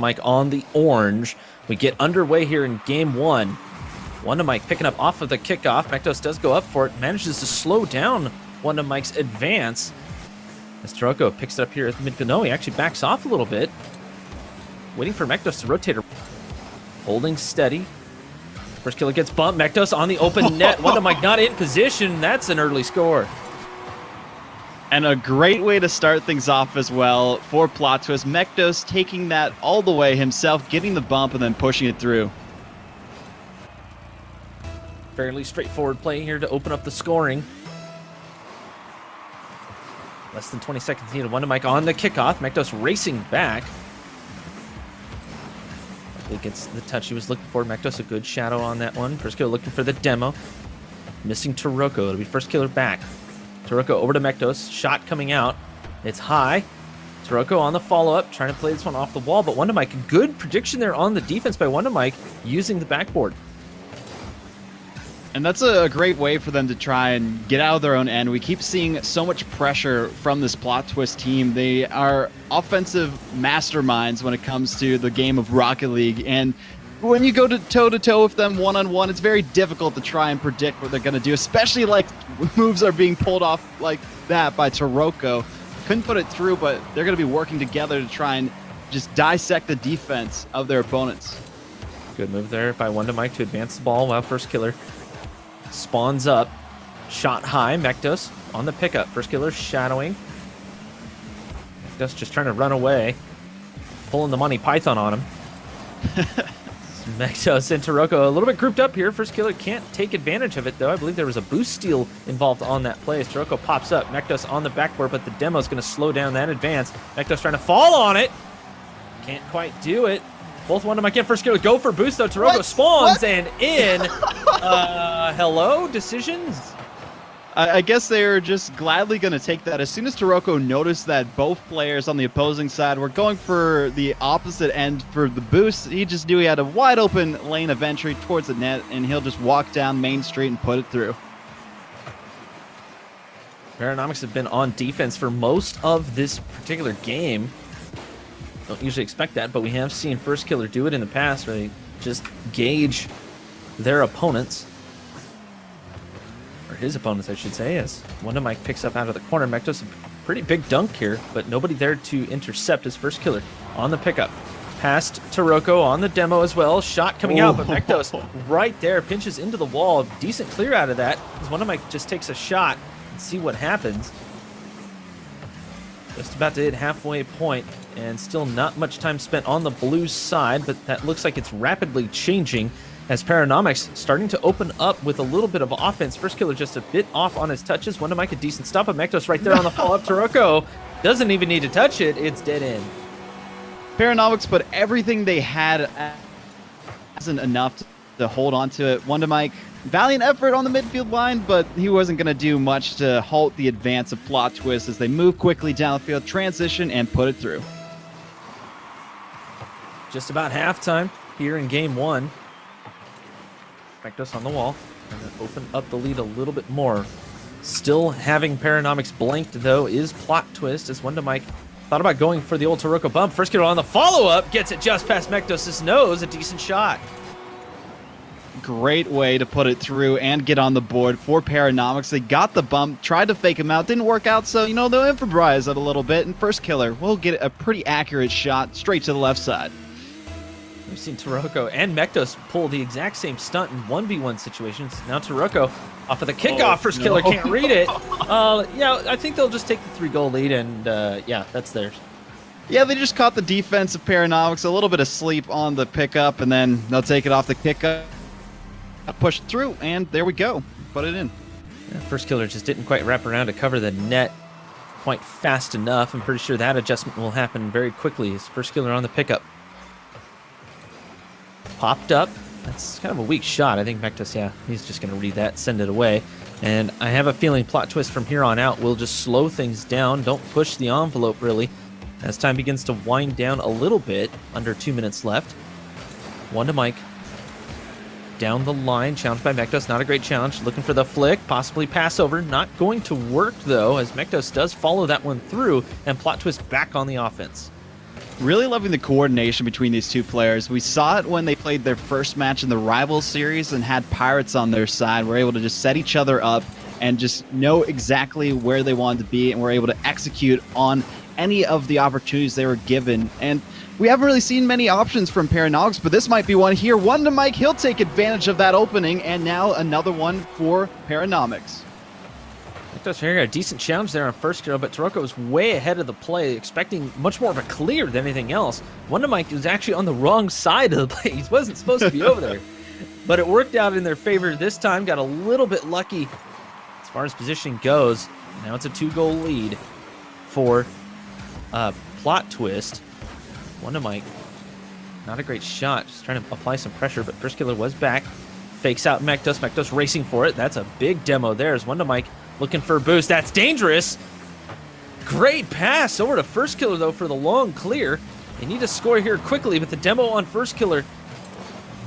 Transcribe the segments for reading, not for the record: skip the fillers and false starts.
Mike on the orange. We get underway here in game one. Wonder Mike picking up off of the kickoff. Mektos does go up for it, manages to slow down Wonder Mike's advance. As Taroko picks it up here at the midfield. No, he actually backs off a little bit. Waiting for Mektos to rotate. Holding steady. First killer gets bumped. Mektos on the open net. Wonder Mike not in position. That's an early score. And a great way to start things off as well for Plot Twist. Mektos taking that all the way himself, getting the bump, and then pushing it through. Fairly straightforward play here to open up the scoring. Less than 20 seconds needed. Wonder Mike on the kickoff. Mektos racing back. He gets the touch he was looking for. Mektos a good shadow on that one. First killer looking for the demo. Missing Taroko. It'll be first killer back. Taroko over to Mektos. Shot coming out. It's high. Taroko on the follow-up. Trying to play this one off the wall. But Wonder Mike, good prediction there on the defense by Wonder Mike using the backboard. And that's a great way for them to try and get out of their own end. We keep seeing so much pressure from this Plot Twist team. They are offensive masterminds when it comes to the game of Rocket League. And when you go to toe-to-toe with them one-on-one, it's very difficult to try and predict what they're going to do, especially like moves are being pulled off like that by Taroko. Couldn't put it through, but they're going to be working together to try and just dissect the defense of their opponents. Good move there by Wonder Mike to advance the ball while first killer spawns up. Shot high. Mektos on the pickup. First killer shadowing. Mektos just trying to run away. Pulling the Monty Python on him. Mektos and Taroko a little bit grouped up here. First killer can't take advantage of it, though. I believe there was a boost steal involved on that play. As Taroko pops up. Mektos on the backboard, but the demo's going to slow down that advance. Mektos trying to fall on it. Can't quite do it. Both Wonder Mike and first killer go for boost, though. Taroko spawns and in. Hello? Decisions? I guess they're just gladly going to take that. As soon as Taroko noticed that both players on the opposing side were going for the opposite end for the boost, he just knew he had a wide open lane of entry towards the net, and he'll just walk down Main Street and put it through. Paranomics have been on defense for most of this particular game. Don't usually expect that, but we have seen first killer do it in the past where they just gauge their opponents. Or his opponents, I should say, as Wonder Mike picks up out of the corner. Mektos, a pretty big dunk here, but nobody there to intercept his first killer on the pickup. Past Taroko on the demo as well. Shot coming out, but Mektos right there pinches into the wall. Decent clear out of that, as Wonder Mike just takes a shot and see what happens. Just about to hit halfway point, and still not much time spent on the blue side, but that looks like it's rapidly changing as Paranomics starting to open up with a little bit of offense. First killer just a bit off on his touches. Wonder Mike a decent stop, but Mektos right there on the follow-up. Taroko doesn't even need to touch it. It's dead end. Paranomics put everything they had, wasn't enough to hold on to it. Wonder Mike, valiant effort on the midfield line, but he wasn't going to do much to halt the advance of Plot Twist as they move quickly down the field, transition, and put it through. Just about halftime here in game one. Mektos on the wall, and then open up the lead a little bit more. Still having Paranomics blanked, though, is Plot Twist, as Wonder Mike thought about going for the old Taroko bump. First killer on the follow-up, gets it just past Mektos' nose. A decent shot. Great way to put it through and get on the board for Paranomics. They got the bump, tried to fake him out, didn't work out, so, you know, they'll improvise it a little bit, and first killer will get a pretty accurate shot straight to the left side. We've seen Taroko and Mektos pull the exact same stunt in 1v1 situations. Now Taroko off of the kickoff. First killer can't read it. Yeah, I think they'll just take the 3-goal lead, and yeah, that's theirs. Yeah, they just caught the defense of Paranomics, a little bit of sleep on the pickup, and then they'll take it off the kickup, push it through, and there we go. Put it in. Yeah, first killer just didn't quite wrap around to cover the net quite fast enough. I'm pretty sure that adjustment will happen very quickly. As first killer on the pickup. Popped up. That's kind of a weak shot. I think Mektos, yeah, he's just going to read that, send it away. And I have a feeling Plot Twist from here on out will just slow things down. Don't push the envelope, really, as time begins to wind down a little bit. Under 2 minutes left. Wonder Mike down the line. Challenged by Mektos. Not a great challenge. Looking for the flick. Possibly pass over. Not going to work, though, as Mektos does follow that one through, and Plot Twist back on the offense. Really loving the coordination between these two players. We saw it when they played their first match in the Rivals series and had Pirates on their side. We're able to just set each other up and just know exactly where they wanted to be, and we're able to execute on any of the opportunities they were given. And we haven't really seen many options from Paranomics, but this might be one here. One to Mike, he'll take advantage of that opening, and now another one for Paranomics. Does here a decent challenge there on first kill, but Taroko was way ahead of the play, expecting much more of a clear than anything else. Wonder Mike was actually on the wrong side of the play. He wasn't supposed to be over there, but it worked out in their favor this time. Got a little bit lucky as far as positioning goes. Now it's a 2-goal lead for Plot Twist. Wonder Mike, not a great shot, just trying to apply some pressure, but first killer was back. Fakes out Mektos. Mektos racing for it. That's a big demo there as Wonder Mike looking for a boost. That's dangerous. Great pass over to first killer, though, for the long clear. They need to score here quickly, but the demo on first killer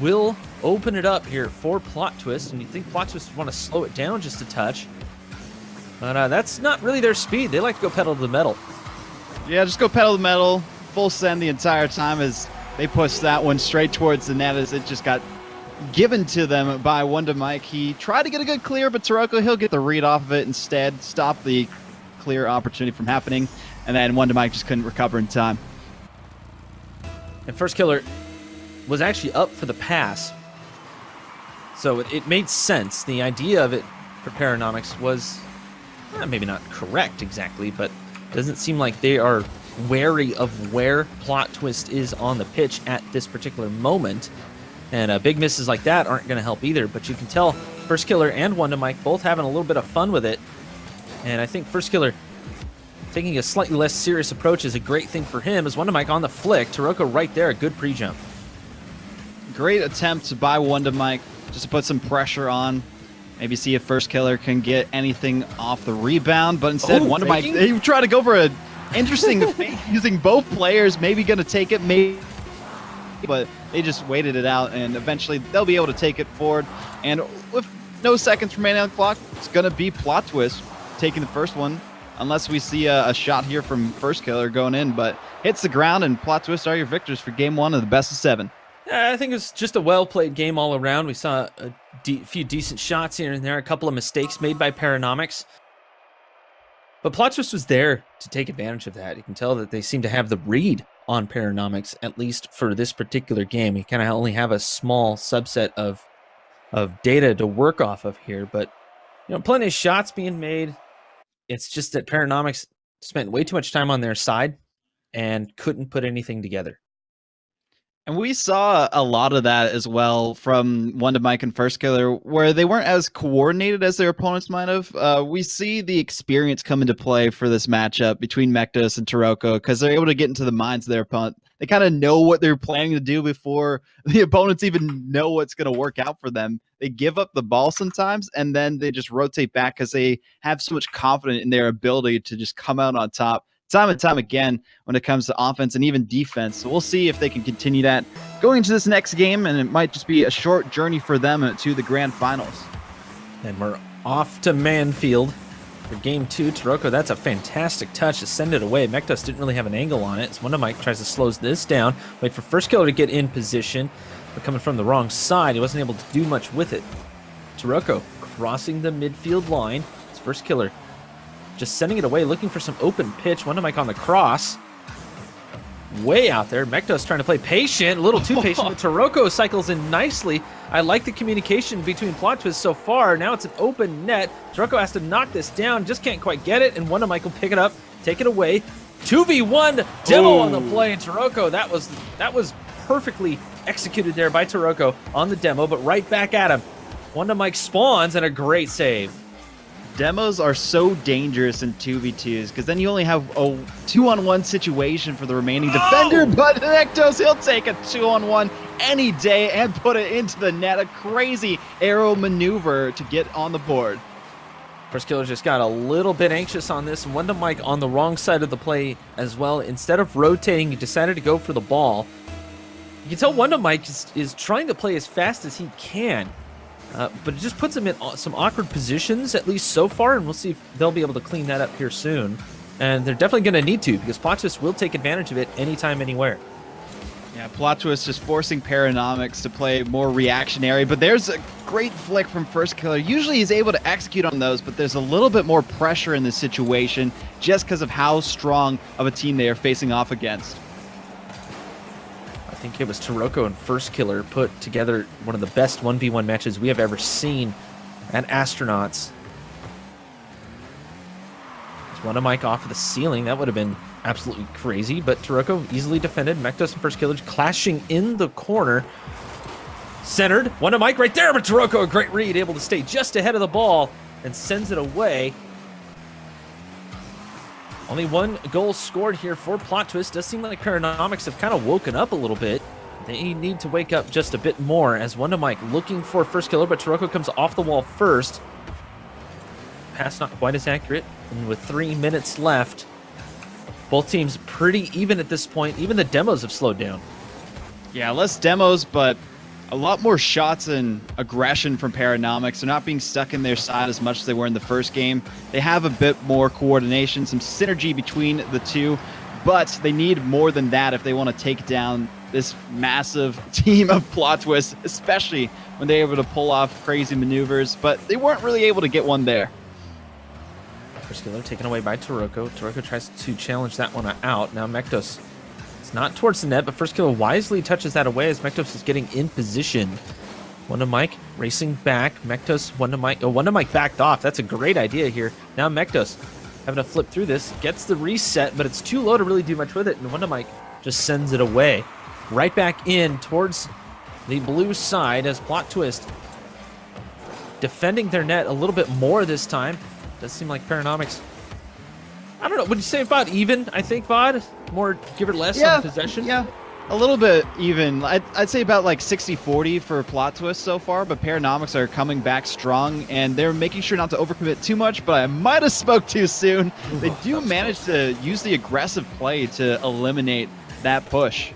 will open it up here for Plot Twist. And you think Plot Twist would want to slow it down just a touch. But that's not really their speed. They like to go pedal to the metal. Yeah, just go pedal to the metal. Full send the entire time as they push that one straight towards the net as it just got given to them by Wonder Mike. He tried to get a good clear, but Taroko, he'll get the read off of it instead, stop the clear opportunity from happening, and then Wonder Mike just couldn't recover in time. And first killer was actually up for the pass, so it made sense. The idea of it for Paranomics was maybe not correct exactly, but it doesn't seem like they are wary of where Plot Twist is on the pitch at this particular moment. And big misses like that aren't going to help either. But you can tell First Killer and Wonder Mike both having a little bit of fun with it. And I think First Killer taking a slightly less serious approach is a great thing for him. As Wonder Mike on the flick, Taroko right there, a good pre-jump. Great attempt by Wonder Mike just to put some pressure on. Maybe see if First Killer can get anything off the rebound. But instead, Wonder Mike, he tried to go for an interesting fake using both players. Maybe going to take it, maybe. But they just waited it out, and eventually they'll be able to take it forward. And with no seconds remaining on the clock, it's going to be Plot Twist taking the first one, unless we see a shot here from First Killer going in. But hits the ground, and Plot Twist are your victors for game one of the best of 7. Yeah, I think it was just a well-played game all around. We saw a few decent shots here and there, a couple of mistakes made by Paranomics. But Plot Twist was there to take advantage of that. You can tell that they seem to have the read on Paranomics, at least for this particular game. We kind of only have a small subset of data to work off of here, but plenty of shots being made. It's just that Paranomics spent way too much time on their side and couldn't put anything together. And we saw a lot of that as well from Wonder Mike and First Killer, where they weren't as coordinated as their opponents might have. We see the experience come into play for this matchup between Mektos and Taroko because they're able to get into the minds of their opponent. They kind of know what they're planning to do before the opponents even know what's going to work out for them. They give up the ball sometimes, and then they just rotate back because they have so much confidence in their ability to just come out on top time and time again when it comes to offense and even defense. So we'll see if they can continue that going into this next game, and it might just be a short journey for them to the grand finals. And we're off to Manfield for game 2. Taroko, that's a fantastic touch to send it away. Mektos didn't really have an angle on it. So Wonder Mike tries to slow this down, wait for First Killer to get in position, but coming from the wrong side, he wasn't able to do much with it. Taroko crossing the midfield line. It's First Killer just sending it away, looking for some open pitch. Wonder Mike on the cross. Way out there. Mektos trying to play patient, a little too patient, but Taroko cycles in nicely. I like the communication between Plot Twist so far. Now it's an open net. Taroko has to knock this down, just can't quite get it, and Wonder Mike will pick it up, take it away. 2v1 demo on the play, and Taroko, that was perfectly executed there by Taroko on the demo, but right back at him. Wonder Mike spawns, and a great save. Demos are so dangerous in 2v2s because then you only have a 2-on-1 situation for the remaining defender, but Mektos, he'll take a 2-on-1 any day and put it into the net. A crazy arrow maneuver to get on the board. First Killer just got a little bit anxious on this, and Wonder Mike on the wrong side of the play as well. Instead of rotating, he decided to go for the ball. You can tell Wonder Mike is trying to play as fast as he can. But it just puts them in some awkward positions, at least so far, and we'll see if they'll be able to clean that up here soon. And they're definitely going to need to, because Plot Twist will take advantage of it anytime, anywhere. Yeah, Plot Twist just forcing Paranomics to play more reactionary, but there's a great flick from First Killer. Usually he's able to execute on those, but there's a little bit more pressure in this situation just because of how strong of a team they are facing off against. I think it was Taroko and First Killer put together one of the best 1v1 matches we have ever seen at Astronauts. There's one of Mike off of the ceiling. That would have been absolutely crazy, but Taroko easily defended. Mektos and First Killer clashing in the corner. Centered. One of Mike right there, but Taroko, a great read, able to stay just ahead of the ball and sends it away. Only one goal scored here for Plot Twist. Does seem like Paranomics have kind of woken up a little bit. They need to wake up just a bit more, as Wonder Mike looking for First Killer, but Taroko comes off the wall first. Pass not quite as accurate, and with 3 minutes left, both teams pretty even at this point. Even the demos have slowed down. Yeah, less demos, but a lot more shots and aggression from Paranomics. They're not being stuck in their side as much as they were in the first game. They have a bit more coordination, some synergy between the two, but they need more than that if they want to take down this massive team of Plot Twist, especially when they're able to pull off crazy maneuvers, but they weren't really able to get one there. First Killer taken away by Taroko. Taroko tries to challenge that one out. Now Mektos, it's not towards the net, but First Killer wisely touches that away as Mektos is getting in position. Wonder Mike racing back. Mektos, Wonder Mike backed off. That's a great idea here. Now Mektos having to flip through this, gets the reset, but it's too low to really do much with it, and Wonder Mike just sends it away. Right back in towards the blue side as Plot Twist defending their net a little bit more this time. Does seem like Paranomics, I don't know, would you say about even? I think, Vod? More give or less on possession? Yeah, a little bit even. I'd say about like 60-40 for Plot Twist so far, but Paranomics are coming back strong, and they're making sure not to overcommit too much, but I might have spoke too soon. They do manage to use the aggressive play to eliminate that push.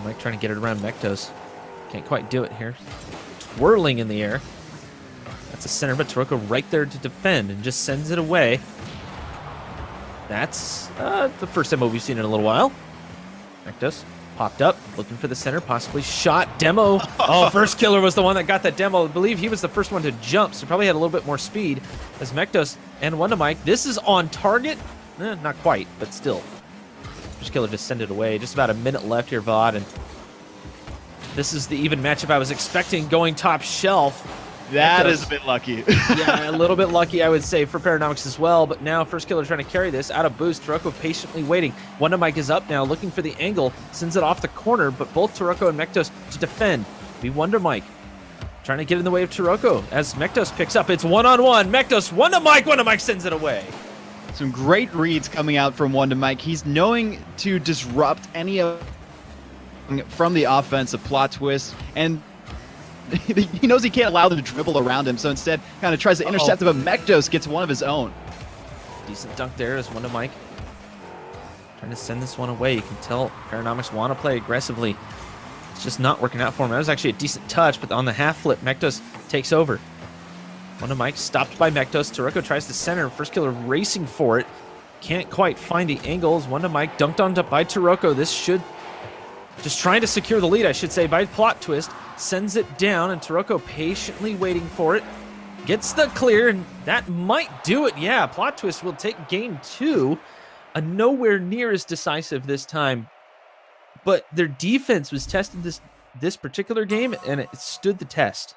Mike trying to get it around Mektos. Can't quite do it here. Twirling in the air. That's a center, but Taroko right there to defend and just sends it away. That's the first demo we've seen in a little while. Mektos popped up, looking for the center, possibly shot. Demo. Oh, First Killer was the one that got that demo. I believe he was the first one to jump, so probably had a little bit more speed as Mektos and Wonder Mike. This is on target. Not quite, but still. First Killer just send it away. Just about a minute left here, Vod, and this is the even matchup I was expecting going top shelf. That is a bit lucky. Yeah, a little bit lucky, I would say, for Paranomics as well. But now First Killer trying to carry this out of boost. Taroko patiently waiting. Wonder Mike is up now, looking for the angle. Sends it off the corner, but both Taroko and Mektos to defend. Be Wonder Mike trying to get in the way of Taroko as Mektos picks up. It's one-on-one. Mektos, Wonder Mike sends it away. Some great reads coming out from Wonder Mike. He's knowing to disrupt any of from the offense of Plot Twist, and he knows he can't allow them to dribble around him, so instead kind of tries to intercept him, but Mektos gets one of his own. Decent dunk there as Wonder Mike trying to send this one away. You can tell Paranomics want to play aggressively. It's just not working out for him. That was actually a decent touch, but on the half flip, Mektos takes over. Wonder Mike stopped by Mektos. Taroko tries to center. First Killer racing for it. Can't quite find the angles. Wonder Mike dunked on by Taroko. This should just trying to secure the lead, I should say, by Plot Twist. Sends it down, and Taroko patiently waiting for it. Gets the clear, and that might do it. Yeah, Plot Twist will take game 2. Nowhere near as decisive this time. But their defense was tested this particular game, and it stood the test.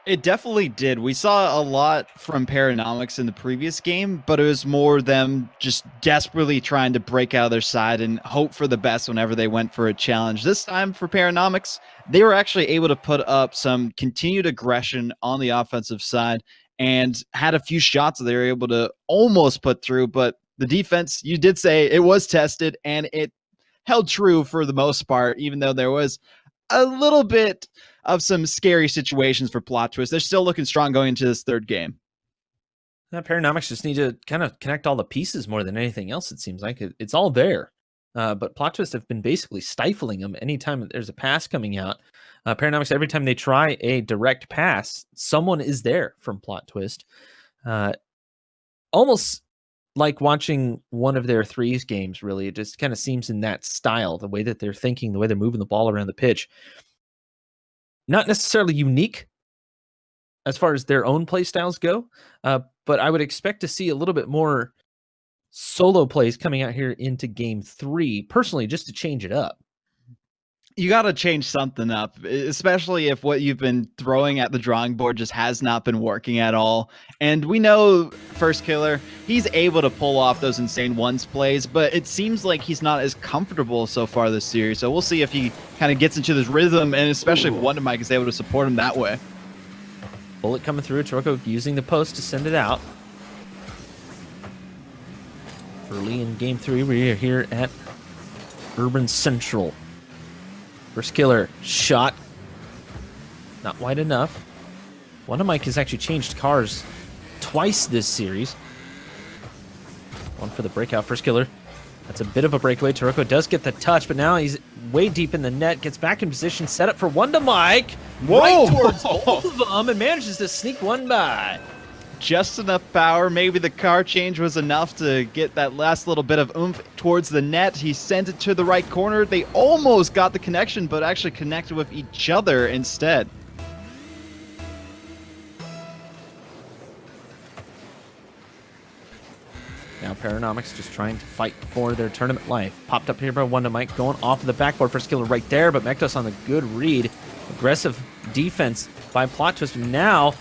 It definitely did. We saw a lot from Paranomics in the previous game, but it was more them just desperately trying to break out of their side and hope for the best whenever they went for a challenge. This time for Paranomics, they were actually able to put up some continued aggression on the offensive side and had a few shots that they were able to almost put through, but the defense, you did say it was tested, and it held true for the most part, even though there was a little bit of some scary situations for Plot Twist. They're still looking strong going into this third game. Paranomics just need to kind of connect all the pieces more than anything else, it seems like. It's all there. But Plot Twist have been basically stifling them anytime there's a pass coming out. Paranomics, every time they try a direct pass, someone is there from Plot Twist. Almost like watching one of their threes games, really. It just kind of seems in that style, the way that they're thinking, the way they're moving the ball around the pitch. Not necessarily unique as far as their own play styles go, but I would expect to see a little bit more solo plays coming out here into game 3, personally, just to change it up. You got to change something up, especially if what you've been throwing at the drawing board just has not been working at all. And we know First Killer, he's able to pull off those insane ones plays, but it seems like he's not as comfortable so far this series. So we'll see if he kind of gets into this rhythm, and especially if Wonder Mike is able to support him that way. Bullet coming through. Toroko using the post to send it out. Early in game 3, we are here at Urban Central. First Killer shot. Not wide enough. Wonder Mike has actually changed cars twice this series. One for the breakout. First Killer. That's a bit of a breakaway. Toroko does get the touch, but now he's way deep in the net. Gets back in position. Set up for Wonder Mike. Whoa! Right towards both of them and manages to sneak one by. Just enough power. Maybe the car change was enough to get that last little bit of oomph towards the net. He sent it to the right corner. They almost got the connection, but actually connected with each other instead. Now Paranomics just trying to fight for their tournament life. Popped up here by Wonder Mike, going off of the backboard. First Killer right there, but Mektos on the good read. Aggressive defense by Plot Twist. Now,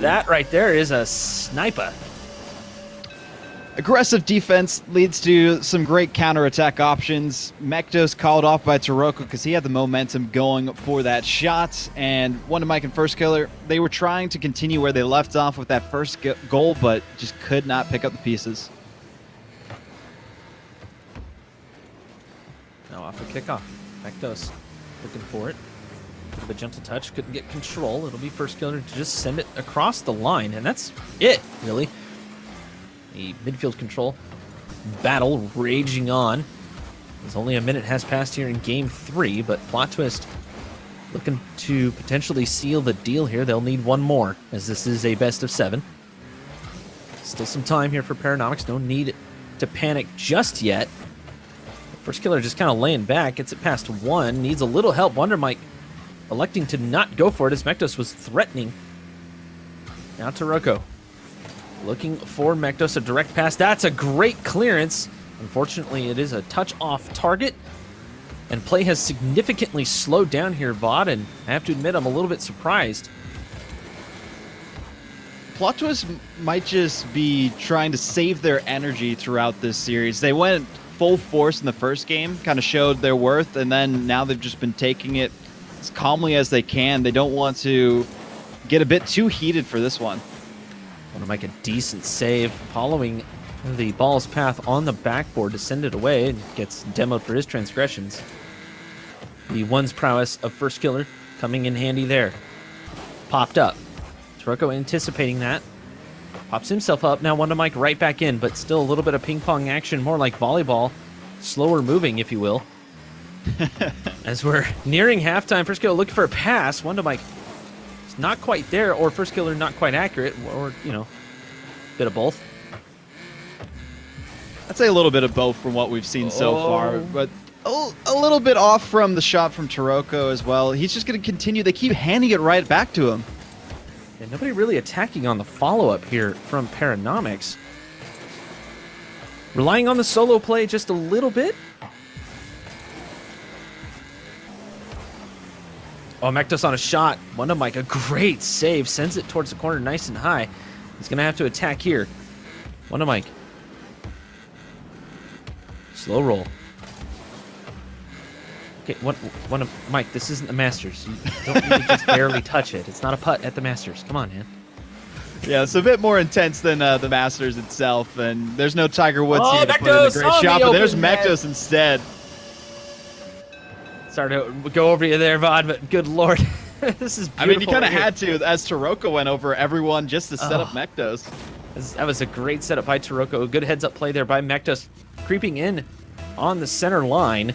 that right there is a sniper. Aggressive defense leads to some great counterattack options. Mektos called off by Toroko because he had the momentum going for that shot. And Wonder Mike and First Killer, they were trying to continue where they left off with that first goal, but just could not pick up the pieces. Now off the kickoff. Mektos looking for it. The gentle touch, couldn't get control. It'll be First Killer to just send it across the line, and that's it, really. The midfield control battle raging on. As only a minute has passed here in game 3, but Plot Twist looking to potentially seal the deal here. They'll need one more, as this is a best of 7. Still some time here for Paranomics. No need to panic just yet. First Killer just kind of laying back, gets it past 1, needs a little help. Wonder Mike electing to not go for it as Mektos was threatening. Now Toroko looking for Mektos, a direct pass. That's a great clearance. Unfortunately, it is a touch off target, and play has significantly slowed down here, VOD, and I have to admit I'm a little bit surprised. Plot Twist might just be trying to save their energy throughout this series. They went full force in the first game, kind of showed their worth, and then now they've just been taking it as calmly as they can. They don't want to get a bit too heated for this one. Want to make a decent save following the ball's path on the backboard to send it away, and gets demoed for his transgressions. The one's prowess of First Killer coming in handy there. Popped up. Toroko anticipating that. Pops himself up. Now Wonder Mike right back in, but still a little bit of ping pong action, more like volleyball. Slower moving, if you will. As we're nearing halftime, First Killer looking for a pass. Wonder Mike is not quite there, or First Killer not quite accurate, or, you know, a bit of both. I'd say a little bit of both from what we've seen so far, but a little bit off from the shot from Toroko as well. He's just going to continue. They keep handing it right back to him. And nobody really attacking on the follow-up here from Paranomics. Relying on the solo play just a little bit. Oh, Mektos on a shot. Wonder Mike, a great save. Sends it towards the corner nice and high. He's going to have to attack here. Wonder Mike. Slow roll. Okay, Wonder Mike, this isn't the Masters. You don't need to just barely touch it. It's not a putt at the Masters. Come on, man. Yeah, it's a bit more intense than the Masters itself, and there's no Tiger Woods here to put in a Mektos great on shot, the but there's open net. Mektos instead. Sorry to go over you there, Vod, but good lord. This is beautiful. I mean, you kind of right had to, as Toroko went over everyone just to set up Mektos. That was a great setup by Toroko. A good heads-up play there by Mektos, creeping in on the center line.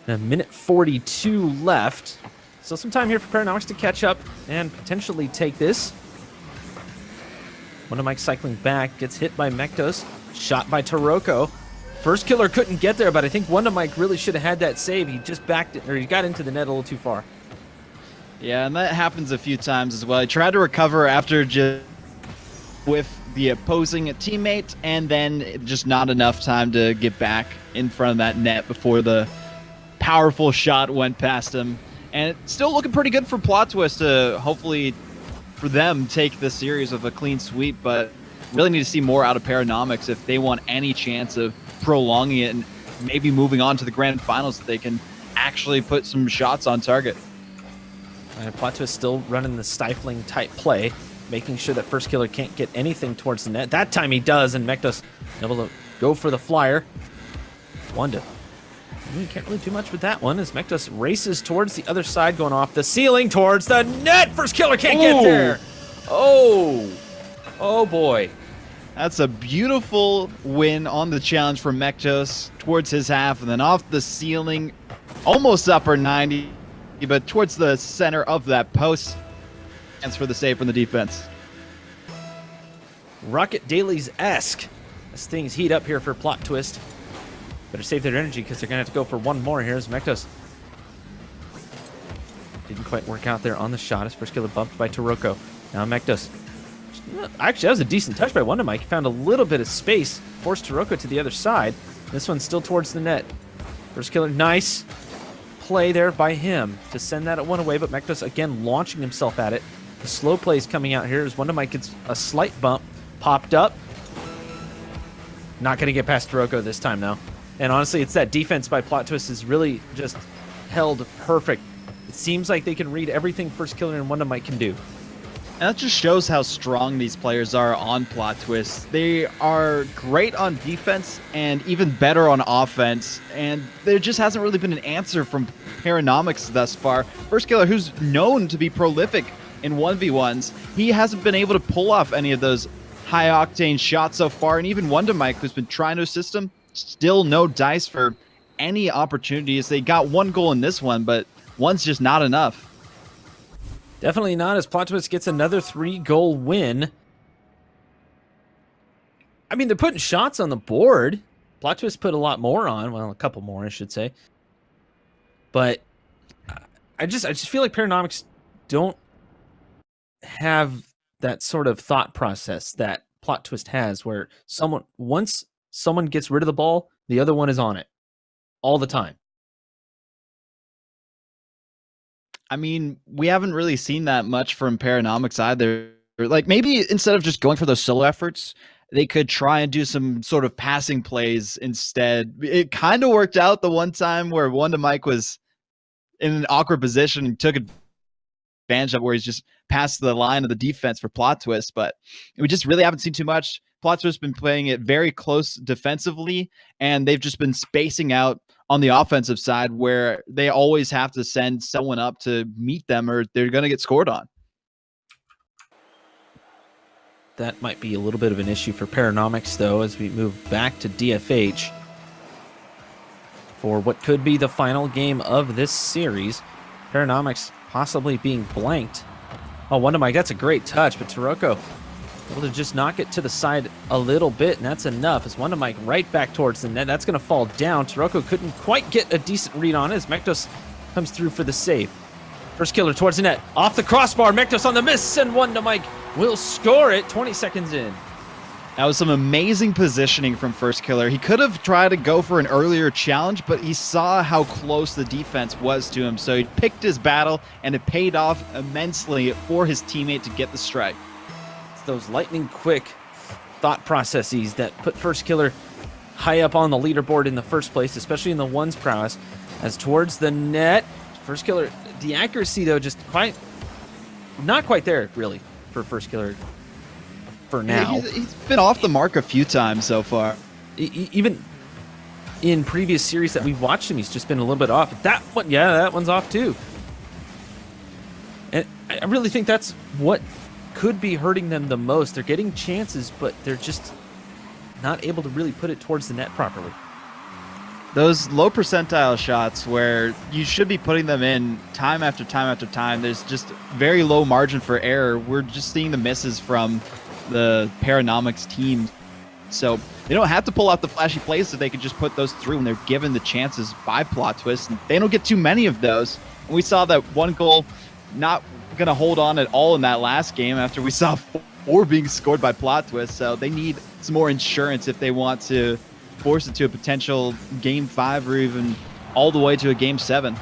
A minute 42 left. So some time here for Paranomics to catch up and potentially take this. Wonder Mike cycling back, gets hit by Mektos, shot by Taroko. First killer couldn't get there, but I think Wonder Mike really should have had that save. He just backed it, or he got into the net a little too far. Yeah, and that happens a few times as well. He tried to recover after just with the opposing teammate, and then just not enough time to get back in front of that net before the powerful shot went past him. And it's still looking pretty good for Plot Twist to hopefully, for them, take the series with a clean sweep, but really need to see more out of Paranomics if they want any chance of prolonging it and maybe moving on to the grand finals so they can actually put some shots on target. Plot Twist still running the stifling type play, making sure that First Killer can't get anything towards the net. That time he does, and Mektos able to go for the flyer. Wanda. Can't really do much with that one as Mektos races towards the other side, going off the ceiling towards the net. First Killer can't get there. Oh boy. That's a beautiful win on the challenge for Mektos towards his half, and then off the ceiling, almost upper 90, but towards the center of that post. Chance for the save from the defense. Rocket Dailies-esque as things heat up here for Plot Twist. Better save their energy because they're going to have to go for one more here as Mektos didn't quite work out there on the shot as First Killer bumped by Taroko. Now Mektos. Actually, that was a decent touch by Wonder Mike. He found a little bit of space, forced Taroko to the other side. This one's still towards the net. First Killer, nice play there by him to send that one away, but Mektos again launching himself at it. The slow play is coming out here as Wonder Mike gets a slight bump, popped up. Not going to get past Taroko this time, though. And honestly, it's that defense by Plot Twist is really just held perfect. It seems like they can read everything First Killer and Wonder Mike can do. And that just shows how strong these players are on Plot Twist. They are great on defense and even better on offense. And there just hasn't really been an answer from Paranomics thus far. First Killer, who's known to be prolific in 1v1s, he hasn't been able to pull off any of those high-octane shots so far. And even Wonder Mike, who's been trying to assist him, still no dice for any opportunities. They got one goal in this one, but one's just not enough. Definitely not, as Plot Twist gets another 3-goal win. I mean, they're putting shots on the board. Plot Twist put a lot more on. Well, a couple more, I should say. But I just feel like Paranomics don't have that sort of thought process that Plot Twist has, where once someone gets rid of the ball, the other one is on it all the time. I mean, we haven't really seen that much from Paranomics either. Like, maybe instead of just going for those solo efforts, they could try and do some sort of passing plays instead. It kind of worked out the one time where Wonder Mike was in an awkward position and took advantage of, where he's just past the line of the defense for Plot Twist, but we just really haven't seen too much. Plot Twist has been playing it very close defensively, and they've just been spacing out on the offensive side, where they always have to send someone up to meet them or they're going to get scored on. That might be a little bit of an issue for Paranomics, though, as we move back to DFH for what could be the final game of this series. Paranomics possibly being blanked. Oh, Wonder Mike, that's a great touch, but Taroko able to just knock it to the side a little bit, and that's enough. As Wonder Mike right back towards the net, that's going to fall down. Taroko couldn't quite get a decent read on it as Mektos comes through for the save. First Killer towards the net, off the crossbar, Mektos on the miss, and Wonder Mike will score it 20 seconds in. That was some amazing positioning from First Killer. He could have tried to go for an earlier challenge, but he saw how close the defense was to him, so he picked his battle, and it paid off immensely for his teammate to get the strike. Those lightning quick thought processes that put First Killer high up on the leaderboard in the first place, especially in the ones prowess. As towards the net, First Killer, the accuracy though, just not quite there really for First Killer for now. Yeah, he's been off the mark a few times so far. Even in previous series that we've watched him, he's just been a little bit off. That one, yeah, that one's off too. And I really think that's what could be hurting them the most. They're getting chances, but they're just not able to really put it towards the net properly. Those low percentile shots where you should be putting them in time after time after time, there's just very low margin for error. We're just seeing the misses from the Paranomics team. So they don't have to pull out the flashy plays, so they can just put those through when they're given the chances by Plot Twist. And they don't get too many of those. And we saw that one goal not going to hold on at all in that last game after we saw 4 being scored by Plot Twist. So they need some more insurance if they want to force it to a potential Game 5 or even all the way to a Game 7.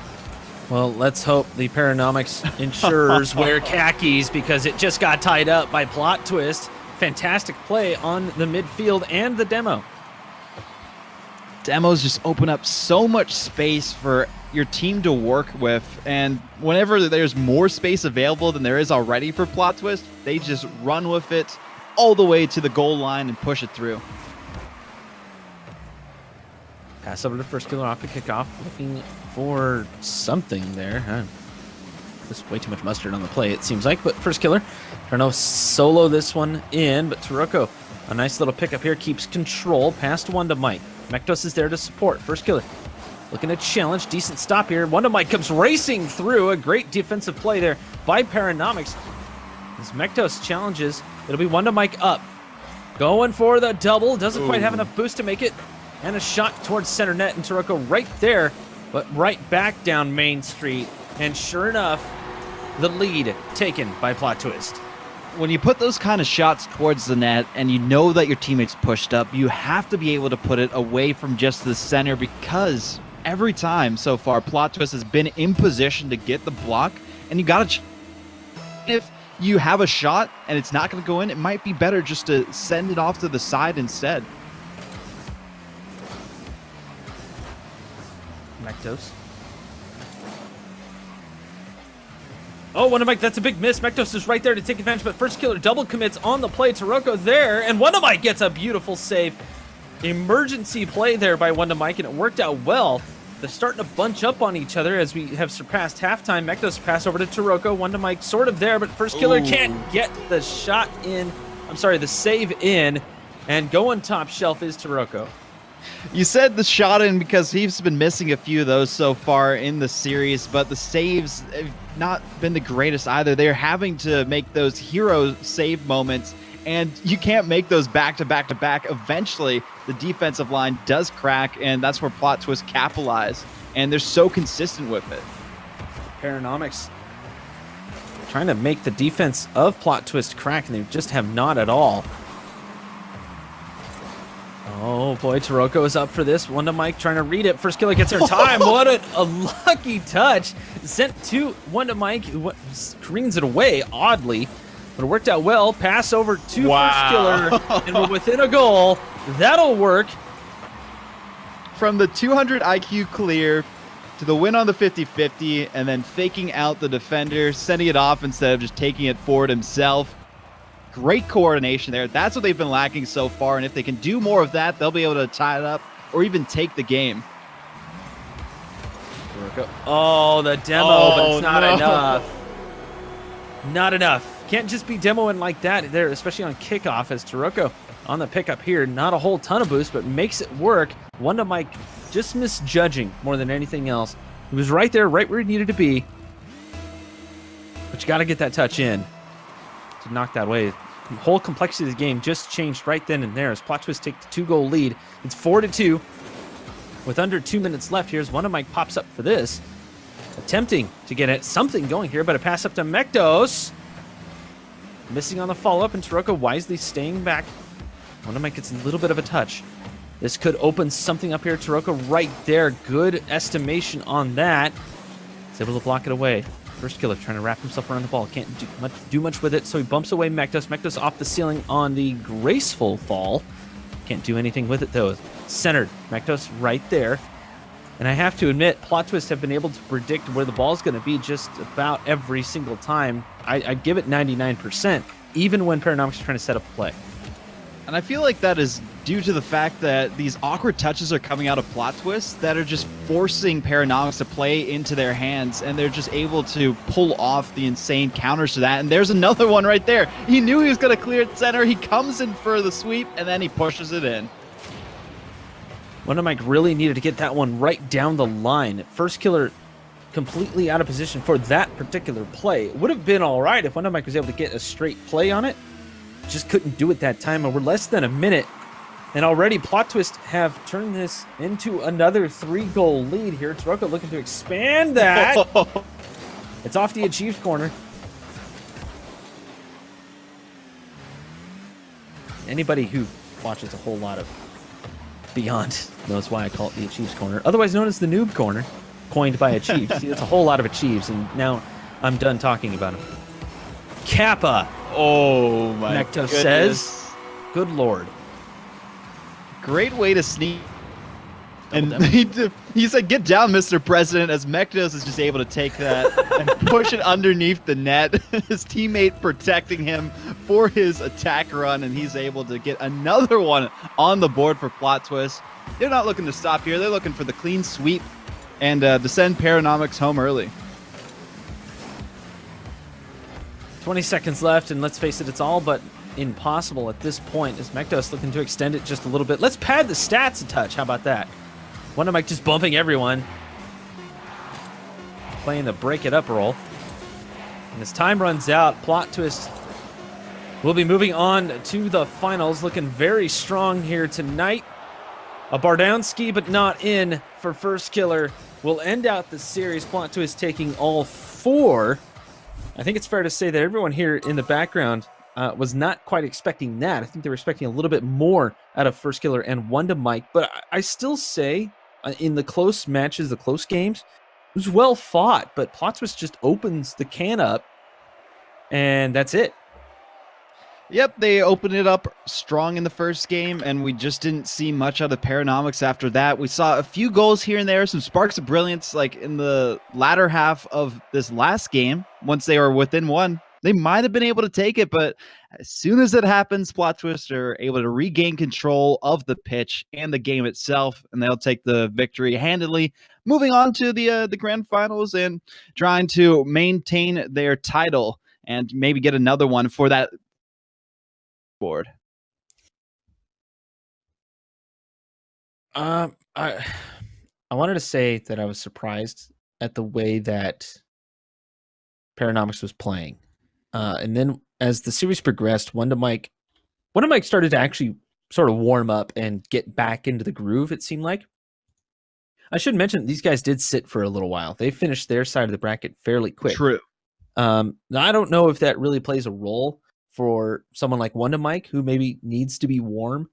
Well, let's hope the Paranomics insurers wear khakis, because it just got tied up by Plot Twist. Fantastic play on the midfield and the demo. Demos just open up so much space for your team to work with, and whenever there's more space available than there is already for Plot Twist, they just run with it all the way to the goal line and push it through. Pass over to First Killer off the kickoff, looking for something there. Just way too much mustard on the play, it seems like. But First Killer trying to solo this one in, but Taroko, a nice little pickup here, keeps control. Past one to Mike. Mektos is there to support. First Killer looking to challenge. Decent stop here. One to Mike comes racing through. A great defensive play there by Paranomics. As Mektos challenges, it'll be one to Mike up. Going for the double. Doesn't quite have enough boost to make it. And a shot towards center net, and Taroko right there, but right back down Main Street. And sure enough, the lead taken by Plot Twist. When you put those kind of shots towards the net and you know that your teammate's pushed up, you have to be able to put it away from just the center, because every time so far, Plot Twist has been in position to get the block, and you got to... If you have a shot and it's not going to go in, it might be better just to send it off to the side instead. Mektos. Oh, one of Mike, that's a big miss. Mektos is right there to take advantage, but First Killer double commits on the play. Taroko there, and one of Mike gets a beautiful save. Emergency play there by one to Mike, and it worked out well. They're starting to bunch up on each other as we have surpassed halftime. Mektos pass over to Taroko, one to Mike, sort of there, but First Killer can't get the shot in. I'm sorry, the save in, and going top shelf is Taroko. You said the shot in because he's been missing a few of those so far in the series, but the saves have not been the greatest either. They're having to make those hero save moments, and you can't make those back to back to back. Eventually, the defensive line does crack, and that's where Plot Twist capitalize, and they're so consistent with it. Paranomics trying to make the defense of Plot Twist crack, and they just have not at all. Oh boy, Taroko is up for this. One to Mike trying to read it. First Killer gets her time. What a lucky touch. Sent to one to Mike, who screens it away oddly, but it worked out well. Pass over to First Killer, and we're within a goal. That'll work. From the 200 IQ clear to the win on the 50-50, and then faking out the defender, sending it off instead of just taking it forward himself. Great coordination there. That's what they've been lacking so far, and if they can do more of that, they'll be able to tie it up or even take the game. Oh, the demo, but it's not enough. Not enough. Can't just be demoing like that there, especially on kickoff, as Taroko on the pickup here. Not a whole ton of boost, but makes it work. One to Mike just misjudging more than anything else. He was right there, right where he needed to be. But you got to get that touch in to knock that away. The whole complexity of the game just changed right then and there as Plot Twist take the 2-goal lead. It's 4-2 with under 2 minutes left. Here's one of Mike pops up for this, attempting to get it something going here, but a pass up to Mektos, missing on the follow-up, and Taroko wisely staying back. One of Mike gets a little bit of a touch. This could open something up here. Taroko right there, good estimation on that. He's able to block it away. First Killer trying to wrap himself around the ball. Can't do much with it, so he bumps away Mektos. Mektos off the ceiling on the graceful fall. Can't do anything with it, though. Centered. Mektos right there. And I have to admit, Plot Twist have been able to predict where the ball's going to be just about every single time. I'd give it 99%, even when Paranomics are trying to set up a play. And I feel like that is due to the fact that these awkward touches are coming out of Plot Twists that are just forcing Paranomics to play into their hands, and they're just able to pull off the insane counters to that. And there's another one right there. He knew he was going to clear it center. He comes in for the sweep, and then he pushes it in. One of Mike really needed to get that one right down the line. First Killer completely out of position for that particular play. It would have been all right if one of Mike was able to get a straight play on it. just couldn't do it that time, and we're less than a minute. And already Plot Twist have turned this into another 3-goal lead here. Taroko looking to expand that. It's off the Achieved corner. Anybody who watches a whole lot of Beyond knows why I call it the Achieves corner, otherwise known as the Noob corner, coined by Achieves. See, it's a whole lot of Achieves, and now I'm done talking about them. Kappa. Oh my Necto goodness. says, good lord. Great way to sneak. And he said, get down, Mr. President, as Mektos is just able to take that and push it underneath the net. His teammate protecting him for his attack run, and he's able to get another one on the board for Plot Twist. They're not looking to stop here. They're looking for the clean sweep and to send Paranomics home early. 20 seconds left, and let's face it, it's all but impossible at this point as Mektos looking to extend it just a little bit. Let's pad the stats a touch. How about that? Wonder Mike just bumping everyone. Playing the break it up role. And as time runs out, Plot Twist will be moving on to the finals. Looking very strong here tonight. A Bardowski, but not in for First Killer. Will end out the series. Plot Twist taking all 4. I think it's fair to say that everyone here in the background was not quite expecting that. I think they were expecting a little bit more out of First Killer and Wonder Mike. But I still say, in the close matches, the close games, it was well fought, but Plot Twist just opens the can up, and that's it. Yep, they opened it up strong in the first game, and we just didn't see much out of Paranomics after that. We saw a few goals here and there, some sparks of brilliance, like in the latter half of this last game. Once they were within 1, they might have been able to take it, but as soon as it happens, Plot Twist are able to regain control of the pitch and the game itself, and they'll take the victory handily, moving on to the grand finals and trying to maintain their title and maybe get another one for that board. I wanted to say that I was surprised at the way that Paranomics was playing. And then as the series progressed, Wonder Mike started to actually sort of warm up and get back into the groove, it seemed like. I should mention these guys did sit for a little while. They finished their side of the bracket fairly quick. True. Now, I don't know if that really plays a role for someone like Wonder Mike, who maybe needs to be warm.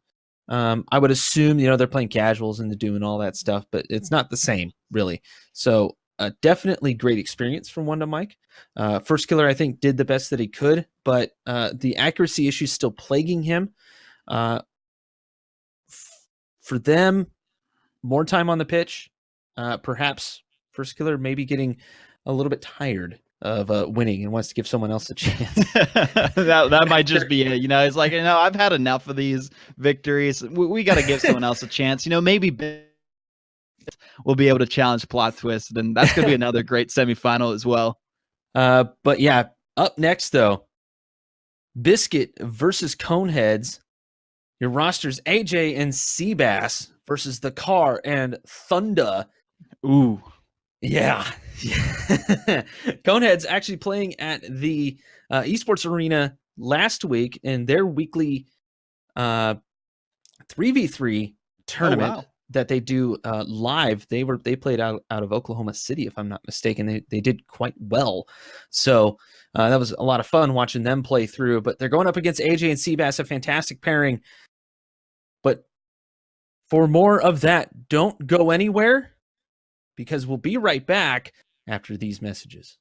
I would assume, they're playing casuals and doing all that stuff, but it's not the same, really. So definitely great experience from Wonder Mike. First Killer, I think, did the best that he could, but the accuracy issue is still plaguing him. For them, more time on the pitch. Perhaps First Killer maybe getting a little bit tired of winning and wants to give someone else a chance. that might just be it. It's like, I've had enough of these victories. We got to give someone else a chance. Maybe we'll be able to challenge Plot Twist, and that's going to be another great semifinal as well. But yeah, up next, though, Biscuit versus Coneheads. Your rosters, AJ and Seabass versus the Car and Thunder. Ooh. Yeah. Coneheads actually playing at the esports arena last week in their weekly 3v3 tournament that they do live. They played out of Oklahoma City, if I'm not mistaken. They did quite well. So that was a lot of fun watching them play through. But they're going up against AJ and Seabass, a fantastic pairing. But for more of that, don't go anywhere, because we'll be right back after these messages.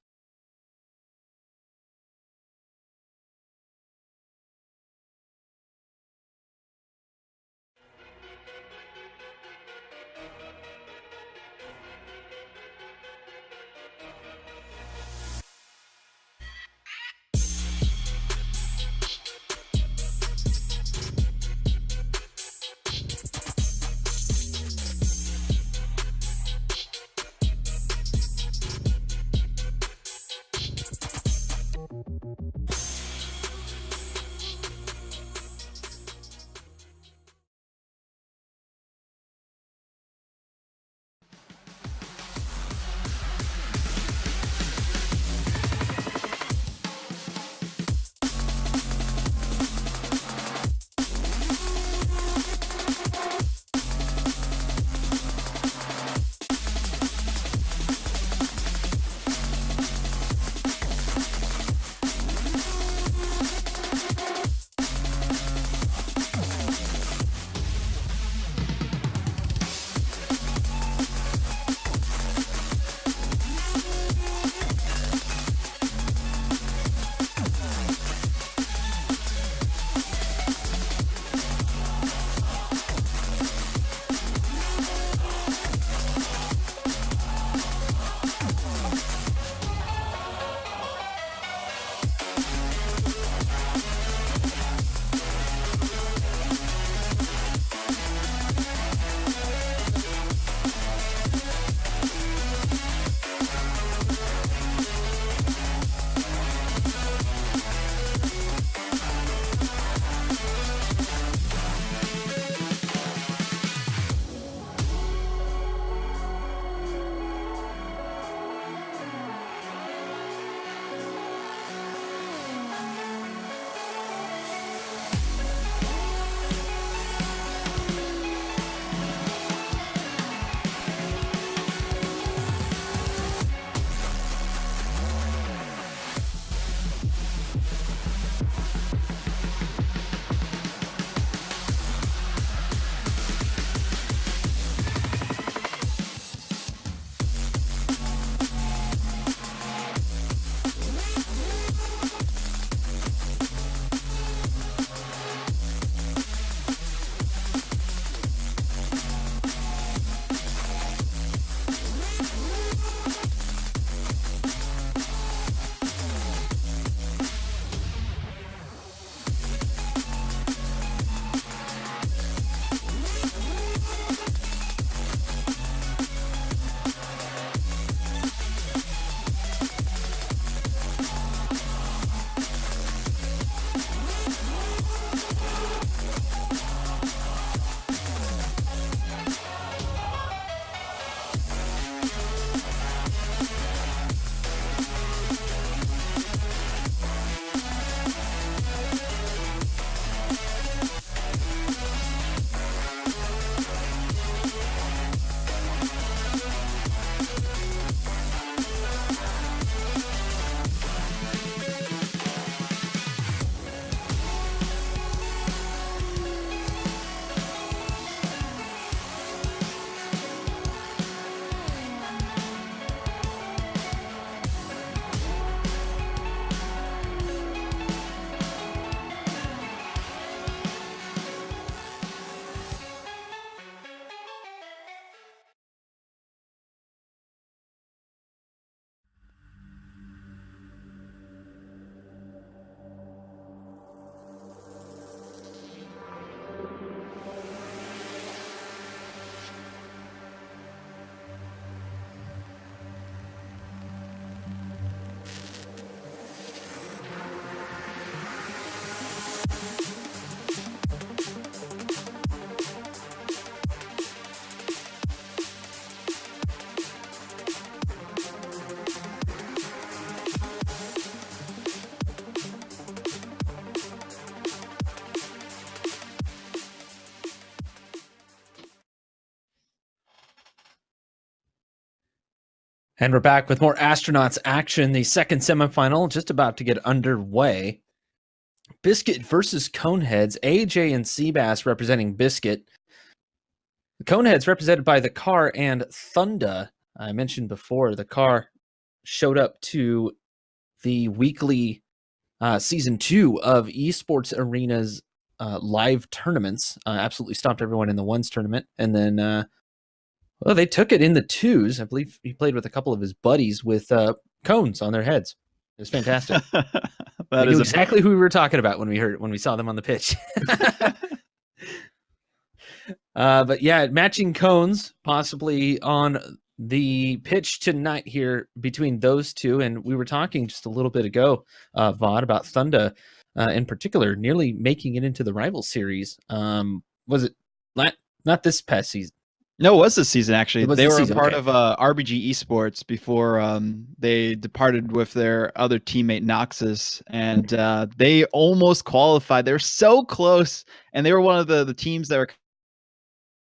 And we're back with more Astronauts action. The second semifinal just about to get underway. Biscuit versus Coneheads. AJ and Seabass representing Biscuit. The Coneheads represented by the Car and Thunda. I mentioned before, the Car showed up to the weekly season 2 of Esports Arena's live tournaments. Absolutely stomped everyone in the ones tournament. And then well, they took it in the twos. I believe he played with a couple of his buddies with cones on their heads. It was fantastic. We knew exactly who we were talking about when we saw them on the pitch. But yeah, matching cones possibly on the pitch tonight here between those two. And we were talking just a little bit ago, Vaude, about Thunda in particular, nearly making it into the rival series. Was it not this past season? No, it was this season, actually. They were season, part okay. of RBG Esports before they departed with their other teammate, Noxus, and they almost qualified. They were so close, and they were one of the teams that were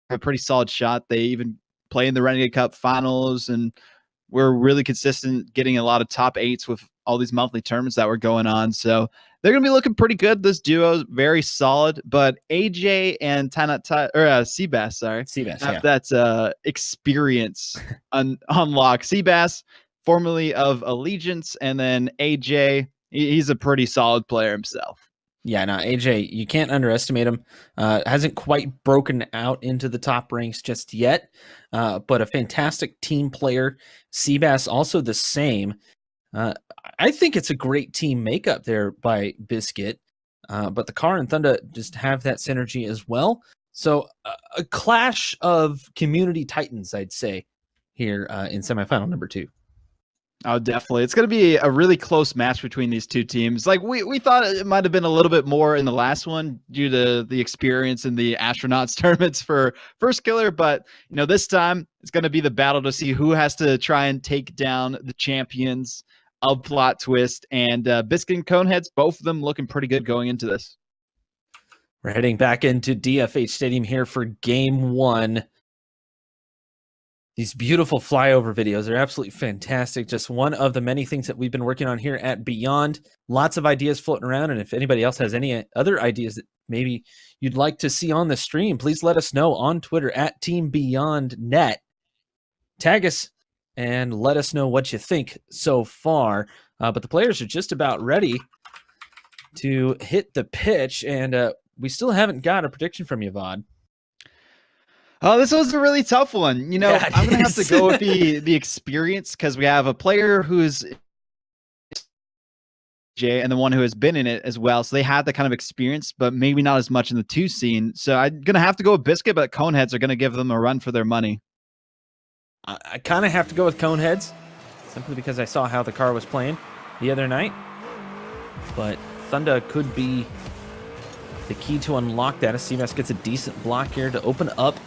a pretty solid shot. They even play in the Renegade Cup finals, and were really consistent, getting a lot of top 8s with all these monthly tournaments that were going on. So they're going to be looking pretty good. This duo is very solid, but AJ and Seabass, have that experience unlock. Seabass, formerly of Allegiance, and then AJ, he's a pretty solid player himself. Yeah, no, AJ, you can't underestimate him. Hasn't quite broken out into the top ranks just yet, but a fantastic team player. Seabass also the same. I think it's a great team makeup there by Biscuit, but the Car and Thunda just have that synergy as well. So a clash of community titans, I'd say, here in semifinal number 2. Oh, definitely. It's going to be a really close match between these two teams. Like we thought it might have been a little bit more in the last one due to the experience in the Astronauts tournaments for First Killer. But, this time it's going to be the battle to see who has to try and take down the champions of Plot Twist. And Biscuit and Coneheads, both of them looking pretty good going into this. We're heading back into DFH Stadium here for game 1. These beautiful flyover videos are absolutely fantastic. Just one of the many things that we've been working on here at Beyond. Lots of ideas floating around. And if anybody else has any other ideas that maybe you'd like to see on the stream, please let us know on Twitter at TeamBeyondNet. Tag us and let us know what you think so far. But the players are just about ready to hit the pitch. And we still haven't got a prediction from you, Vaude. Oh, this was a really tough one. Yeah, I'm going to have to go with the experience, because we have a player who's Jay and the one who has been in it as well. So they have that kind of experience, but maybe not as much in the 2 scene. So I'm going to have to go with Biscuit, but Coneheads are going to give them a run for their money. I kind of have to go with Coneheads, simply because I saw how the Car was playing the other night. But Thunda could be the key to unlock that. As Seabass gets a decent block here to open up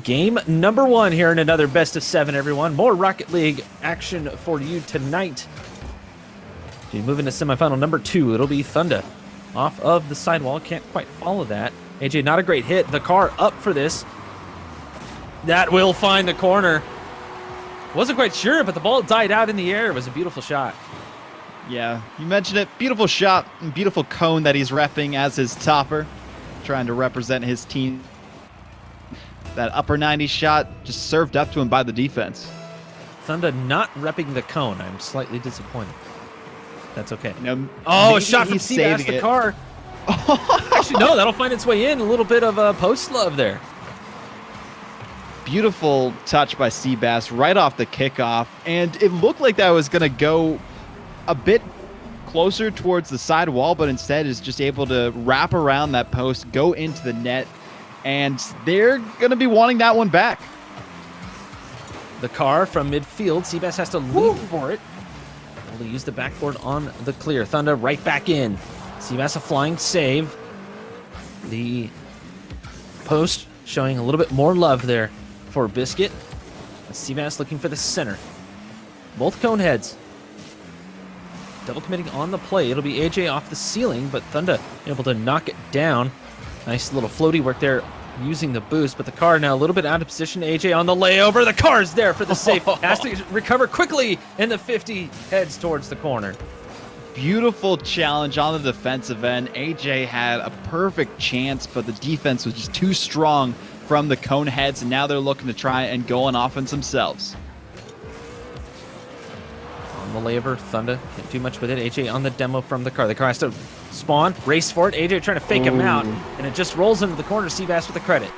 game number 1 here in another best of 7, everyone. More Rocket League action for you tonight. So you move into semifinal number 2. It'll be Thunda off of the sidewall. Can't quite follow that. AJ, not a great hit. The Car up for this. That will find the corner. Wasn't quite sure, but the ball died out in the air. It was a beautiful shot. Yeah, you mentioned it. Beautiful shot and beautiful cone that he's repping as his topper, trying to represent his team. That upper 90 shot just served up to him by the defense. Thunda not repping the cone. I'm slightly disappointed. That's okay. Oh, a shot from Seabass, the Car. Actually, no, that'll find its way in. A little bit of a post love there. Beautiful touch by Seabass right off the kickoff. And it looked like that was going to go a bit closer towards the side wall, but instead is just able to wrap around that post, go into the net, and they're going to be wanting that one back. The Car from midfield. Seabass has to leap for it. Able to use the backboard on the clear. Thunda right back in. Seabass a flying save. The post showing a little bit more love there for Biscuit. Seabass looking for the center. Both Coneheads double committing on the play. It'll be AJ off the ceiling, but Thunda able to knock it down. Nice little floaty work there using the boost, but the car now a little bit out of position. AJ on the layover. The car's there for the save. Has to recover quickly in the 50, heads towards the corner. Beautiful challenge on the defensive end. AJ had a perfect chance, but the defense was just too strong from the Coneheads, and now they're looking to try and go on offense themselves. On the layover, Thunder can't do much with it. AJ on the demo from the car. The car has to spawn, race for it. AJ trying to fake him out, and it just rolls into the corner. Seabass with the credit.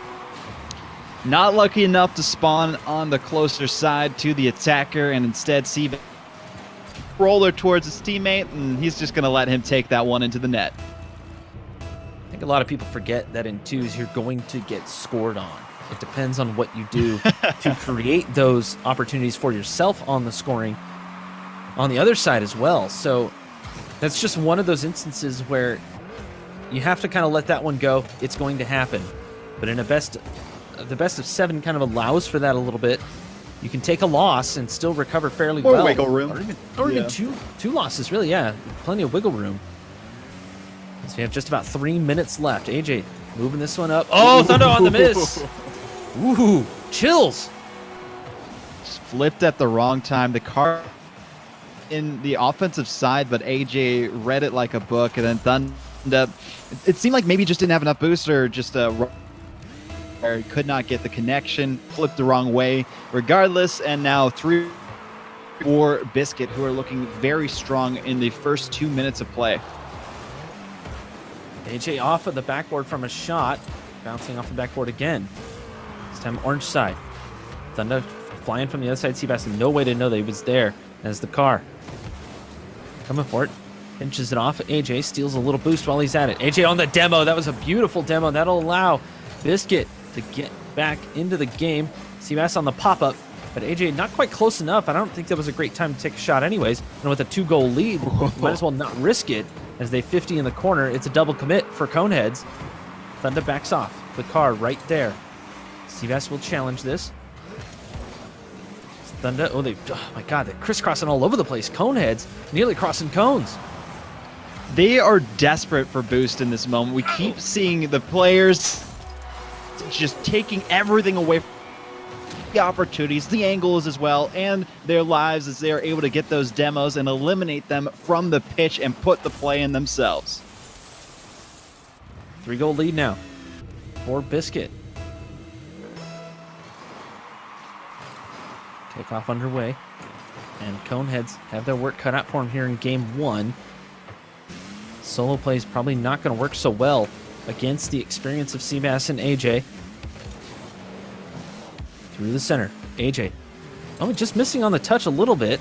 Not lucky enough to spawn on the closer side to the attacker, and instead Seabass roller towards his teammate, and he's just going to let him take that one into the net. I think a lot of people forget that in twos you're going to get scored on. It depends on what you do to create those opportunities for yourself on the scoring on the other side as well. So that's just one of those instances where you have to kind of let that one go. It's going to happen. But in the best of 7 kind of allows for that a little bit. You can take a loss and still recover fairly well. Or wiggle room. Or even two losses, really, yeah. Plenty of wiggle room. So we have just about 3 minutes left. AJ moving this one up. Oh, Thunder on the miss. Ooh, chills. Just flipped at the wrong time. The car in the offensive side, but AJ read it like a book, and then Thunder, it seemed like maybe just didn't have enough boost, or just could not get the connection, flipped the wrong way regardless, and now 3 for Biscuit, who are looking very strong in the first 2 minutes of play. AJ off of the backboard from a shot, bouncing off the backboard again. This time orange side. Thunder flying from the other side. Seabass had no way to know that he was there as the car. Coming for it. Pinches it off. AJ steals a little boost while he's at it. AJ on the demo. That was a beautiful demo. That'll allow Biscuit to get back into the game. Seabass on the pop-up, but AJ not quite close enough. I don't think that was a great time to take a shot anyways. And with a 2-goal lead, might as well not risk it as they 50 in the corner. It's a double commit for Coneheads. Thunder backs off. The car right there. Seabass will challenge this. Thunder, oh my God, they're crisscrossing all over the place. Coneheads nearly crossing cones. They are desperate for boost in this moment. We keep seeing the players just taking everything away from the opportunities, the angles as well, and their lives as they are able to get those demos and eliminate them from the pitch and put the play in themselves. 3-goal lead now for Biscuit. Takeoff underway, and Coneheads have their work cut out for them here in game 1. Solo play is probably not going to work so well against the experience of Seabass and AJ. Through the center, AJ. Oh, just missing on the touch a little bit,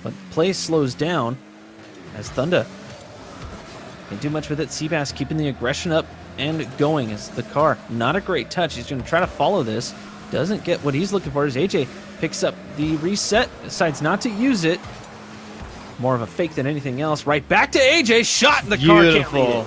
but play slows down as Thunder can't do much with it. Seabass keeping the aggression up and going as the car. Not a great touch. He's going to try to follow this. Doesn't get what he's looking for as AJ picks up the reset, decides not to use it. More of a fake than anything else. Right back to AJ. Shot in the car. Can't lead it.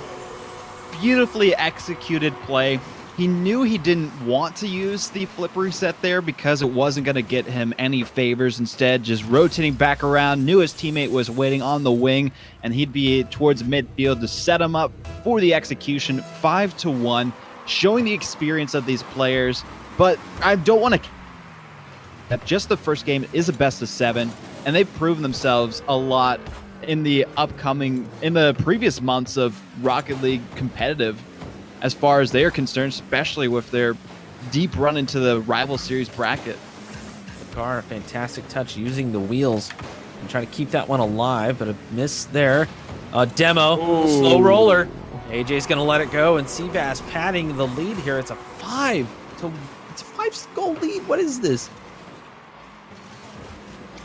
Beautifully executed play. He knew he didn't want to use the flip reset there because it wasn't going to get him any favors. Instead, just rotating back around, knew his teammate was waiting on the wing, and he'd be towards midfield to set him up for the execution. 5-1, showing the experience of these players. But I don't want to... that just the first game is a best of 7, and they've proven themselves a lot in the previous months of Rocket League competitive as far as they're concerned, especially with their deep run into the rival series bracket. The car, a fantastic touch using the wheels and try to keep that one alive, but a miss there. A demo, slow roller. AJ's going to let it go, and Seabass padding the lead here. It's a 5-goal lead. What is this?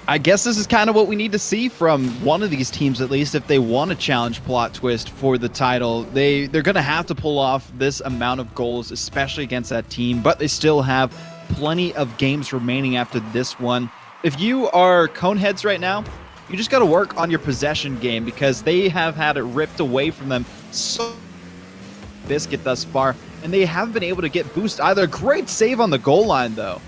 I guess this is kind of what we need to see from one of these teams, at least, if they want to challenge Plot Twist for the title. They're going to have to pull off this amount of goals, especially against that team, but they still have plenty of games remaining after this one. If you are Coneheads right now, you just got to work on your possession game because they have had it ripped away from them so Biscuit thus far, and they haven't been able to get boost either. Great save on the goal line, though.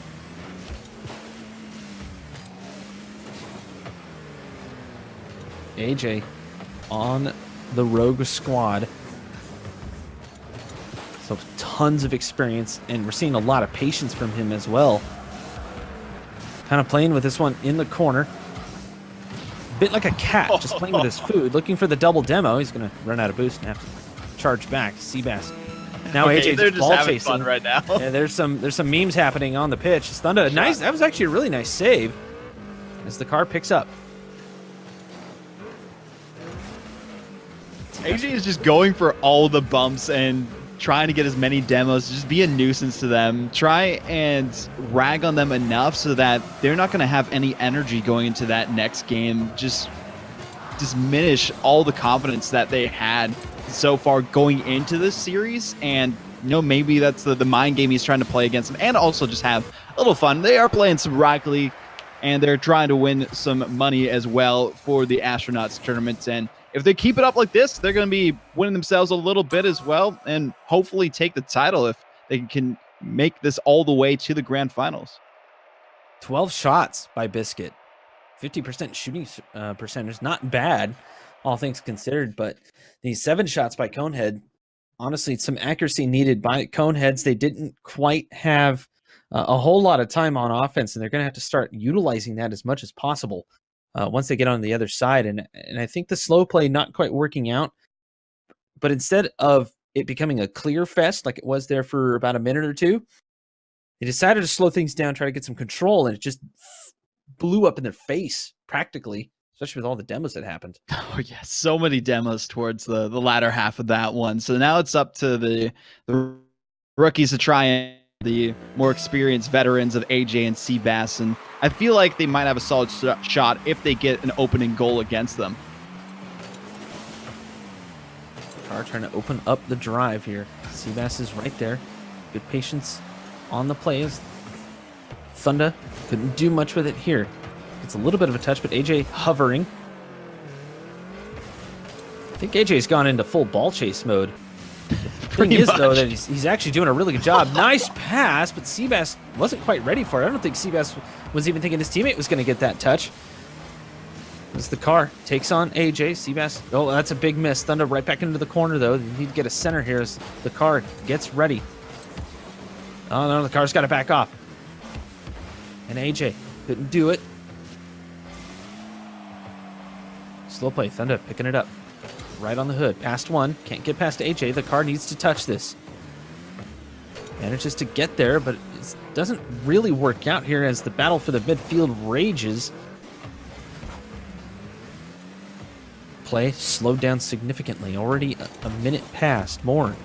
AJ on the Rogue squad. So tons of experience, and we're seeing a lot of patience from him as well. Kind of playing with this one in the corner. Bit like a cat, just playing with his food, looking for the double demo. He's going to run out of boost and have to charge back. Seabass. Now okay, AJ just ball having chasing fun right now. Yeah, there's some memes happening on the pitch. Thunda, nice. That was actually a really nice save as the car picks up. AJ is just going for all the bumps and trying to get as many demos, just be a nuisance to them. Try and rag on them enough so that they're not going to have any energy going into that next game. Just diminish all the confidence that they had so far going into this series. And, you know, maybe that's the mind game he's trying to play against them, and also just have a little fun. They are playing some Rocket League, and they're trying to win some money as well for the Astronauts tournaments. And if they keep it up like this, they're going to be winning themselves a little bit as well, and hopefully take the title if they can make this all the way to the grand finals. 12 shots by Biscuit. 50% shooting percentage. Not bad, all things considered, but these 7 shots by Conehead, honestly, some accuracy needed by Coneheads. They didn't quite have a whole lot of time on offense, and they're going to have to start utilizing that as much as possible once they get on the other side. And I think the slow play not quite working out, but instead of it becoming a clear fest like it was there for about a minute or two, they decided to slow things down, try to get some control, and it just blew up in their face practically, especially with all the demos that happened. Oh yeah, so many demos towards the latter half of that one. So now it's up to the rookies to try and the more experienced veterans of AJ and Seabass, and I feel like they might have a solid shot if they get an opening goal against them. Car trying to open up the drive here. Seabass is right there. Good patience on the plays. Thunda couldn't do much with it here. It's a little bit of a touch, but AJ hovering. I think AJ's gone into full ball chase mode. The thing is, though, that he's actually doing a really good job. Nice pass, but Seabass wasn't quite ready for it. I don't think Seabass was even thinking his teammate was going to get that touch. As the car takes on AJ, Seabass. Oh, that's a big miss. Thunda right back into the corner, though. They need to get a center here as the car gets ready. Oh, no, the car's got to back off. And AJ couldn't do it. Slow play. Thunda picking it up. Right on the hood. Past one. Can't get past AJ. The car needs to touch this. Manages to get there, but it doesn't really work out here as the battle for the midfield rages. Play slowed down significantly. Already a minute past. More.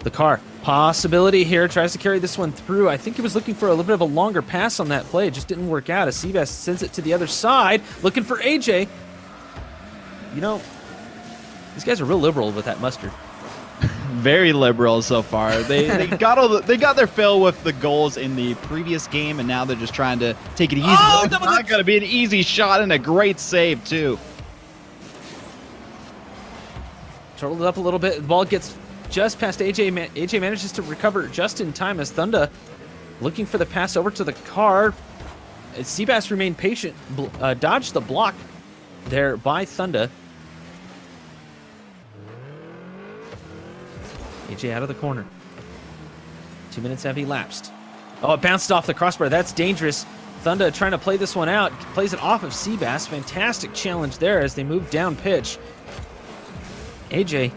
The car. Possibility here. Tries to carry this one through. I think he was looking for a little bit of a longer pass on that play. It just didn't work out as Seabass sends it to the other side. Looking for AJ. You know, these guys are real liberal with that mustard. Very liberal so far. They got their fill with the goals in the previous game, and now they're just trying to take it easy. Oh, it's not going to be an easy shot and a great save too. Turtled it up a little bit. The ball gets just past AJ. AJ manages to recover just in time as Thunda looking for the pass over to the car. Seabass remained patient, dodged the block there by Thunda. AJ out of the corner. 2 minutes have elapsed. Oh, it bounced off the crossbar. That's dangerous. Thunda trying to play this one out. Plays it off of Seabass. Fantastic challenge there as they move down pitch. AJ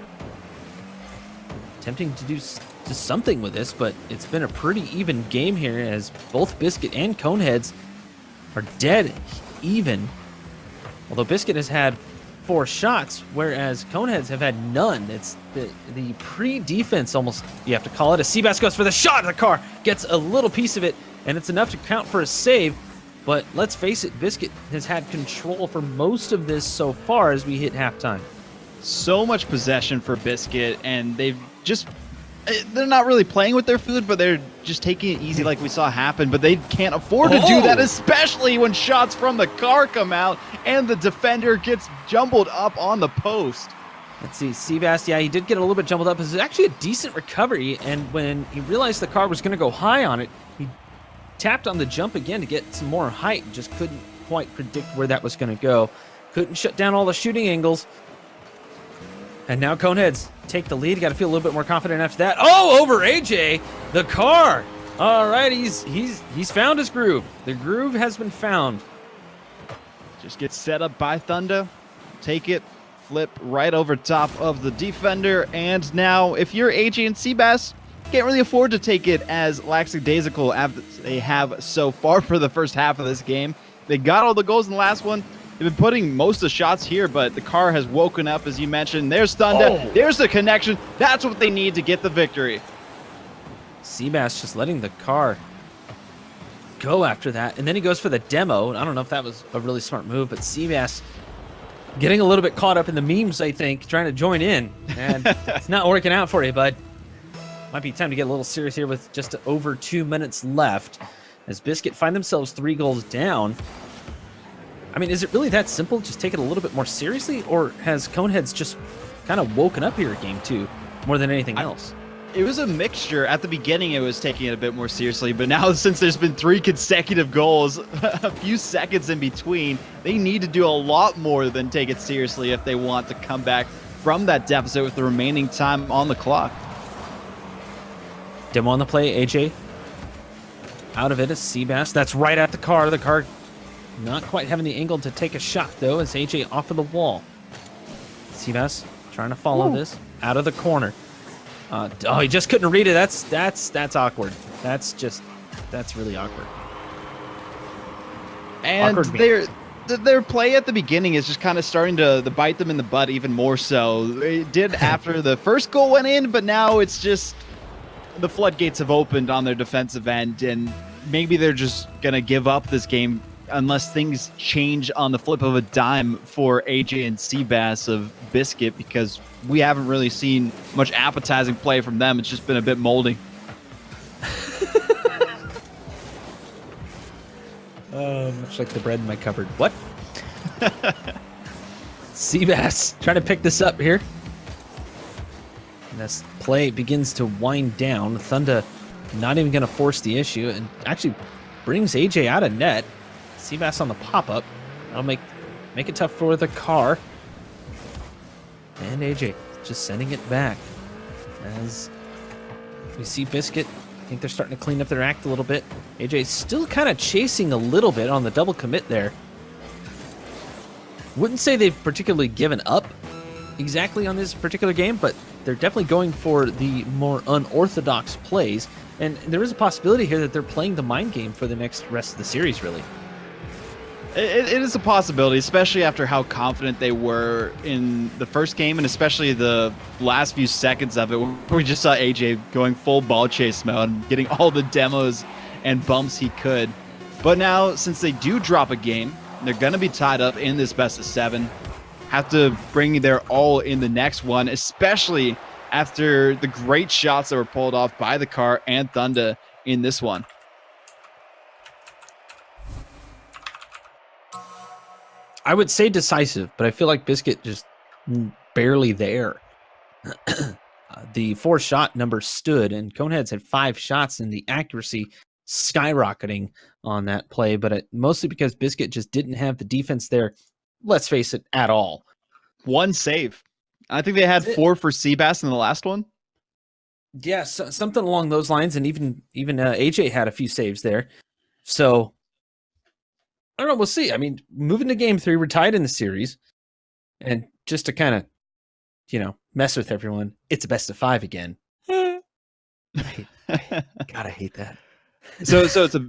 attempting to do something with this, but it's been a pretty even game here as both Biscuit and Coneheads are dead even. Although Biscuit has had 4 shots, whereas Coneheads have had none. It's the pre-defense, almost, you have to call it. As Seabass goes for the shot, the car gets a little piece of it, and it's enough to count for a save. But let's face it, Biscuit has had control for most of this so far as we hit halftime. So much possession for Biscuit, and they're not really playing with their food, but they're just taking it easy like we saw happen, but they can't afford to do that, especially when shots from the car come out and the defender gets jumbled up on the post. Let's see, Seabass, yeah, he did get a little bit jumbled up. It was actually a decent recovery, and when he realized the car was going to go high on it, he tapped on the jump again to get some more height, just couldn't quite predict where that was going to go. Couldn't shut down all the shooting angles. And now Coneheads take the lead. Got to feel a little bit more confident after that. Oh, over AJ, the car. All right, he's found his groove. The groove has been found. Just gets set up by Thunder. Take it, flip right over top of the defender. And now, if you're AJ and Seabass, can't really afford to take it as lackadaisical as they have so far for the first half of this game. They got all the goals in the last one. They've been putting most of the shots here, but the car has woken up, as you mentioned. There's Thunder. Oh. There's the connection. That's what they need to get the victory. Seabass just letting the car go after that. And then he goes for the demo. I don't know if that was a really smart move, but Seabass getting a little bit caught up in the memes, I think, trying to join in. And it's not working out for you, bud. Might be time to get a little serious here with just over 2 minutes left. As Biscuit find themselves 3 goals down. I mean, is it really that simple? Just take it a little bit more seriously? Or has Coneheads just kind of woken up here at game 2 more than anything else? It was a mixture. At the beginning, it was taking it a bit more seriously, but now since there's been 3 consecutive goals, a few seconds in between, they need to do a lot more than take it seriously if they want to come back from that deficit with the remaining time on the clock. Demo on the play, AJ. Out of it is Seabass. That's right at the car. The car not quite having the angle to take a shot, though, as AJ off of the wall. Seabass trying to follow this out of the corner. Oh, he just couldn't read it. That's awkward. That's really awkward. And awkward their play at the beginning is just kind of starting to bite them in the butt even more so. They did after the first goal went in, but now it's just the floodgates have opened on their defensive end, and maybe they're just going to give up this game unless things change on the flip of a dime for AJ and Seabass of Biscuit, because we haven't really seen much appetizing play from them. It's just been a bit moldy. Much like the bread in my cupboard. What? Seabass trying to pick this up here. And this play begins to wind down. Thunder not even going to force the issue and actually brings AJ out of net. Seabass on the pop-up. That'll make it tough for the car. And AJ just sending it back. As we see Biscuit, I think they're starting to clean up their act a little bit. AJ still kind of chasing a little bit on the double commit there. Wouldn't say they've particularly given up exactly on this particular game, but they're definitely going for the more unorthodox plays. And there is a possibility here that they're playing the mind game for the next rest of the series, really. It is a possibility, especially after how confident they were in the first game, and especially the last few seconds of it, where we just saw AJ going full ball chase mode and getting all the demos and bumps he could. But now, since they do drop a game, they're going to be tied up in this best of 7. Have to bring their all in the next one, especially after the great shots that were pulled off by the car and Thunder in this one. I would say decisive, but I feel like Biscuit just barely there. The 4-shot number stood, and Coneheads had 5 shots, and the accuracy skyrocketing on that play, but mostly because Biscuit just didn't have the defense there, let's face it, at all. 1 save. I think they had 4 for Seabass in the last one. Yes, something along those lines, and even AJ had a few saves there. So I don't know. We'll see. I mean, moving to game 3, we're tied in the series, and just to kind of, mess with everyone, it's a best of 5 again. God, I hate that. So it's a.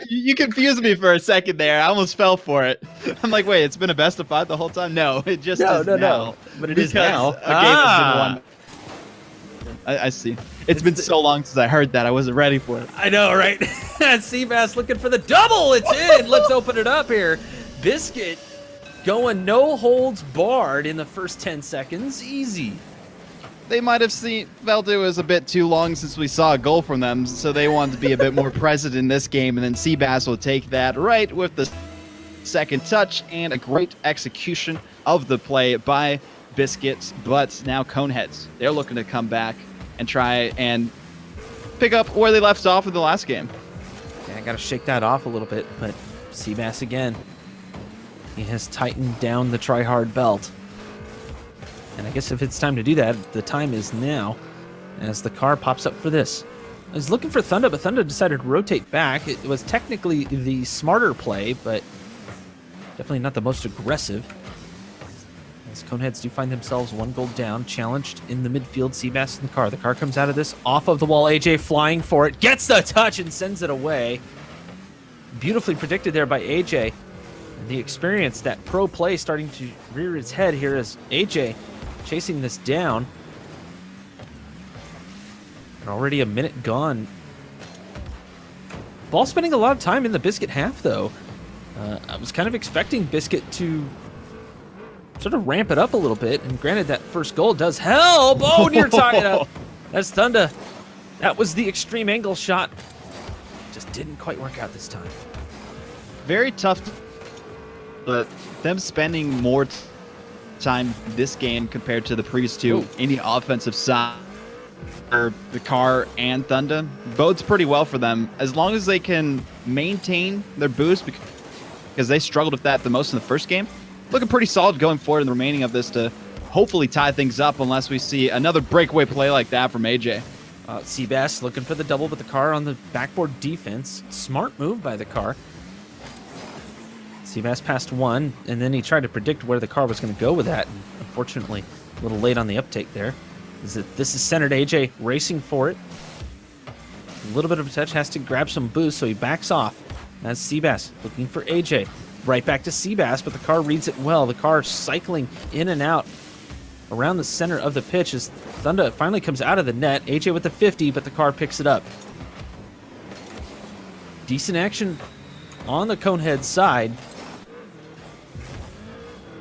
You confused me for a second there. I almost fell for it. I'm like, wait, it's been a best of 5 the whole time? No, it just is now. No. But it is now. A game has been won. I see. It's been so long since I heard that. I wasn't ready for it. I know, right? Seabass looking for the double. It's in. Let's open it up here. Biscuit going no holds barred in the first 10 seconds. Easy. They might have felt it was a bit too long since we saw a goal from them, so they wanted to be a bit more present in this game, and then Seabass will take that right with the second touch and a great execution of the play by Biscuits. But now Coneheads, they're looking to come back and try and pick up where they left off in the last game. Yeah, I got to shake that off a little bit, but Seabass again. He has tightened down the try-hard belt. And I guess if it's time to do that, the time is now, as the car pops up for this. I was looking for Thunda, but Thunda decided to rotate back. It was technically the smarter play, but definitely not the most aggressive. As Coneheads do find themselves 1 gold down, challenged in the midfield, Seabass in the car. The car comes out of this, off of the wall, AJ flying for it, gets the touch and sends it away. Beautifully predicted there by AJ. And the experience, that pro play starting to rear its head here as AJ chasing this down. And already a minute gone. Ball spending a lot of time in the Biscuit half, though. I was kind of expecting Biscuit to sort of ramp it up a little bit, and granted that first goal does help. Oh, near tie it up. That's Thunda. That was the extreme angle shot. Just didn't quite work out this time. Very tough, but them spending more time this game compared to the previous two in the offensive side, or the car and Thunda, bodes pretty well for them as long as they can maintain their boost, because they struggled with that the most in the first game. Looking pretty solid going forward in the remaining of this to hopefully tie things up, unless we see another breakaway play like that from AJ. Seabass looking for the double, but the car on the backboard defense. Smart move by the car. Seabass passed 1, and then he tried to predict where the car was going to go with that. And unfortunately, a little late on the uptake there. This is centered, AJ racing for it. A little bit of a touch, has to grab some boost, so he backs off. That's Seabass looking for AJ. Right back to Seabass, but the car reads it well. The car cycling in and out around the center of the pitch as Thunda finally comes out of the net. AJ with the 50, but the car picks it up. Decent action on the Conehead side.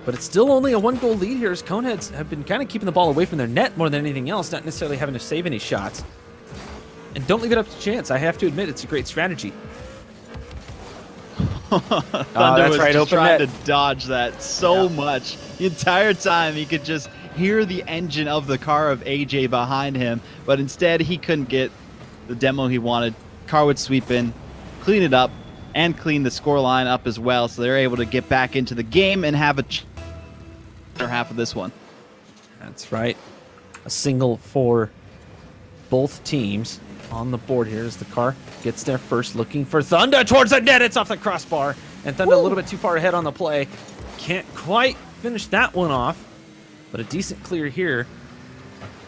But it's still only a 1-goal lead here as Coneheads have been kind of keeping the ball away from their net more than anything else, not necessarily having to save any shots. And don't leave it up to chance. I have to admit, it's a great strategy. Thunda was just trying to dodge that so much. The entire time he could just hear the engine of the car of AJ behind him, but instead he couldn't get the demo he wanted. Car would sweep in, clean it up, and clean the score line up as well, so they're able to get back into the game and have a half of this one. That's right. A single for both teams on the board here as the car gets there first, looking for Thunda towards the net. It's off the crossbar, and Thunda a little bit too far ahead on the play. Can't quite finish that one off, but a decent clear here.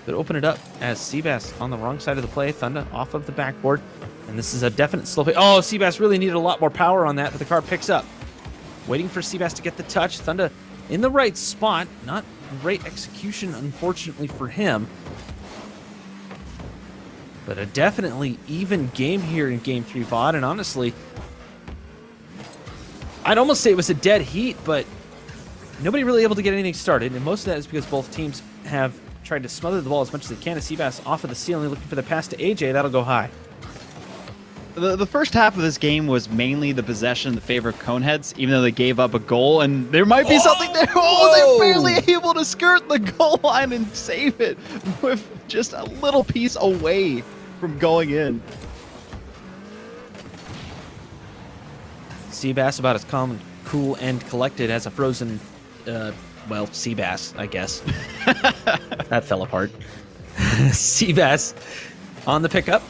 But open it up as Seabass on the wrong side of the play. Thunda off of the backboard, and this is a definite slow play. Oh, Seabass really needed a lot more power on that, but the car picks up. Waiting for Seabass to get the touch. Thunda in the right spot. Not great execution, unfortunately, for him. But a definitely even game here in Game 3 VOD, and honestly, I'd almost say it was a dead heat, but nobody really able to get anything started, and most of that is because both teams have tried to smother the ball as much as they can. Seabass off of the ceiling, looking for the pass to AJ. That'll go high. The first half of this game was mainly the possession in the favor of Coneheads, even though they gave up a goal, and there might be something there. Oh, they're barely able to skirt the goal line and save it with just a little piece away from going in. Seabass about as calm, cool, and collected as a frozen, well, Seabass, I guess. That fell apart. Seabass on the pickup.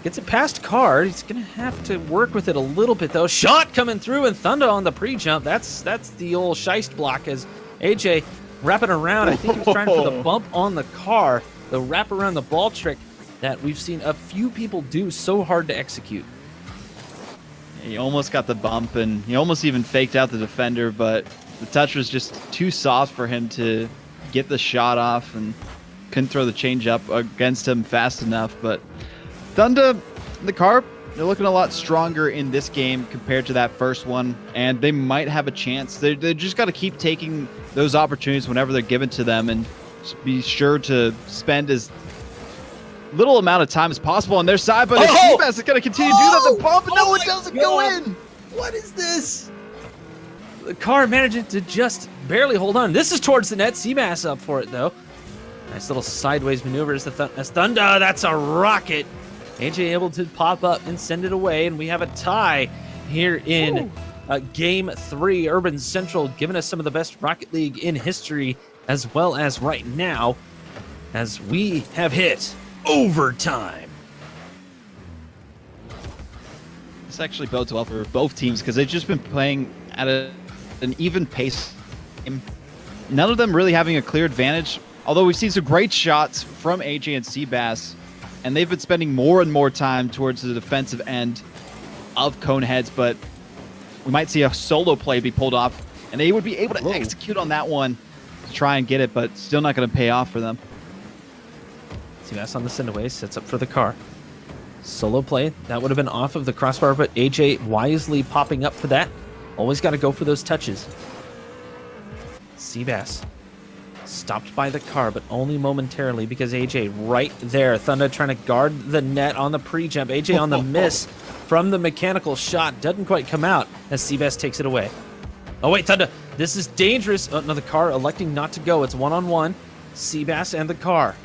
Gets it past Card. He's going to have to work with it a little bit, though. Shot coming through, and Thunda on the pre-jump. That's the old Scheist block as AJ wrapping around. I think he was trying for the bump on the car, the wrap around the ball trick that we've seen a few people do so hard to execute. He almost got the bump, and he almost even faked out the defender, but the touch was just too soft for him to get the shot off, and couldn't throw the change up against him fast enough. But Thunda, the car, they're looking a lot stronger in this game compared to that first one, and they might have a chance. They just got to keep taking those opportunities whenever they're given to them, and be sure to spend as little amount of time as possible on their side. But Seabass is going to continue to do that. The bump, no, it doesn't go in. What is this? The car managing to just barely hold on. This is towards the net. Seabass up for it, though. Nice little sideways maneuver as Thunda. That's a rocket. AJ able to pop up and send it away, and we have a tie here in Game 3. Urban Central giving us some of the best Rocket League in history as well as right now, as we have hit overtime. This actually bodes well for both teams because they've just been playing at an even pace. None of them really having a clear advantage, although we've seen some great shots from AJ and Seabass, and they've been spending more and more time towards the defensive end of Coneheads, but we might see a solo play be pulled off, and they would be able to execute on that one to try and get it, but still not going to pay off for them. Seabass on the send-away, sets up for the car. Solo play, that would have been off of the crossbar, but AJ wisely popping up for that. Always got to go for those touches. Seabass stopped by the car, but only momentarily because AJ right there. Thunder trying to guard the net on the pre-jump. AJ on the miss from the mechanical shot. Doesn't quite come out as Seabass takes it away. Oh, wait, Thunder. This is dangerous. Oh, no, the car electing not to go. It's one-on-one. Seabass and the car.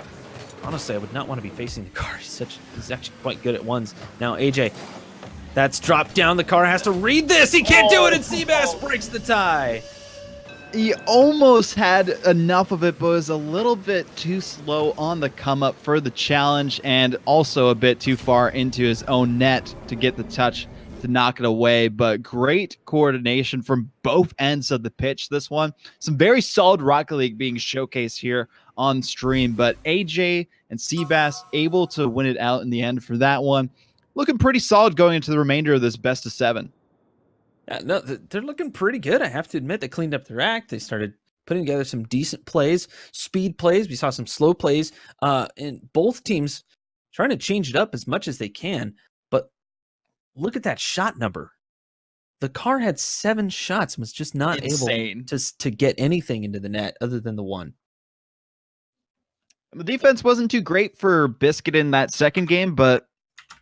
Honestly, I would not want to be facing the car. He's actually quite good at ones. Now, AJ, that's dropped down. The car has to read this. He can't do it, and Seabass breaks the tie. He almost had enough of it, but was a little bit too slow on the come up for the challenge, and also a bit too far into his own net to get the touch to knock it away. But great coordination from both ends of the pitch. This one, some very solid Rocket League being showcased here on stream, but AJ and Seabass able to win it out in the end for that one. Looking pretty solid going into the remainder of this best of 7. Yeah, no, they're looking pretty good. I have to admit, they cleaned up their act. They started putting together some decent plays, speed plays. We saw some slow plays, and both teams trying to change it up as much as they can. But look at that shot number. The car had 7 shots and was just not able to get anything into the net other than the one. The defense wasn't too great for Biscuit in that second game, but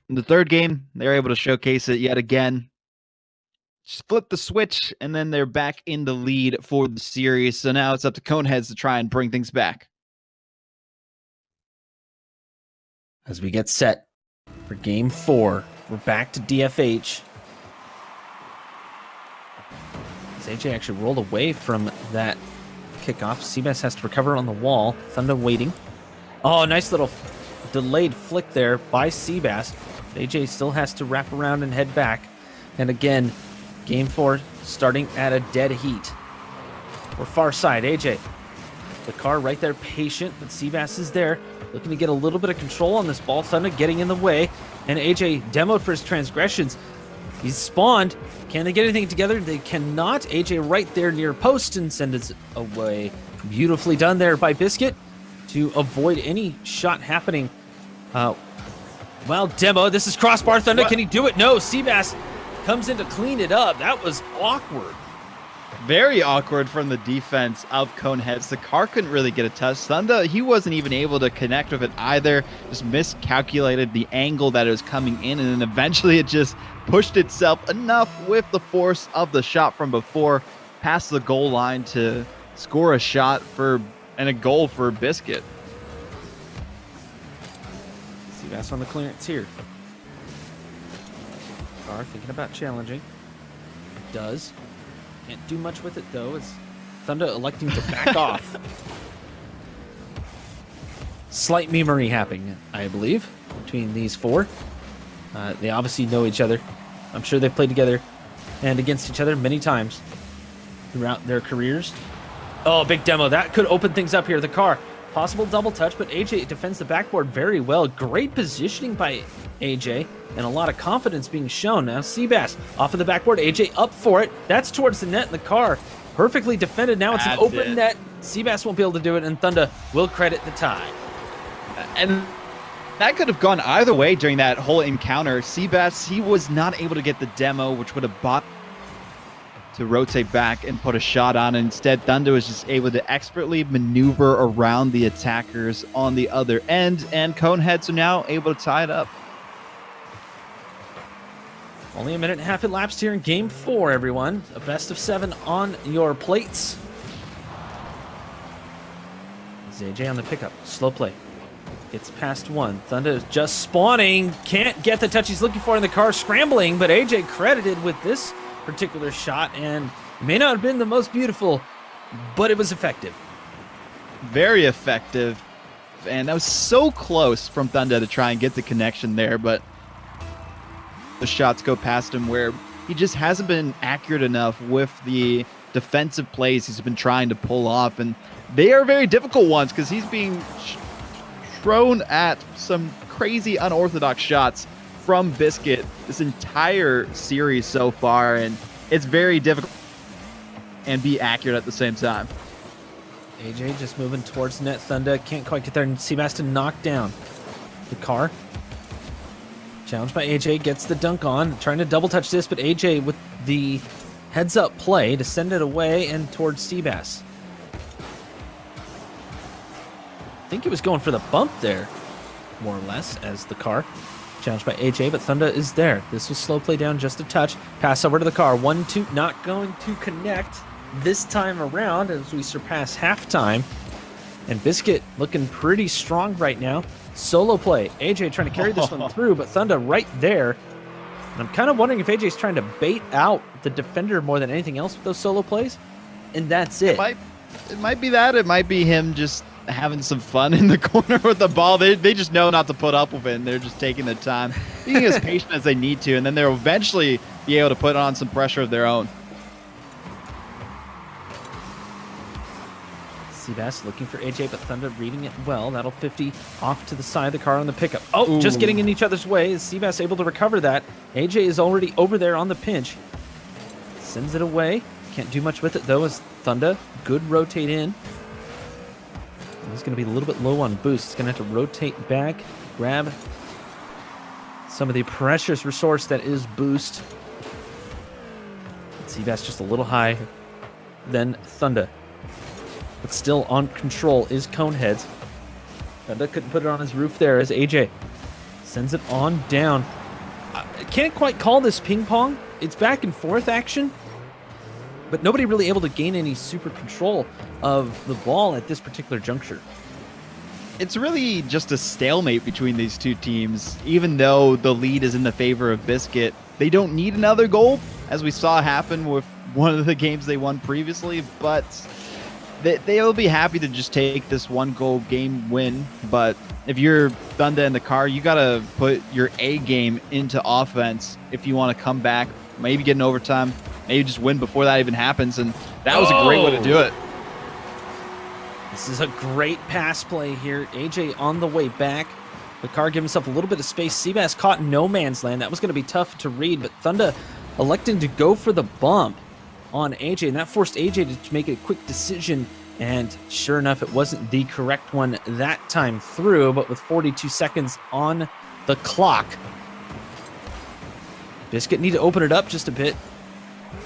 in the third game, they were able to showcase it yet again. Just flip the switch, and then they're back in the lead for the series. So now it's up to Coneheads to try and bring things back. As we get set for Game 4, we're back to DFH. As AJ actually rolled away from that kickoff, Seabass has to recover on the wall. Thunder waiting. Oh, nice little delayed flick there by Seabass. AJ still has to wrap around and head back. And again, Game 4 starting at a dead heat. We're far side. AJ, the car right there, patient, but Seabass is there, looking to get a little bit of control on this ball. Thunder getting in the way, and AJ demoed for his transgressions. He's spawned. Can they get anything together? They cannot. AJ right there near post and sends it away. Beautifully done there by Biscuit to avoid any shot happening. Well, demo. This is crossbar. Thunder. What? Can he do it? No. Seabass comes in to clean it up. That was awkward. Very awkward from the defense of Coneheads. The car couldn't really get a touch. Thunder, he wasn't even able to connect with it either. Just miscalculated the angle that it was coming in, and then eventually it just pushed itself enough with the force of the shot from before past the goal line to score a shot and a goal for Biscuit. Seabass on the clearance here. Car thinking about challenging. It does. Can't do much with it, though. It's Thunder electing to back off. Slight memory happening, I believe, between these four. They obviously know each other. I'm sure they've played together and against each other many times throughout their careers. Oh, big demo. That could open things up here. The car. Possible double touch, but AJ defends the backboard very well. Great positioning by AJ, and a lot of confidence being shown. Now Seabass off of the backboard. AJ up for it. That's towards the net in the car. Perfectly defended. Now it's an open net. Seabass won't be able to do it, and Thunder will credit the tie. And that could have gone either way during that whole encounter. Seabass, he was not able to get the demo, which would have bought to rotate back and put a shot on. Instead, Thunder was just able to expertly maneuver around the attackers on the other end, and Coneheads are now able to tie it up. Only a minute and a half elapsed here in Game 4, everyone. A best of 7 on your plates. AJ on the pickup. Slow play. Gets past one. Thunder is just spawning. Can't get the touch he's looking for in the car. Scrambling, but AJ credited with this particular shot, and it may not have been the most beautiful, but it was effective. very effective. And that was so close from Thunder to try and get the connection there, but the shots go past him where he just hasn't been accurate enough with the defensive plays he's been trying to pull off. And they are very difficult ones because he's being thrown at some crazy unorthodox shots from Biscuit this entire series so far. And it's very difficult and be accurate at the same time. AJ just moving towards net. Thunder can't quite get there, and Seabass to knock down the car. Challenged by AJ, gets the dunk on, trying to double touch this, but AJ with the heads up play to send it away and towards Seabass. I think he was going for the bump there, more or less, as the car. Challenged by AJ, but Thunder is there. This was slow play down just a touch. Pass over to the car. 1-2, not going to connect this time around as we surpass halftime. And Biscuit looking pretty strong right now. Solo play. AJ trying to carry this one through, but Thunder right there. And I'm kind of wondering if AJ's trying to bait out the defender more than anything else with those solo plays. And that's it. It might be that. It might be him just having some fun in the corner with the ball. They just know not to put up with it, and they're just taking their time, being as patient as they need to, and then they'll eventually be able to put on some pressure of their own. Seabass looking for AJ, but Thunder reading it well. That'll 50 off to the side of the car on the pickup. Oh, just getting in each other's way. Is Seabass able to recover that? AJ is already over there on the pinch. Sends it away. Can't do much with it, though, as Thunder. Good rotate in. He's going to be a little bit low on boost. He's going to have to rotate back, grab some of the precious resource that is boost. Seabass just a little high. Then Thunder. But still on control is Coneheads. Thunder couldn't put it on his roof there as AJ sends it on down. I can't quite call this ping pong. It's back and forth action, but nobody really able to gain any super control of the ball at this particular juncture. It's really just a stalemate between these two teams. Even though the lead is in the favor of Biscuit, they don't need another goal, as we saw happen with one of the games they won previously, but they'll be happy to just take this one goal game win. But if you're Thunder in the car, you got to put your A game into offense if you want to come back, maybe get an overtime, maybe just win before that even happens. And that was a great way to do it. This is a great pass play here. AJ on the way back. The car giving himself a little bit of space. Seabass caught in no man's land. That was going to be tough to read, but Thunder electing to go for the bump on AJ, and that forced AJ to make a quick decision, and sure enough, it wasn't the correct one that time through, but with 42 seconds on the clock, Biscuit need to open it up just a bit.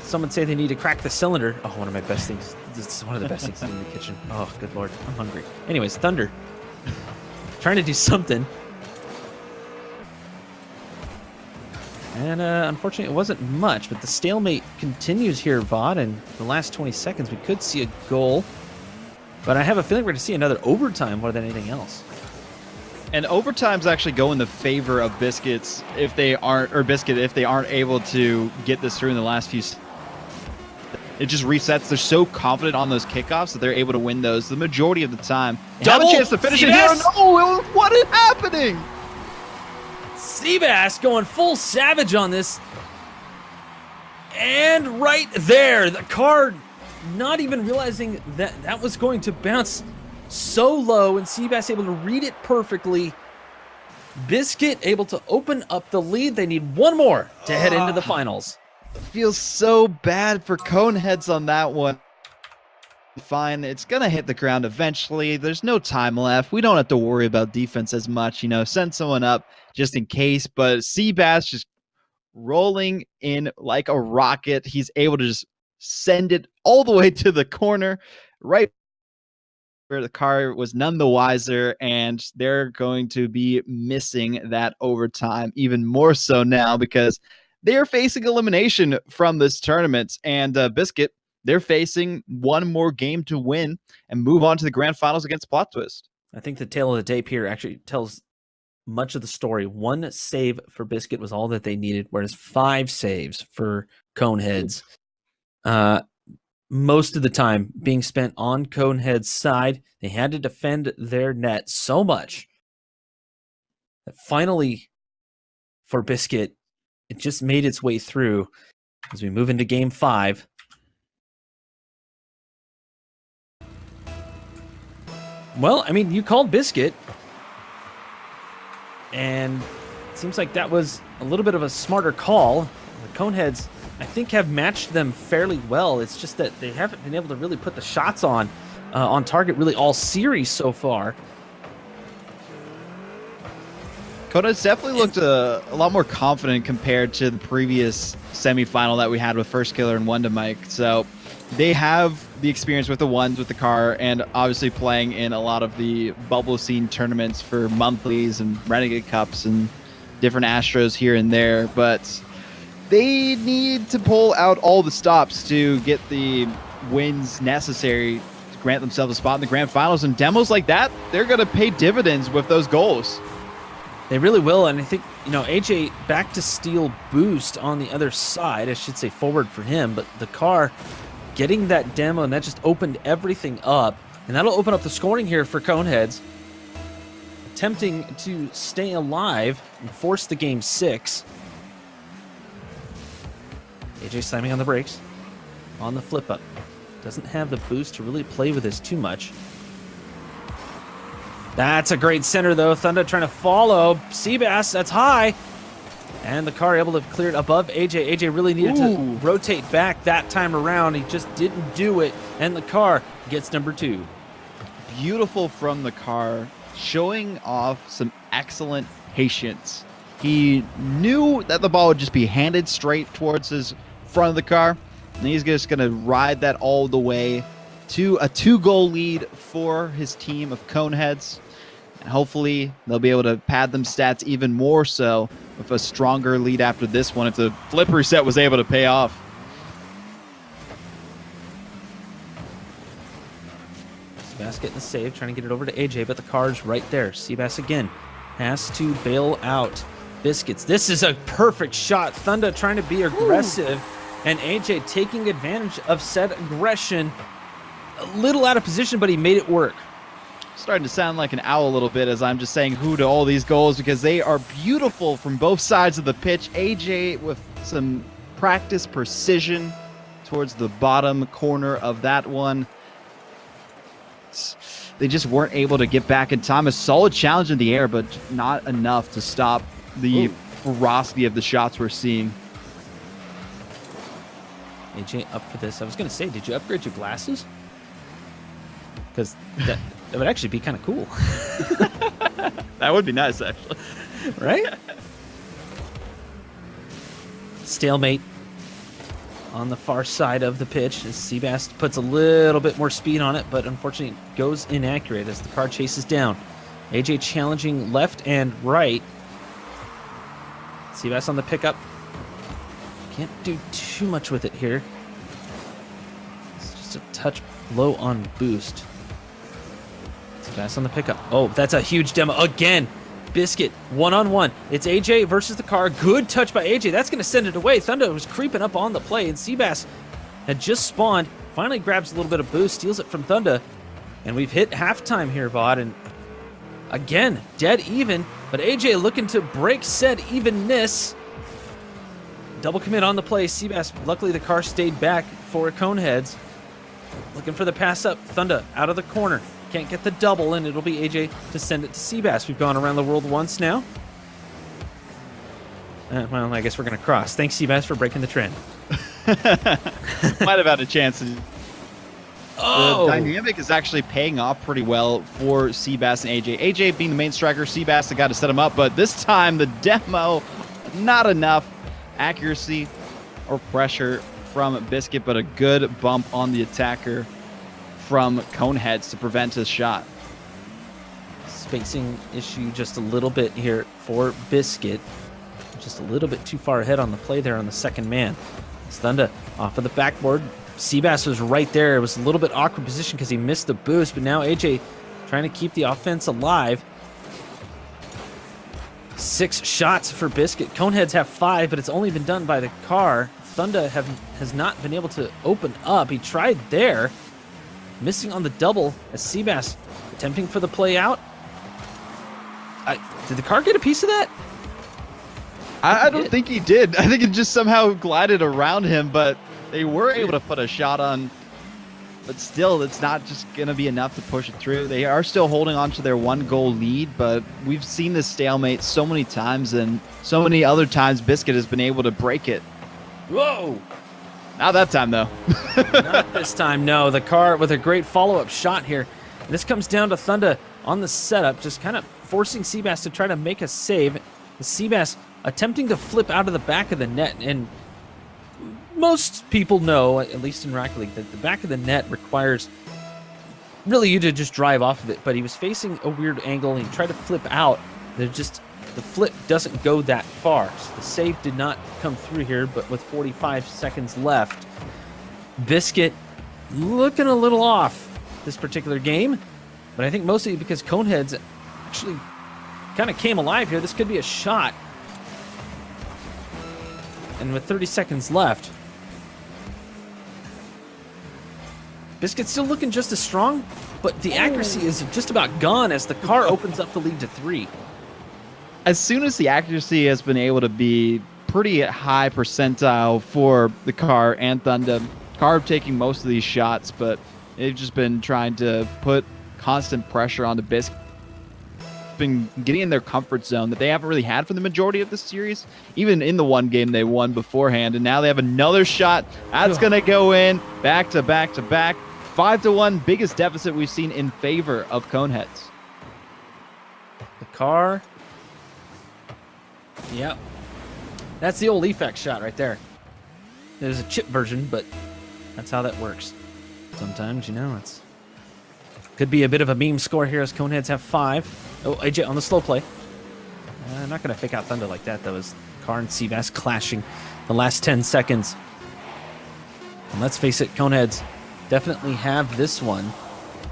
Someone say they need to crack the cylinder. Oh, one of my best things. This is one of the best things to do in the kitchen. Oh, good Lord, I'm hungry. Anyways, Thunder trying to do something. And unfortunately, it wasn't much, but the stalemate continues here, Vaught. And the last 20 seconds, we could see a goal. But I have a feeling we're going to see another overtime more than anything else. And overtimes actually go in the favor of Biscuits if they aren't able to get this through in the last few. It just resets. They're so confident on those kickoffs that they're able to win those the majority of the time. Have a chance to finish it here. No, what is happening? Seabass going full savage on this. And right there, the car not even realizing that that was going to bounce so low, and Seabass able to read it perfectly. Biscuit able to open up the lead. They need one more to head into the finals. Feels so bad for Coneheads on that one. Fine, it's gonna hit the ground eventually. There's no time left. We don't have to worry about defense as much, send someone up just in case. But Seabass just rolling in like a rocket. He's able to just send it all the way to the corner, right where the car was none the wiser, and they're going to be missing that overtime even more so now because they are facing elimination from this tournament. And Biscuit, they're facing one more game to win and move on to the grand finals against Plot Twist. I think the tale of the tape here actually tells much of the story. One save for Biscuit was all that they needed, whereas 5 saves for Coneheads. most of the time being spent on Conehead's side. They had to defend their net so much that finally, for Biscuit, it just made its way through as we move into game 5. Well, I mean, you called Biscuit, and it seems like that was a little bit of a smarter call. The Coneheads, I think, have matched them fairly well. It's just that they haven't been able to really put the shots on target really all series so far. Coneheads definitely looked a lot more confident compared to the previous semifinal that we had with First Killer and Wonder Mike. So they have the experience with the ones with the car, and obviously playing in a lot of the bubble scene tournaments for monthlies and Renegade Cups and different Astros here and there. But they need to pull out all the stops to get the wins necessary to grant themselves a spot in the grand finals. And demos like that, they're going to pay dividends with those goals. They really will, and I think, AJ back to steal boost on the other side. I should say forward for him, but the car getting that demo, and that just opened everything up, and that'll open up the scoring here for Coneheads. Attempting to stay alive and force the game 6. AJ slamming on the brakes. On the flip up. Doesn't have the boost to really play with this too much. That's a great center, though. Thunder trying to follow. Seabass, that's high. And the car able to clear it above AJ. AJ really needed to rotate back that time around. He just didn't do it. And the car gets number 2. Beautiful from the car, showing off some excellent patience. He knew that the ball would just be handed straight towards his front of the car. And he's just going to ride that all the way to a 2-goal lead for his team of Coneheads. And hopefully they'll be able to pad them stats even more so with a stronger lead after this one if the flip reset was able to pay off. Seabass getting the save, trying to get it over to AJ, but the car's right there. Seabass again has to bail out Biscuits. This is a perfect shot. Thunder trying to be aggressive, and AJ taking advantage of said aggression. A little out of position, but he made it work. Starting to sound like an owl a little bit as I'm just saying who to all these goals because they are beautiful from both sides of the pitch. AJ with some practice precision towards the bottom corner of that one. They just weren't able to get back in time. A solid challenge in the air, but not enough to stop the ferocity of the shots we're seeing. AJ up for this. I was going to say, did you upgrade your glasses? Because that would actually be kind of cool. That would be nice, actually. Right? Stalemate on the far side of the pitch as Seabass puts a little bit more speed on it, but unfortunately goes inaccurate as the car chases down. AJ challenging left and right. Seabass on the pickup. Can't do too much with it here. It's just a touch low on boost. Seabass on the pickup. Oh, that's a huge demo again. Biscuit one-on-one. It's AJ versus the car. Good touch by AJ. That's going to send it away. Thunder was creeping up on the play, and Seabass had just spawned. Finally grabs a little bit of boost, steals it from Thunder, and we've hit halftime here, Vaught. And again, dead even, but AJ looking to break said evenness. Double commit on the play. Seabass, luckily the car stayed back for Coneheads. Looking for the pass up. Thunder out of the corner. Can't get the double, and it'll be AJ to send it to Seabass. We've gone around the world once now. Well, I guess we're going to cross. Thanks, Seabass, for breaking the trend. Might have had a chance. Oh! The dynamic is actually paying off pretty well for Seabass and AJ. AJ being the main striker, Seabass the guy to set him up, but this time the demo, not enough accuracy or pressure from Biscuit, but a good bump on the attacker from Coneheads to prevent his shot. Spacing issue just a little bit here for Biscuit. Just a little bit too far ahead on the play there on the second man. Thunder off of the backboard. Seabass was right there. It was a little bit awkward position because he missed the boost, but now AJ trying to keep the offense alive. 6 shots for Biscuit. Coneheads have 5, but it's only been done by the car. Thunda has not been able to open up. He tried there, missing on the double as Seabass attempting for the play out. Did the car get a piece of that? I don't think he did. I think it just somehow glided around him, but they were able to put a shot on. But still, it's not just going to be enough to push it through. They are still holding on to their 1-goal lead, but we've seen this stalemate so many times, and so many other times Biscuit has been able to break it. Whoa! Not that time, though. Not this time, no. The car with a great follow-up shot here. And this comes down to Thunda on the setup, just kind of forcing Seabass to try to make a save. The Seabass attempting to flip out of the back of the net, and most people know, at least in Rocket League, that the back of the net requires really you to just drive off of it, but he was facing a weird angle and he tried to flip out. The flip doesn't go that far. So the save did not come through here, but with 45 seconds left, Biscuit looking a little off this particular game, but I think mostly because Coneheads actually kind of came alive here. This could be a shot. And with 30 seconds left, Biscuit's still looking just as strong, but the accuracy is just about gone as the car opens up the lead to 3. As soon as the accuracy has been able to be pretty high percentile for the car and Thunda, car taking most of these shots, but they've just been trying to put constant pressure on the Biscuit. Been getting in their comfort zone that they haven't really had for the majority of the series. Even in the one game they won beforehand, and now they have another shot that's going to go in back to back to back. 5-1, biggest deficit we've seen in favor of Coneheads. The car. Yep. That's the old effect shot right there. There's a chip version, but that's how that works. Sometimes, you know, it's could be a bit of a meme score here as Coneheads have 5. Oh, AJ on the slow play. I'm not going to fake out Thunda like that, though, as Car and Seabass clashing the last 10 seconds. And let's face it, Coneheads definitely have this one,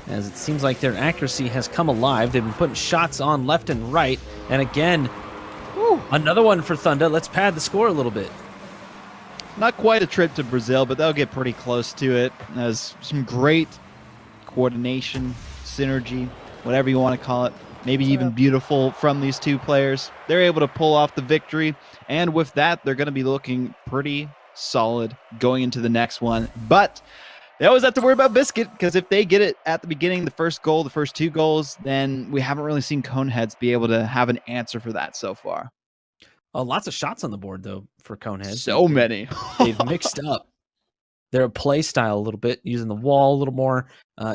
as it seems like their accuracy has come alive. They've been putting shots on left and right. And again, another one for Thunda. Let's pad the score a little bit. Not quite a trip to Brazil, but they'll get pretty close to it. There's some great coordination, synergy, whatever you want to call it. Maybe even beautiful from these two players. They're able to pull off the victory. And with that, they're going to be looking pretty solid going into the next one. But they always have to worry about Biscuit, because if they get it at the beginning, the first goal, the first 2 goals, then we haven't really seen Coneheads be able to have an answer for that so far. Lots of shots on the board, though, for Coneheads. So many. They've mixed up their play style a little bit, using the wall a little more,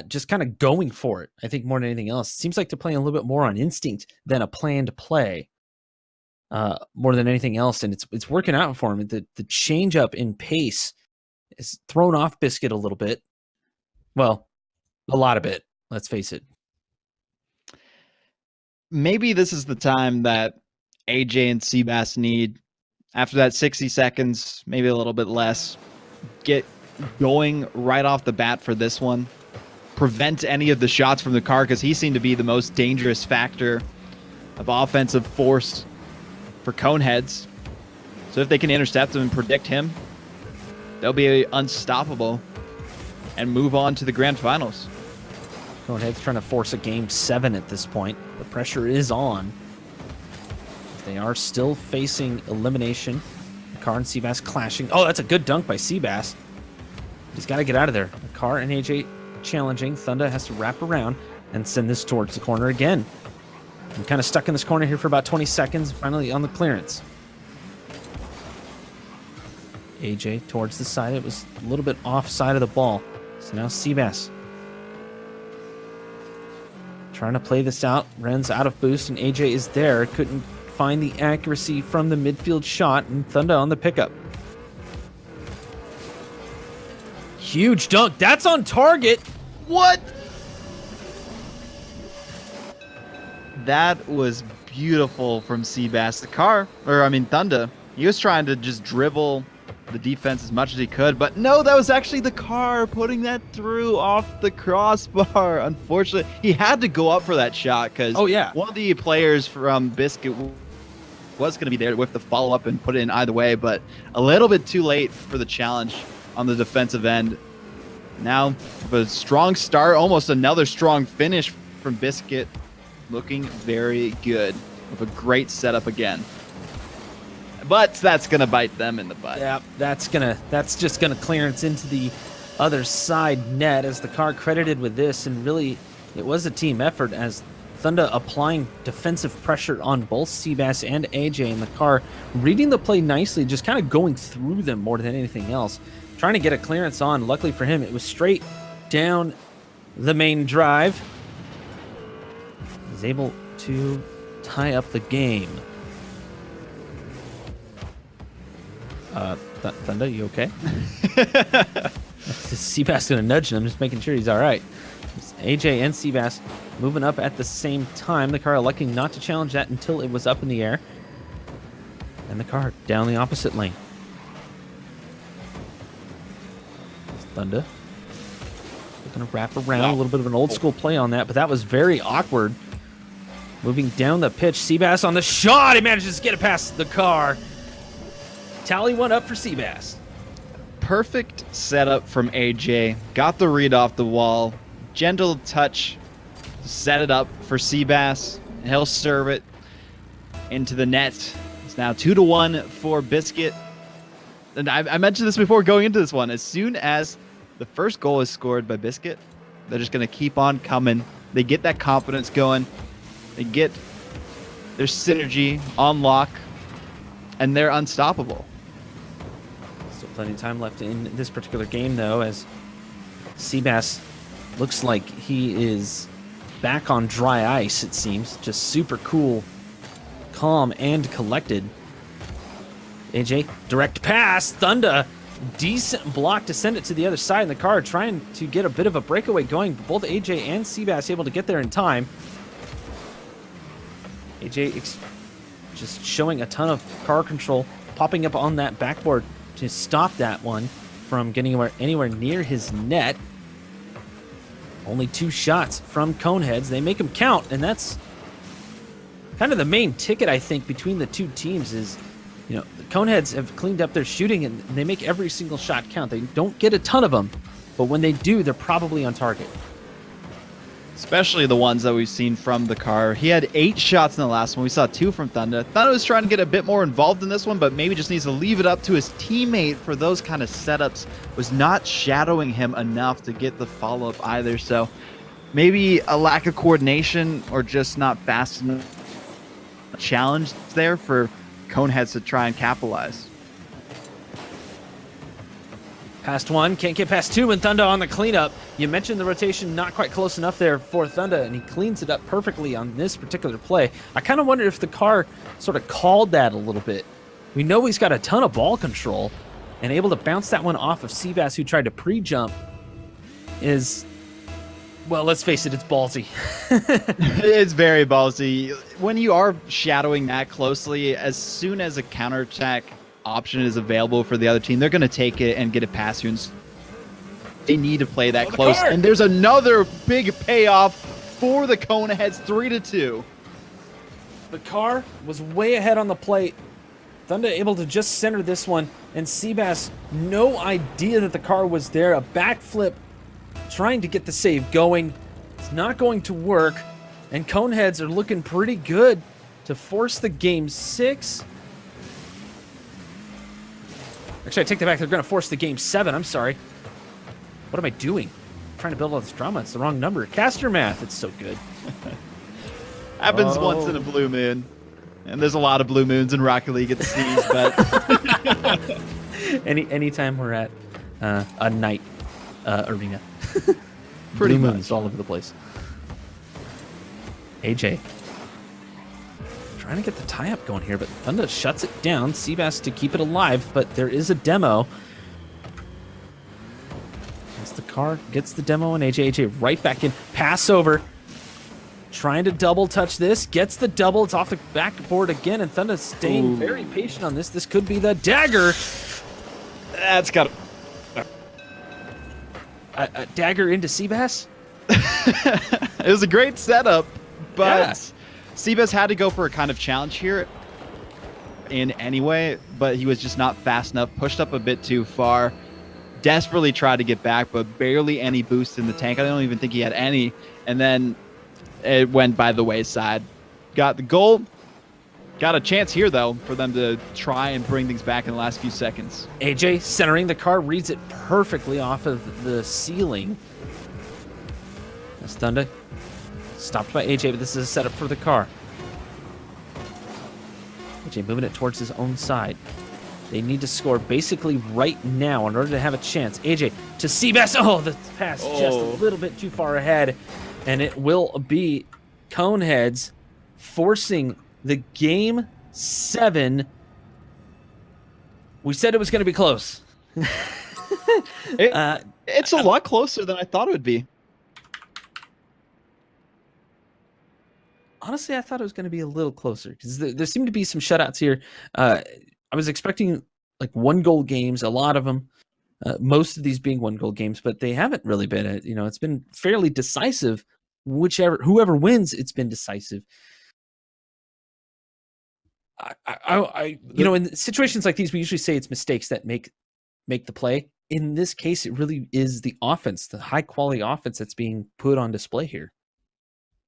just kind of going for it, I think, more than anything else. It seems like they're playing a little bit more on instinct than a planned play, more than anything else, and it's working out for them. The change up in pace is thrown off Biscuit a little bit. Well, a lot of it, let's face it. Maybe this is the time that AJ and Seabass need, after that 60 seconds, maybe a little bit less, get going right off the bat for this one. Prevent any of the shots from the car, because he seemed to be the most dangerous factor of offensive force for Coneheads. So if they can intercept him and predict him, they'll be unstoppable and move on to the grand finals. Coneheads trying to force a game 7 at this point. The pressure is on. They are still facing elimination. Car and Seabass clashing. Oh, that's a good dunk by Seabass. He's got to get out of there. The Car and AJ challenging. Thunda has to wrap around and send this towards the corner again. I'm kind of stuck in this corner here for about 20 seconds. Finally on the clearance. AJ towards the side. It was a little bit off side of the ball. So now Seabass trying to play this out. Ren's out of boost, and AJ is there. Couldn't find the accuracy from the midfield shot, and Thunda on the pickup. Huge dunk. That's on target. What? That was beautiful from Seabass. Thunda, he was trying to just dribble the defense as much as he could, but no, that was actually the car putting that through off the crossbar. Unfortunately, he had to go up for that shot, because one of the players from Biscuit was going to be there with the follow-up and put it in either way, but a little bit too late for the challenge on the defensive end. Now, with a strong start, almost another strong finish from Biscuit, looking very good with a great setup again. But that's going to bite them in the butt. Yeah, that's just gonna clearance into the other side net as the car credited with this, and really it was a team effort as Thunder applying defensive pressure on both Seabass and AJ in the car, reading the play nicely, just kind of going through them more than anything else, trying to get a clearance on. Luckily for him, it was straight down the main drive. He's able to tie up the game. Thunder, you okay? Seabass gonna nudge him, just making sure he's all right. It's AJ and Seabass moving up at the same time. The car electing not to challenge that until it was up in the air. And the car down the opposite lane. Thunder looking to wrap around, a little bit of an old school play on that, but that was very awkward. Moving down the pitch, Seabass on the shot. He manages to get it past the car. Tally one up for Seabass. Perfect setup from AJ. Got the read off the wall. Gentle touch. Set it up for Seabass. He'll serve it into the net. It's now 2-1 for Biscuit. And I mentioned this before going into this one. As soon as the first goal is scored by Biscuit, they're just going to keep on coming. They get that confidence going. They get their synergy on lock. And they're unstoppable. Still plenty of time left in this particular game, though, as Seabass looks like he is back on dry ice, it seems. Just super cool, calm, and collected. AJ, direct pass. Thunder, decent block to send it to the other side in the car, trying to get a bit of a breakaway going. Both AJ and Seabass able to get there in time. AJ just showing a ton of car control, popping up on that backboard to stop that one from getting anywhere near his net. Only 2 shots from Coneheads. They make them count, and that's kind of the main ticket, I think, between the two teams is, you know, the Coneheads have cleaned up their shooting, and they make every single shot count. They don't get a ton of them, but when they do, they're probably on target. Especially the ones that we've seen from the car. He had 8 shots in the last one. We saw 2 from Thunder. Thought he was trying to get a bit more involved in this one, but maybe just needs to leave it up to his teammate for those kind of setups. Was not shadowing him enough to get the follow-up either. So maybe a lack of coordination or just not fast enough challenge there for Coneheads to try and capitalize. Past 1, can't get past 2, and Thunder on the cleanup. You mentioned the rotation not quite close enough there for Thunder, and he cleans it up perfectly on this particular play. I kind of wonder if the car sort of called that a little bit. We know he's got a ton of ball control, and able to bounce that one off of Seabass, who tried to pre-jump, is, well, let's face it, it's ballsy. It's very ballsy. When you are shadowing that closely, as soon as a counterattack option is available for the other team, they're going to take it and get it past you. And they need to play that close. And there's another big payoff for the Coneheads, 3-2. The car was way ahead on the plate. Thunder able to just center this one, and Seabass, no idea that the car was there. A backflip, trying to get the save going. It's not going to work, and Coneheads are looking pretty good to force the game 6. Actually, I take that back. They're going to force the game 7. I'm sorry. What am I doing? I'm trying to build all this drama. It's the wrong number. Caster math. It's so good. Happens once in a blue moon. And there's a lot of blue moons in Rocket League, it seems, but anytime we're at a night arena. Pretty blue much moons all over the place. AJ trying to get the tie-up going here, but Thunder shuts it down. Seabass to keep it alive, but there is a demo. As the car gets the demo, and AJ right back in. Pass over. Trying to double touch this. Gets the double. It's off the backboard again, and Thunder staying very patient on this. This could be the dagger. That's got a dagger into Seabass? It was a great setup, but Seabass had to go for a kind of challenge here. in anyway, but he was just not fast enough, pushed up a bit too far. Desperately tried to get back, but barely any boost in the tank. I don't even think he had any. And then it went by the wayside. Got the goal. Got a chance here, though, for them to try and bring things back in the last few seconds. AJ centering the car, reads it perfectly off of the ceiling. That's Thunder. Stopped by AJ, but this is a setup for the car. AJ moving it towards his own side. They need to score basically right now in order to have a chance. AJ to Seabass. Oh, the pass just a little bit too far ahead. And it will be Coneheads forcing the Game 7. We said it was going to be close. It's a lot closer than I thought it would be. Honestly, I thought it was going to be a little closer because there seemed to be some shutouts here. I was expecting like 1-goal games, a lot of them, most of these being 1-goal games, but they haven't really been. It's been fairly decisive. Whoever wins, it's been decisive. In situations like these, we usually say it's mistakes that make the play. In this case, it really is the offense, the high quality offense that's being put on display here.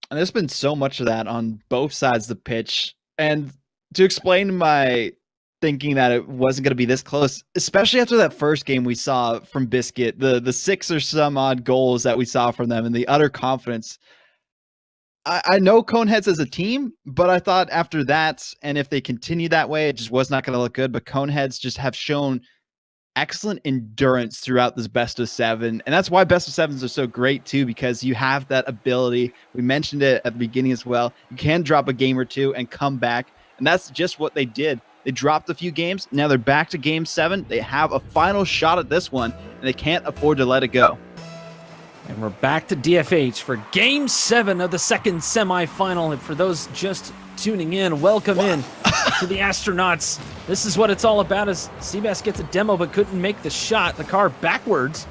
And there's been so much of that on both sides of the pitch. And to explain my thinking that it wasn't going to be this close, especially after that first game we saw from Biscuit, the 6 or some odd goals that we saw from them and the utter confidence. I know Coneheads as a team, but I thought after that, and if they continue that way, it just was not going to look good. But Coneheads just have shown excellent endurance throughout this best of 7. And that's why best of 7s are so great too, because you have that ability. We mentioned it at the beginning as well. You can drop a game or two and come back. And that's just what they did. They dropped a few games. Now they're back to Game 7. They have a final shot at this one, and they can't afford to let it go. And we're back to DFH for Game 7 of the second semifinal. And for those just tuning in, welcome in to the Astronauts. This is what it's all about as Seabass gets a demo but couldn't make the shot. The car backwards.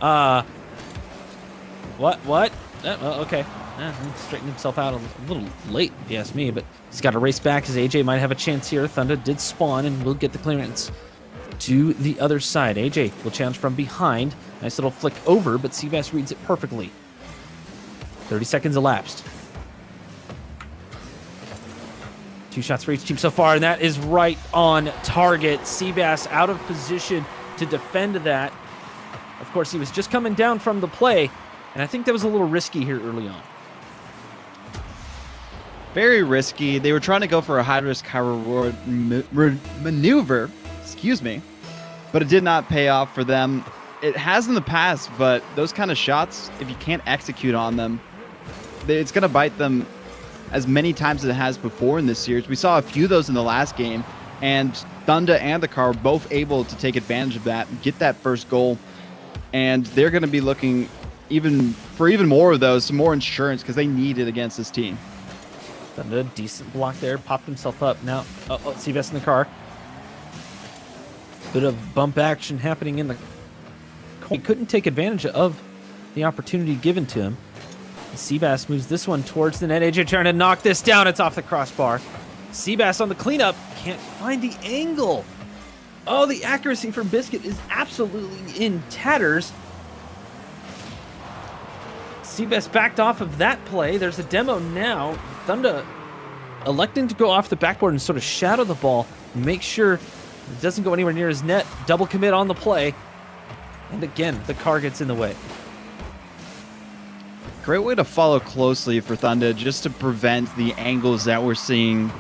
What? Well, okay. He straightened himself out a little late, if you ask me, but he's got to race back as AJ might have a chance here. Thunder did spawn and will get the clearance to the other side. AJ will challenge from behind. Nice little flick over, but Seabass reads it perfectly. 30 seconds elapsed. 2 shots for each team so far, and that is right on target. Seabass out of position to defend that. Of course, he was just coming down from the play, and I think that was a little risky here early on. Very risky. They were trying to go for a high-risk, high-reward maneuver, but it did not pay off for them. It has in the past, but those kind of shots, if you can't execute on them, it's going to bite them as many times as it has before in this series. We saw a few of those in the last game, and Thunder and the car were both able to take advantage of that and get that first goal. And they're going to be looking even more of those, some more insurance, because they need it against this team. Thunder, decent block there, popped himself up. Now, Seabass in the car. Bit of bump action happening in the... He couldn't take advantage of the opportunity given to him. Seabass moves this one towards the net. AJ trying to knock this down. It's off the crossbar. Seabass on the cleanup. Can't find the angle. Oh, the accuracy from Biscuit is absolutely in tatters. Seabass backed off of that play. There's a demo now. Thunder electing to go off the backboard and sort of shadow the ball. Make sure it doesn't go anywhere near his net. Double commit on the play. And again, the car gets in the way. Great way to follow closely for Thunder, just to prevent the angles that we're seeing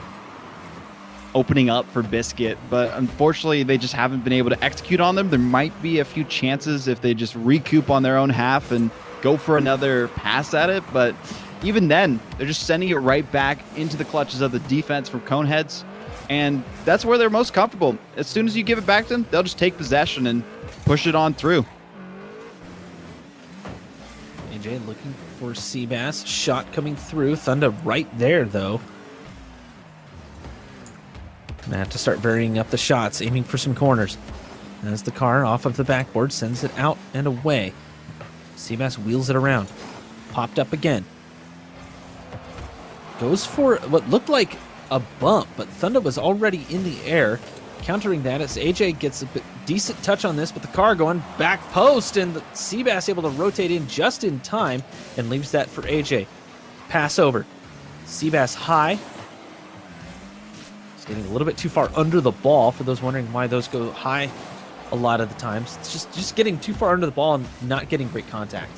opening up for Biscuit. But unfortunately, they just haven't been able to execute on them. There might be a few chances if they just recoup on their own half and go for another pass at it. But even then, they're just sending it right back into the clutches of the defense from Coneheads. And that's where they're most comfortable. As soon as you give it back to them, they'll just take possession and push it on through. AJ looking for Seabass. Shot coming through. Thunder right there, though. Gonna have to start varying up the shots, aiming for some corners. As the car off of the backboard sends it out and away. Seabass wheels it around. Popped up again. Goes for what looked like a bump, but Thunder was already in the air. Countering that as AJ gets a decent touch on this, but the car going back post, and Seabass able to rotate in just in time and leaves that for AJ. Pass over. Seabass high. He's getting a little bit too far under the ball. For those wondering why those go high a lot of the times, it's just getting too far under the ball and not getting great contact.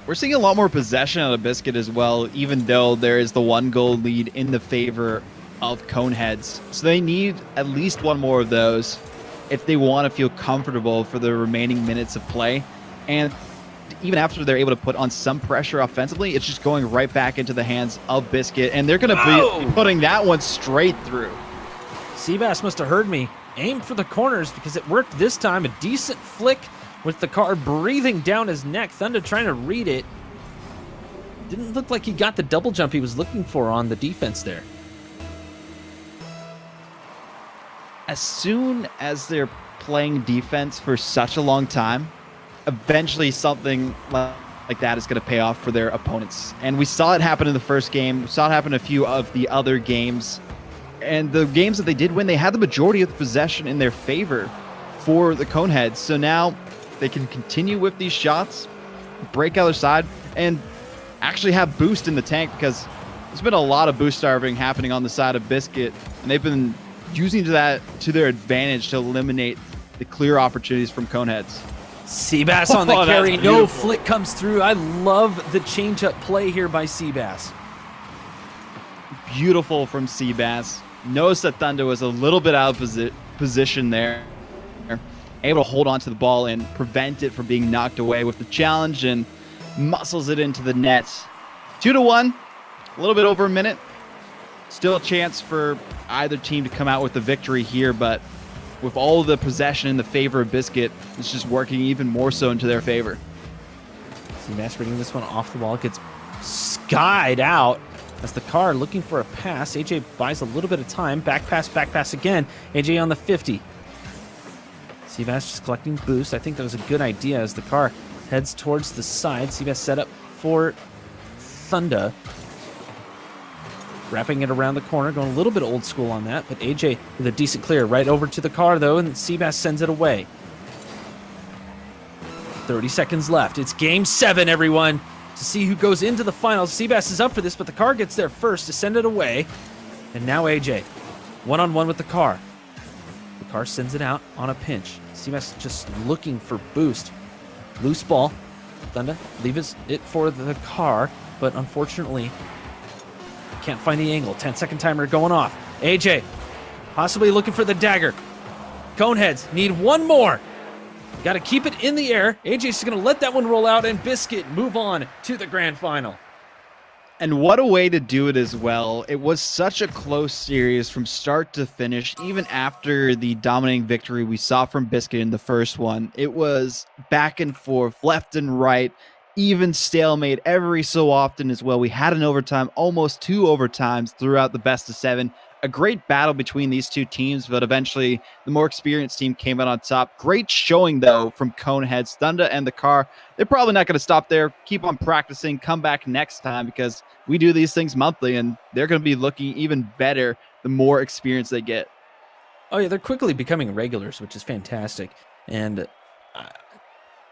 We're seeing a lot more possession out of Biscuit as well, even though there is the 1-goal lead in the favor of Coneheads. So they need at least one more of those if they want to feel comfortable for the remaining minutes of play. And even after they're able to put on some pressure offensively, it's just going right back into the hands of Biscuit, and they're going to be putting that one straight through. Seabass must have heard me. Aimed for the corners because it worked this time. A decent flick with the car breathing down his neck. Thunder trying to read it. Didn't look like he got the double jump he was looking for on the defense there. As soon as they're playing defense for such a long time, eventually something like that is going to pay off for their opponents. And we saw it happen in the first game. We saw it happen in a few of the other games. And the games that they did win, they had the majority of the possession in their favor for the Coneheads. So now they can continue with these shots, break other side, and actually have boost in the tank, because there's been a lot of boost starving happening on the side of Biscuit, and they've been using that to their advantage to eliminate the clear opportunities from Coneheads. Seabass on the carry. No flick comes through. I love the change-up play here by Seabass. Beautiful from Seabass. Noticed that Thunder was a little bit out of position there. Able to hold on to the ball and prevent it from being knocked away with the challenge, and muscles it into the net. 2-1, a little bit over a minute. Still a chance for either team to come out with the victory here, but with all the possession in the favor of Biscuit, it's just working even more so into their favor. Seabass bringing this one off the wall, gets skied out as the car looking for a pass. AJ buys a little bit of time. Back pass again. AJ on the 50. Seabass just collecting boost. I think that was a good idea as the car heads towards the side. Seabass set up for Thunder. Wrapping it around the corner, going a little bit old school on that, but AJ with a decent clear right over to the car, though, and Seabass sends it away. 30 seconds left. It's game 7, everyone, to see who goes into the finals. Seabass is up for this, but the car gets there first to send it away. And now AJ, one-on-one with the car. The car sends it out on a pinch. Seabass just looking for boost. Loose ball. Thunder leaves it for the car, but unfortunately can't find the angle. 10-second timer going off. AJ possibly looking for the dagger. Coneheads need one more. Got to keep it in the air. AJ's going to let that one roll out, and Biscuit move on to the grand final. And what a way to do it as well. It was such a close series from start to finish. Even after the dominating victory we saw from Biscuit in the first one, it was back and forth, left and right, even stalemate every so often as well. We had an overtime, almost 2 overtimes throughout the best of 7. A great battle between these two teams, but eventually the more experienced team came out on top. Great showing, though, from Coneheads. Thunder and the car, they're probably not going to stop there. Keep on practicing. Come back next time, because we do these things monthly, and they're going to be looking even better the more experience they get. Oh, yeah, they're quickly becoming regulars, which is fantastic. And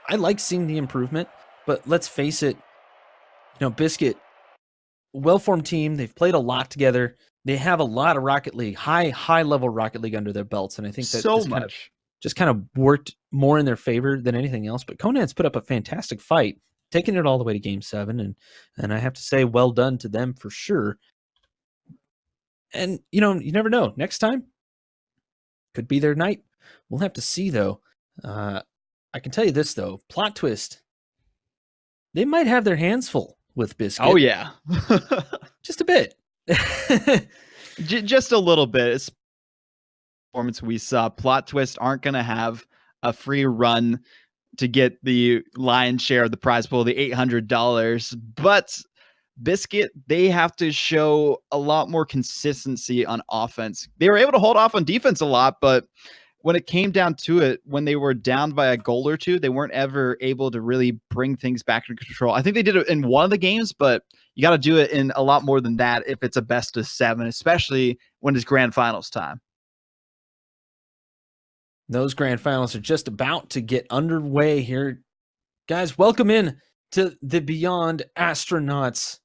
I like seeing the improvement, but let's face it, Biscuit, well-formed team. They've played a lot together. They have a lot of Rocket League, high-level Rocket League under their belts, and I think that just kind of worked more in their favor than anything else. But Conan's put up a fantastic fight, taking it all the way to Game 7, and I have to say, well done to them for sure. And, you never know. Next time, could be their night. We'll have to see, though. I can tell you this, though. Plot twist. They might have their hands full with Biscuit. Oh, yeah. Just a bit. Just a little bit. It's performance we saw. Plot twist aren't going to have a free run to get the lion's share of the prize pool, the $800. But Biscuit, they have to show a lot more consistency on offense. They were able to hold off on defense a lot, but when it came down to it, when they were down by a goal or two, they weren't ever able to really bring things back into control. I think they did it in one of the games, but you got to do it in a lot more than that if it's a best of 7, especially when it's grand finals time. Those grand finals are just about to get underway here. Guys, welcome in to the Beyond Astronauts,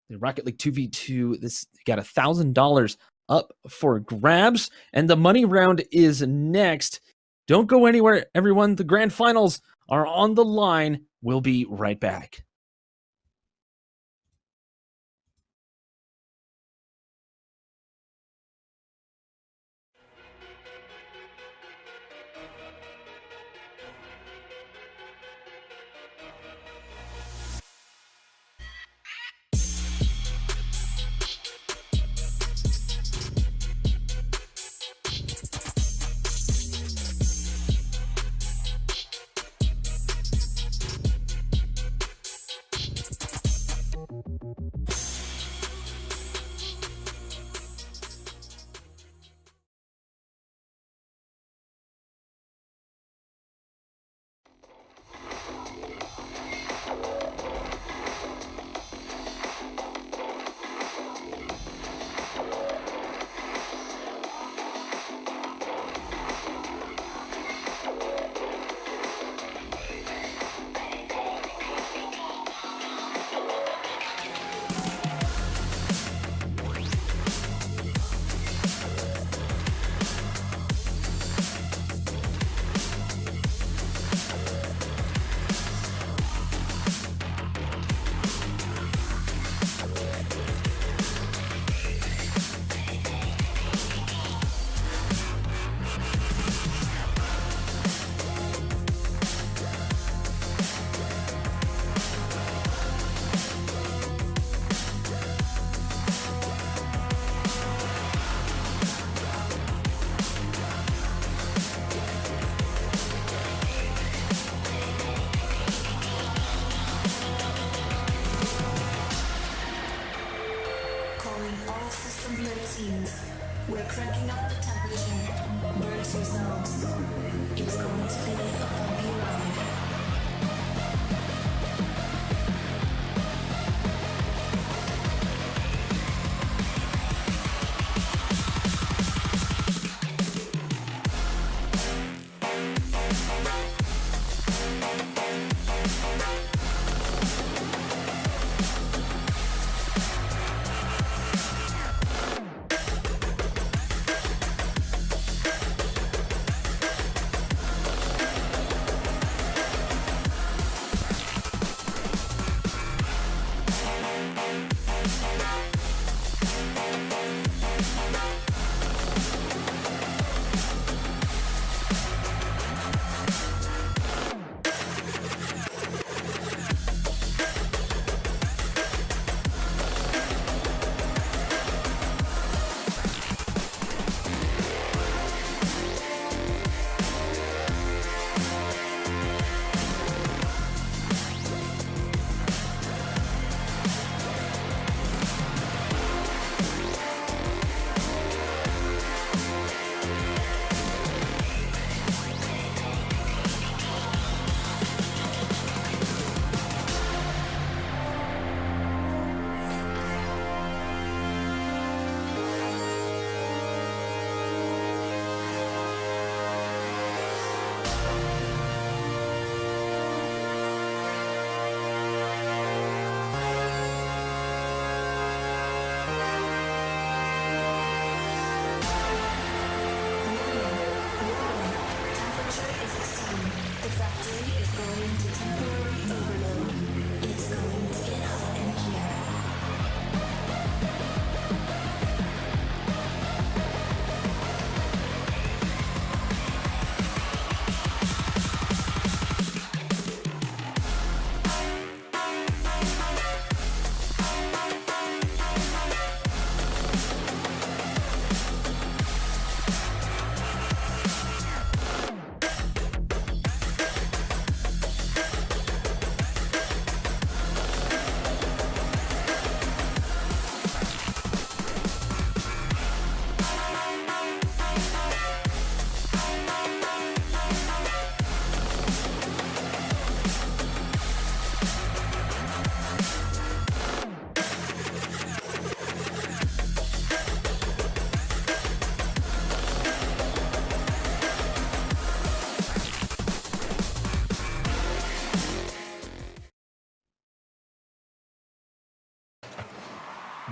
the Rocket League 2v2. This got $1,000 up for grabs, and the money round is next. Don't go anywhere, everyone. The grand finals are on the line. We'll be right back.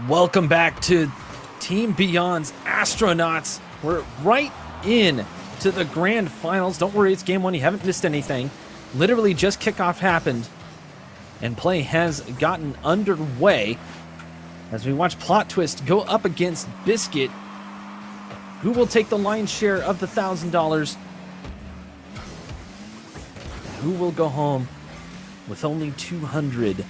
Welcome back to Team Beyond's Astronauts. We're right in to the grand finals. Don't worry, it's game one. You haven't missed anything. Literally just kickoff happened, and play has gotten underway as we watch Plot Twist go up against Biscuit. Who will take the lion's share of the $1,000? Who will go home with only 200?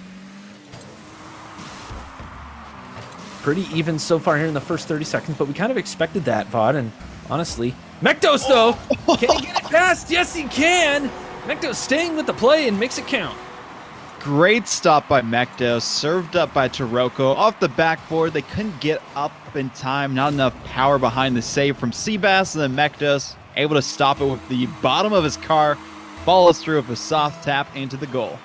Pretty even so far here in the first 30 seconds, but we kind of expected that, VOD, and honestly... Mektos, though! Can he get it past? Yes, he can! Mektos staying with the play and makes it count. Great stop by Mektos, served up by Taroko. Off the backboard, they couldn't get up in time. Not enough power behind the save from Seabass, and then Mektos able to stop it with the bottom of his car, follows through with a soft tap into the goal.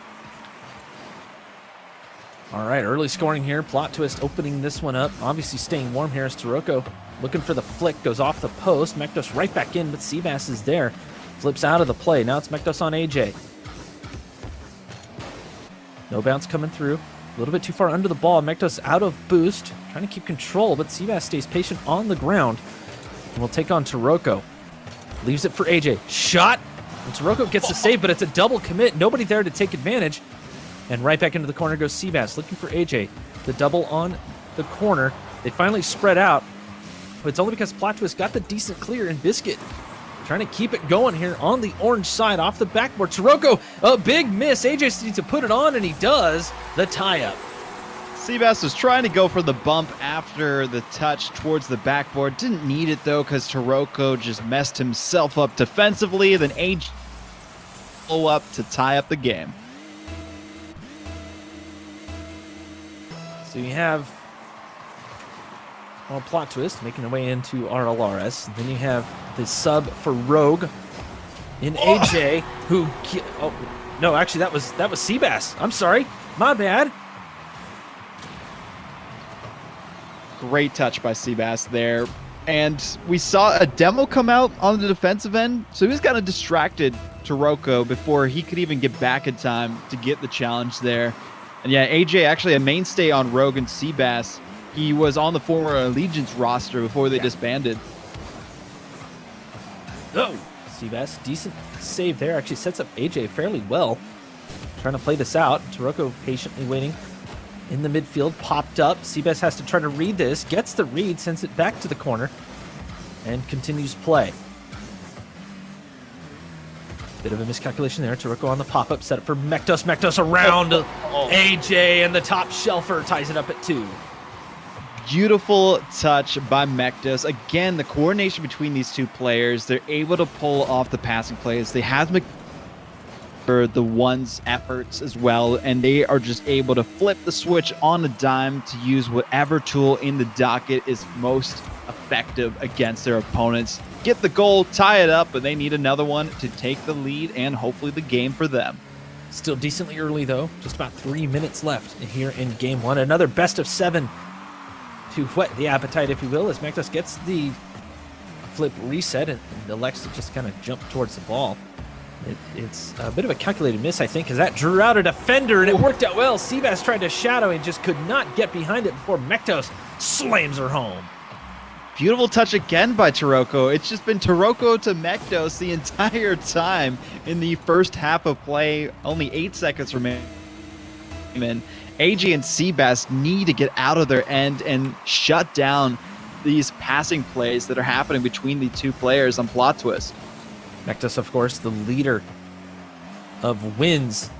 All right, early scoring here. Plot Twist opening this one up. Obviously staying warm here as Taroko looking for the flick, goes off the post. Mektos right back in, but Seabass is there. Flips out of the play. Now it's Mektos on AJ. No bounce coming through. A little bit too far under the ball. Mektos out of boost. Trying to keep control, but Seabass stays patient on the ground. And will take on Taroko. Leaves it for AJ. Shot! And Taroko gets the save, but it's a double commit. Nobody there to take advantage. And right back into the corner goes Seabass, looking for AJ. The double on the corner. They finally spread out. But it's only because Plot Twist got the decent clear, and Biscuit trying to keep it going here on the orange side off the backboard. Taroko, a big miss. AJ needs to put it on, and he does. The tie-up. Seabass was trying to go for the bump after the touch towards the backboard. Didn't need it, though, because Taroko just messed himself up defensively. Then AJ blow up to tie up the game. So you have Plot Twist making their way into RLRS. Then you have the sub for Rogue in AJ, who... Oh, no, actually, that was Seabass. I'm sorry. My bad. Great touch by Seabass there. And we saw a demo come out on the defensive end, so he was kind of distracted, Taroko, before he could even get back in time to get the challenge there. And yeah, AJ actually a mainstay on Rogue and Seabass. He was on the former Allegiance roster before they disbanded. Oh, Seabass, decent save there. Actually sets up AJ fairly well. Trying to play this out. Taroko patiently waiting in the midfield. Popped up. Seabass has to try to read this. Gets the read, sends it back to the corner, and continues play. Bit of a miscalculation there. Taroko on the pop-up, set up for Mektos. Mektos around AJ, and the top shelfer ties it up at 2. Beautiful touch by Mektos. Again, the coordination between these two players, they're able to pull off the passing plays. They have for the one's efforts as well, and they are just able to flip the switch on a dime to use whatever tool in the docket is most effective against their opponents. Get the goal, tie it up, but they need another one to take the lead and hopefully the game for them. Still decently early, though. Just about 3 minutes left here in game one. Another best of 7 to whet the appetite, if you will, as Mektos gets the flip reset and elects to just kind of jump towards the ball. It's a bit of a calculated miss, I think, because that drew out a defender, and it worked out well. Seabass tried to shadow and just could not get behind it before Mektos slams her home. Beautiful touch again by Taroko. It's just been Taroko to Mektos the entire time in the first half of play. Only 8 seconds remaining. AJ and Seabass need to get out of their end and shut down these passing plays that are happening between the two players on Plot Twist. Mektos, of course, the leader of wins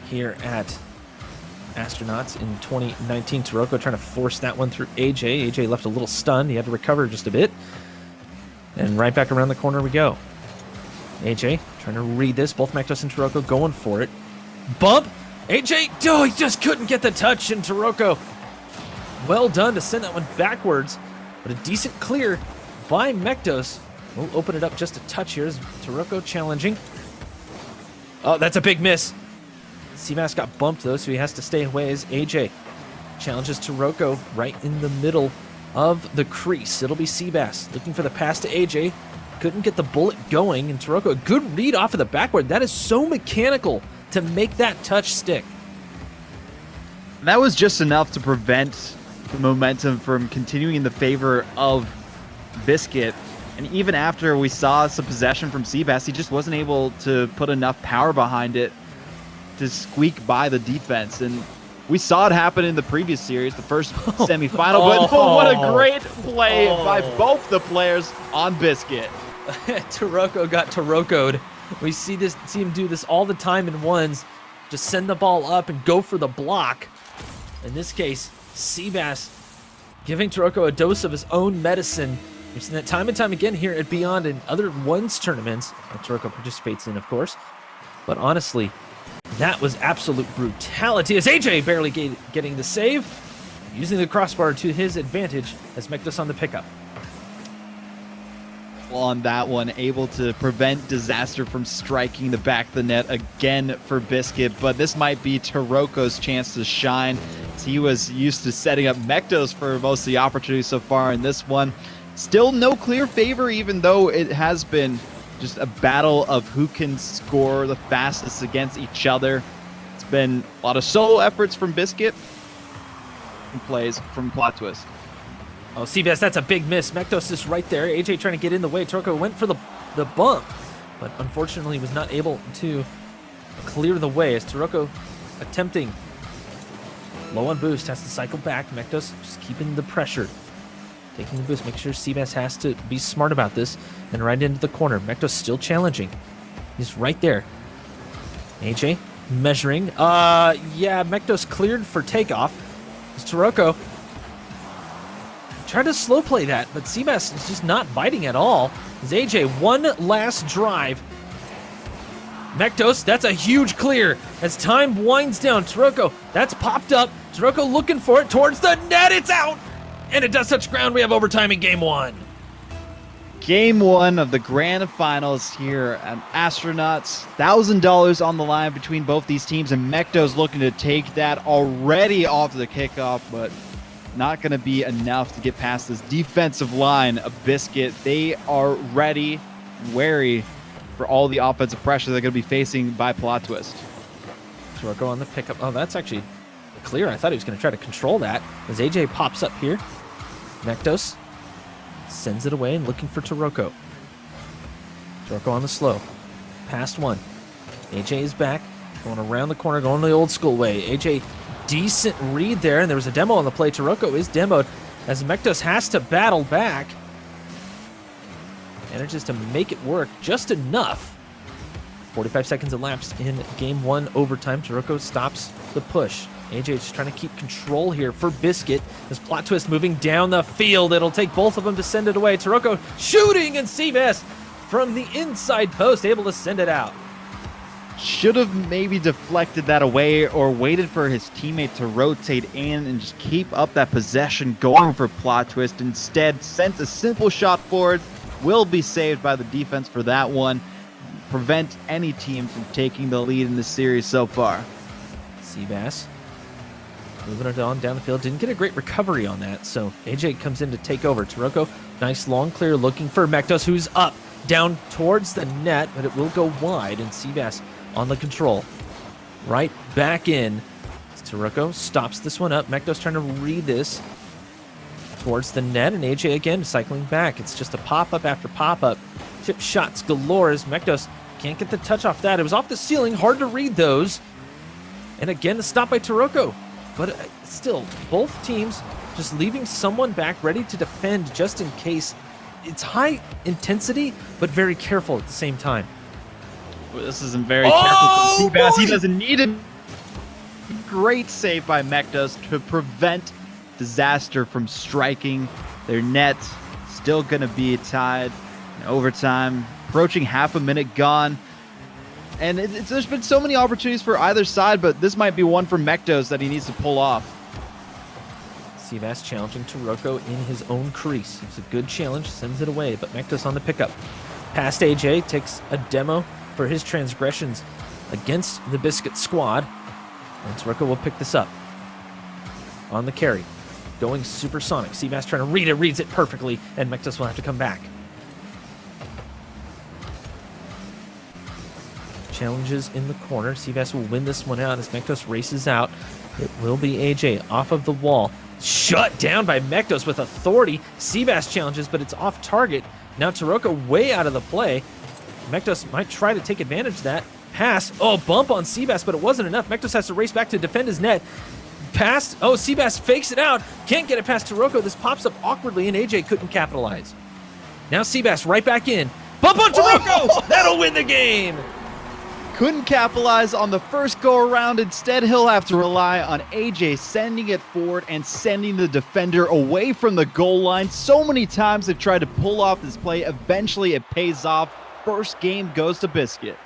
here at Astronauts in 2019. Taroko trying to force that one through AJ. AJ left a little stunned. He had to recover just a bit. And right back around the corner we go. AJ trying to read this. Both Mektos and Taroko going for it. Bump! AJ, oh, he just couldn't get the touch, and Taroko, well done to send that one backwards. But a decent clear by Mektos. We'll open it up just a touch here as Taroko challenging. Oh, that's a big miss. Seabass got bumped, though, so he has to stay away as AJ challenges Taroko right in the middle of the crease. It'll be Seabass looking for the pass to AJ. Couldn't get the bullet going, and Taroko, a good read off of the backward. That is so mechanical to make that touch stick. That was just enough to prevent the momentum from continuing in the favor of Biscuit. And even after we saw some possession from Seabass, he just wasn't able to put enough power behind it to squeak by the defense. And we saw it happen in the previous series, the first semifinal. But what a great play by both the players on Biscuit. Taroko got Taroko'd. We see him do this all the time in ones. Just send the ball up and go for the block. In this case, Seabass giving Taroko a dose of his own medicine. We've seen that time and time again here at Beyond and other ones tournaments that Taroko participates in, of course. But honestly, that was absolute brutality as AJ barely getting the save, using the crossbar to his advantage as Mektos on the pickup. On that one, able to prevent Disaster from striking the back of the net again for Biscuit, but this might be Taroko's chance to shine. He was used to setting up Mektos for most of the opportunities so far in this one. Still no clear favor, even though it has been just a battle of who can score the fastest against each other. It's been a lot of solo efforts from Biscuit and plays from Plot Twist. Oh, Seabass, that's a big miss. Mektos is right there. AJ trying to get in the way. Taroko went for the bump, but unfortunately was not able to clear the way as Taroko attempting. Low on boost, has to cycle back. Mektos just keeping the pressure. Taking the boost, make sure Seabass has to be smart about this. And right into the corner. Mektos still challenging. He's right there. AJ measuring. Yeah, Mektos cleared for takeoff. It's Taroko. Tried to slow play that, but Seabass is just not biting at all. As AJ, one last drive. Mektos, that's a huge clear. As time winds down, Taroko, that's popped up. Taroko looking for it towards the net. It's out. And it does touch ground. We have overtime in game one. Game one of the grand finals here at Astronauts. $1,000 on the line between both these teams, and Mektos looking to take that already off the kickoff, but not going to be enough to get past this defensive line of Biscuit. They are ready, wary for all the offensive pressure they're going to be facing by Plot Twist. Taroko on the pickup. Oh, that's actually clear. I thought he was going to try to control that. As AJ pops up here, Mektos sends it away and looking for Taroko. Taroko on the slow. Past one. AJ is back, going around the corner, going the old school way. AJ, decent read there, and there was a demo on the play. Taroko is demoed as Mektos has to battle back. Manages to make it work just enough. 45 seconds elapsed in game one overtime. Taroko stops the push. AJ just trying to keep control here for Biscuit. This Plot Twist moving down the field. It'll take both of them to send it away. Taroko shooting, and Seabass from the inside post able to send it out. Should have maybe deflected that away or waited for his teammate to rotate in and just keep up that possession going for Plot Twist. Instead, sent a simple shot forward. Will be saved by the defense for that one. Prevent any team from taking the lead in this series so far. Seabass moving it on down the field. Didn't get a great recovery on that, so AJ comes in to take over. Taroko, nice long clear looking for Mektos, who's up, down towards the net, but it will go wide, and Seabass on the control. Right back in. Taroko stops this one up. Mektos trying to read this towards the net, and AJ again cycling back. It's just a pop-up after pop-up. Chip shots galore as Mektos can't get the touch off that. It was off the ceiling, hard to read those. And again, the stop by Taroko. But still, both teams just leaving someone back ready to defend just in case. It's high intensity, but very careful at the same time. Well, this isn't very careful from Seabass. He doesn't need it. Great save by Mektos to prevent Disaster from striking their net. Still going to be tied in overtime. Approaching half a minute gone. And there's been so many opportunities for either side, but this might be one for Mektos that he needs to pull off. Seabass challenging Taroko in his own crease. It's a good challenge, sends it away, but Mektos on the pickup. Past AJ, takes a demo for his transgressions against the Biscuit squad. And Taroko will pick this up. On the carry. Going supersonic. Seabass trying to read it, reads it perfectly, and Mektos will have to come back. Challenges in the corner. Seabass will win this one out as Mektos races out. It will be AJ off of the wall. shut down by Mektos with authority. Seabass challenges, but it's off target. Now Taroko way out of the play. Mektos might try to take advantage of that. Pass. Oh, bump on Seabass, but it wasn't enough. Mektos has to race back to defend his net. Pass. Oh, Seabass fakes it out. Can't get it past Taroko. This pops up awkwardly, and AJ couldn't capitalize. Now Seabass right back in. Bump on Taroko! Oh! That'll win the game! Couldn't capitalize on the first go-around. Instead, he'll have to rely on AJ sending it forward and sending the defender away from the goal line. So many times they've tried to pull off this play. Eventually, it pays off. First game goes to Biscuit.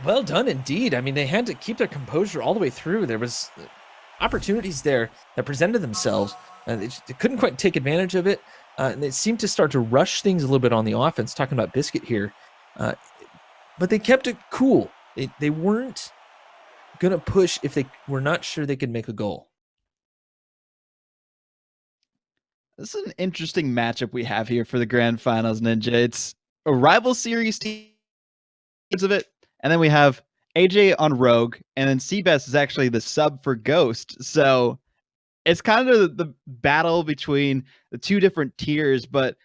Well done indeed. I mean, they had to keep their composure all the way through. There was opportunities there that presented themselves. They couldn't quite take advantage of it. And they seemed to start to rush things a little bit on the offense, talking about Biscuit here. But they kept it cool. They weren't going to push if they were not sure they could make a goal. This is an interesting matchup we have here for the Grand Finals, Ninja. It's a rival series team of it. And then we have AJ on Rogue, and then Seabass is actually the sub for Ghost. So it's kind of the battle between the two different tiers, but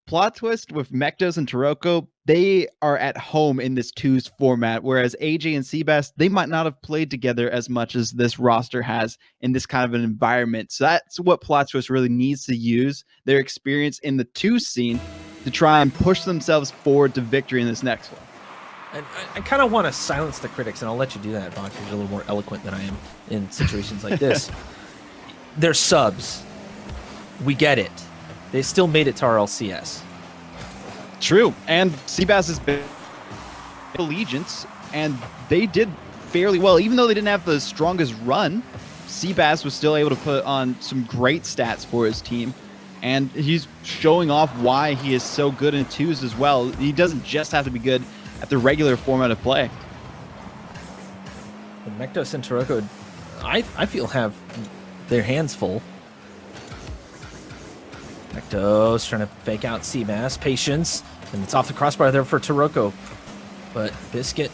plot twist with Mektos and Taroko, they are at home in this twos format, whereas AJ and Seabass, they might not have played together as much as this roster has in this kind of an environment. So that's what plot twist really needs to use, their experience in the two scene, to try and push themselves forward to victory in this next one. And I kind of want to silence the critics, and I'll let you do that, Vonk. You're a little more eloquent than I am in situations like this. They're subs. We get it. They still made it to RLCS. True. And Seabass has been allegiance, and they did fairly well. Even though they didn't have the strongest run, Seabass was still able to put on some great stats for his team. And he's showing off why he is so good in twos as well. He doesn't just have to be good at the regular format of play. Mektos and Taroko, I feel, have their hands full. Mektos trying to fake out Seabass. Patience. And it's off the crossbar there for Taroko. But Biscuit,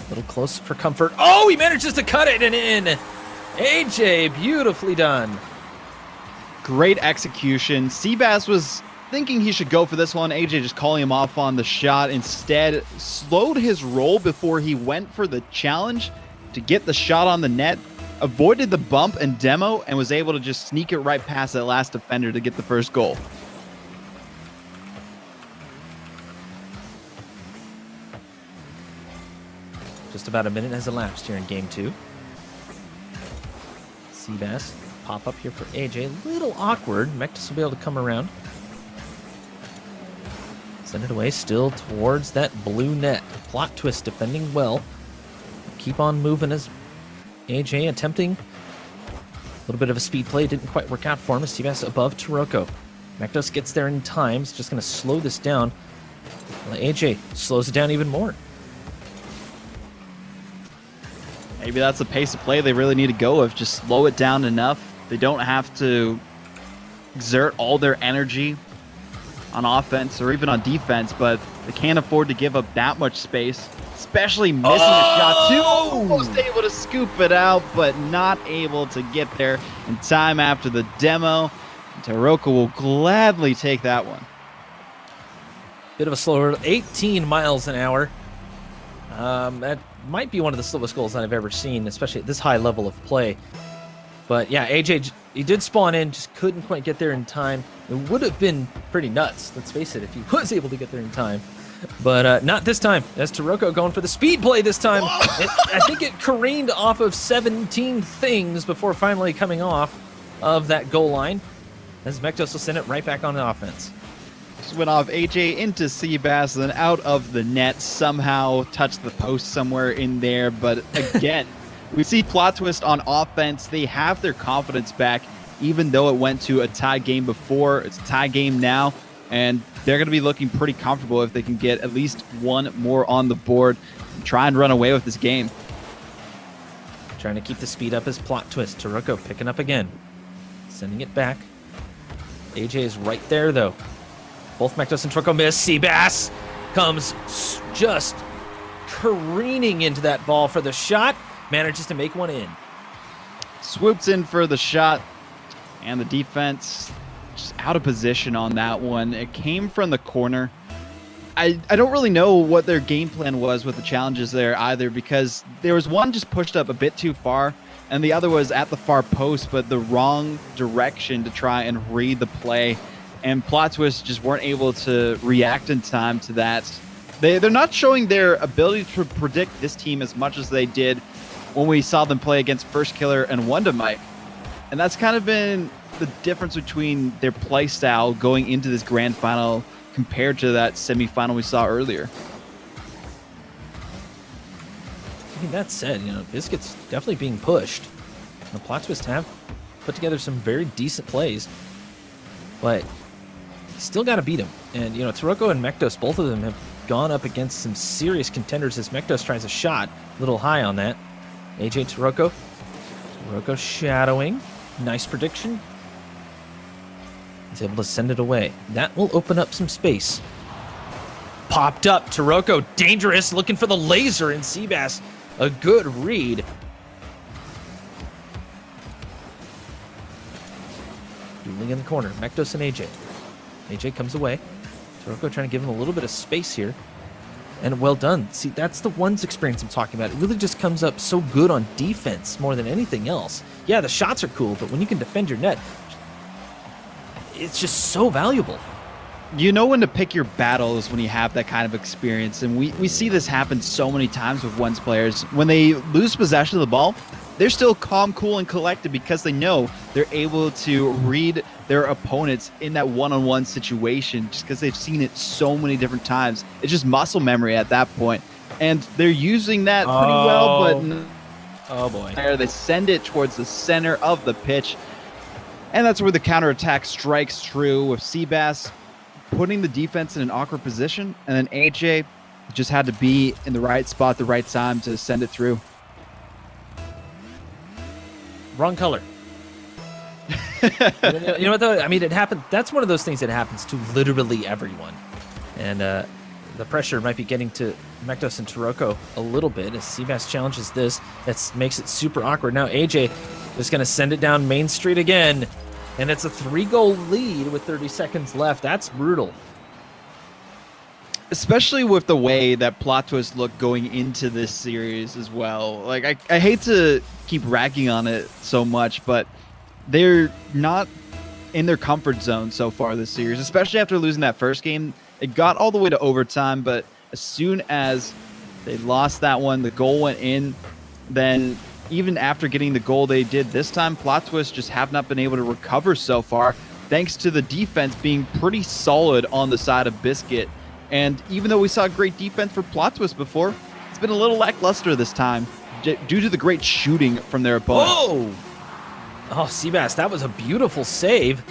a little close for comfort. Oh, he manages to cut it and in. AJ, beautifully done. Great execution. Seabass was thinking he should go for this one. AJ just calling him off on the shot. Instead, slowed his roll before he went for the challenge to get the shot on the net. Avoided the bump and demo and was able to just sneak it right past that last defender to get the first goal. Just about a minute has elapsed here in game two. Seabass pop up here for AJ. A little awkward. Mektos will be able to come around. Send it away still towards that blue net. Plot twist defending well. Keep on moving as AJ attempting a little bit of a speed play. Didn't quite work out for him. Seabass above Taroko. Mektos gets there in time. He's just going to slow this down. AJ slows it down even more. Maybe that's the pace of play they really need to go with. Just slow it down enough. They don't have to exert all their energy on offense or even on defense, but they can't afford to give up that much space, especially missing a shot too. Almost able to scoop it out, but not able to get there in time after the demo. Taroko will gladly take that one. Bit of a slower, 18 miles an hour. That might be one of the slowest goals that I've ever seen, especially at this high level of play. But yeah, AJ, he did spawn in, just couldn't quite get there in time. It would have been pretty nuts, let's face it, if he was able to get there in time. But not this time. That's Taroko going for the speed play this time. I think it careened off of 17 things before finally coming off of that goal line. As Mektos will send it right back on the offense. Just went off AJ into Seabass, then out of the net, somehow touched the post somewhere in there. But again, we see plot twist on offense. They have their confidence back, even though it went to a tie game before. It's a tie game now, and they're going to be looking pretty comfortable if they can get at least one more on the board and try and run away with this game. Trying to keep the speed up as plot twist. Taroko picking up again. Sending it back. AJ is right there, though. Both Mektos and Taroko miss. Seabass comes just careening into that ball for the shot. Manages to make one in. swoops in for the shot, and the defense just out of position on that one. It came from the corner. I don't really know what their game plan was with the challenges there either, because there was one just pushed up a bit too far, and the other was at the far post, but the wrong direction to try and read the play. And Plot Twist just weren't able to react in time to that. They're not showing their ability to predict this team as much as they did when we saw them play against First Killer and Wonder Mike. And that's kind of been the difference between their play style going into this grand final compared to that semifinal we saw earlier. I mean, that said, Biscuit's definitely being pushed. The Plot Twist have put together some very decent plays, but still got to beat him. And, Taroko and Mektos, both of them have gone up against some serious contenders as Mektos tries a shot. A little high on that. AJ Taroko. Taroko shadowing. Nice prediction. He's able to send it away. That will open up some space. Popped up. Taroko, dangerous, looking for the laser, and Seabass, a good read. Dueling in the corner. Mektos and AJ. AJ comes away. Taroko trying to give him a little bit of space here. And well done. See, that's the one's experience I'm talking about. It really just comes up so good on defense more than anything else. Yeah, the shots are cool, but when you can defend your net, it's just so valuable. You know when to pick your battles when you have that kind of experience. And we see this happen so many times with one's players. When they lose possession of the ball, they're still calm, cool, and collected because they know they're able to read their opponents in that one-on-one situation just because they've seen it so many different times. It's just muscle memory at that point. And they're using that pretty well, but oh boy. They send it towards the center of the pitch. And that's where the counterattack strikes true with Seabass putting the defense in an awkward position. And then AJ just had to be in the right spot at the right time to send it through. Wrong color. You know what, though? I mean, it happened. That's one of those things that happens to literally everyone. And the pressure might be getting to Mektos and Taroko a little bit as Seabass challenges this. That makes it super awkward. Now AJ is going to send it down Main Street again. And it's a 3-goal lead with 30 seconds left. That's brutal. Especially with the way that Plot Twist looked going into this series as well. Like, I hate to keep ragging on it so much, but they're not in their comfort zone so far this series, especially after losing that first game. It got all the way to overtime, but as soon as they lost that one, the goal went in. Then even after getting the goal they did this time, Plot Twist just have not been able to recover so far, thanks to the defense being pretty solid on the side of Biscuit. And even though we saw great defense for Plot Twist before, it's been a little lackluster this time due to the great shooting from their opponent. Whoa! Oh, Seabass, that was a beautiful save.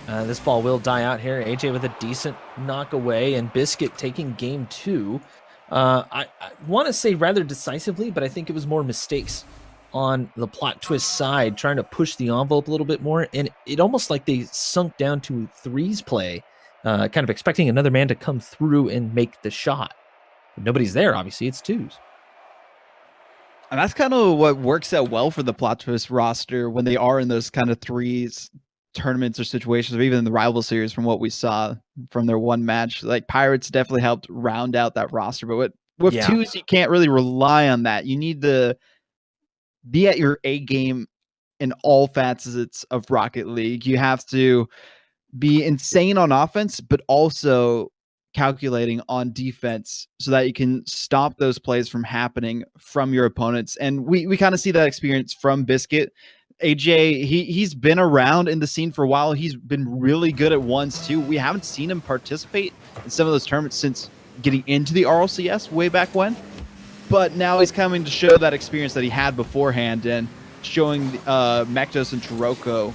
This ball will die out here. AJ with a decent knock away, and Biscuit taking game 2. I want to say rather decisively, but I think it was more mistakes on the Plot Twist side, trying to push the envelope a little bit more, and it almost like they sunk down to threes play, kind of expecting another man to come through and make the shot. But nobody's there, obviously, it's twos. And that's kind of what works out well for the Plot Twist roster when they are in those kind of threes tournaments or situations, or even in the rival series from what we saw from their one match. Like, Pirates definitely helped round out that roster, but with twos, you can't really rely on that. You need to be at your A game in all facets of Rocket League. You have to be insane on offense, but also calculating on defense so that you can stop those plays from happening from your opponents. And we kind of see that experience from Biscuit. AJ, he's been around in the scene for a while. He's been really good at ones too. We haven't seen him participate in some of those tournaments since getting into the RLCS way back when. But now he's coming to show that experience that he had beforehand and showing Mektos and Taroko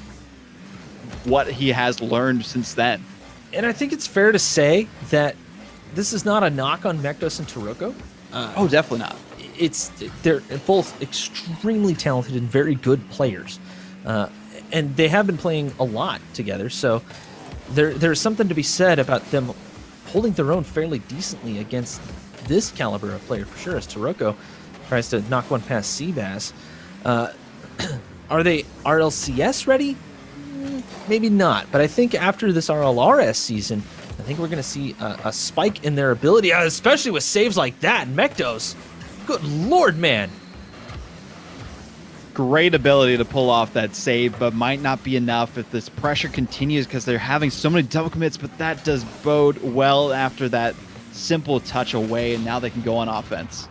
what he has learned since then. And I think it's fair to say that this is not a knock on Mektos and Taroko. Oh, definitely not. They're both extremely talented and very good players. And they have been playing a lot together. So there's something to be said about them holding their own fairly decently against this caliber of player for sure. As Taroko, Tries to knock one past Seabass. Are they RLCS ready? Maybe not, but I think after this RLRS season, I think we're going to see a spike in their ability, especially with saves like that. And Mektos, good lord, man. Great ability to pull off that save, but might not be enough if this pressure continues because they're having so many double commits, but that does bode well after that simple touch away, and now they can go on offense.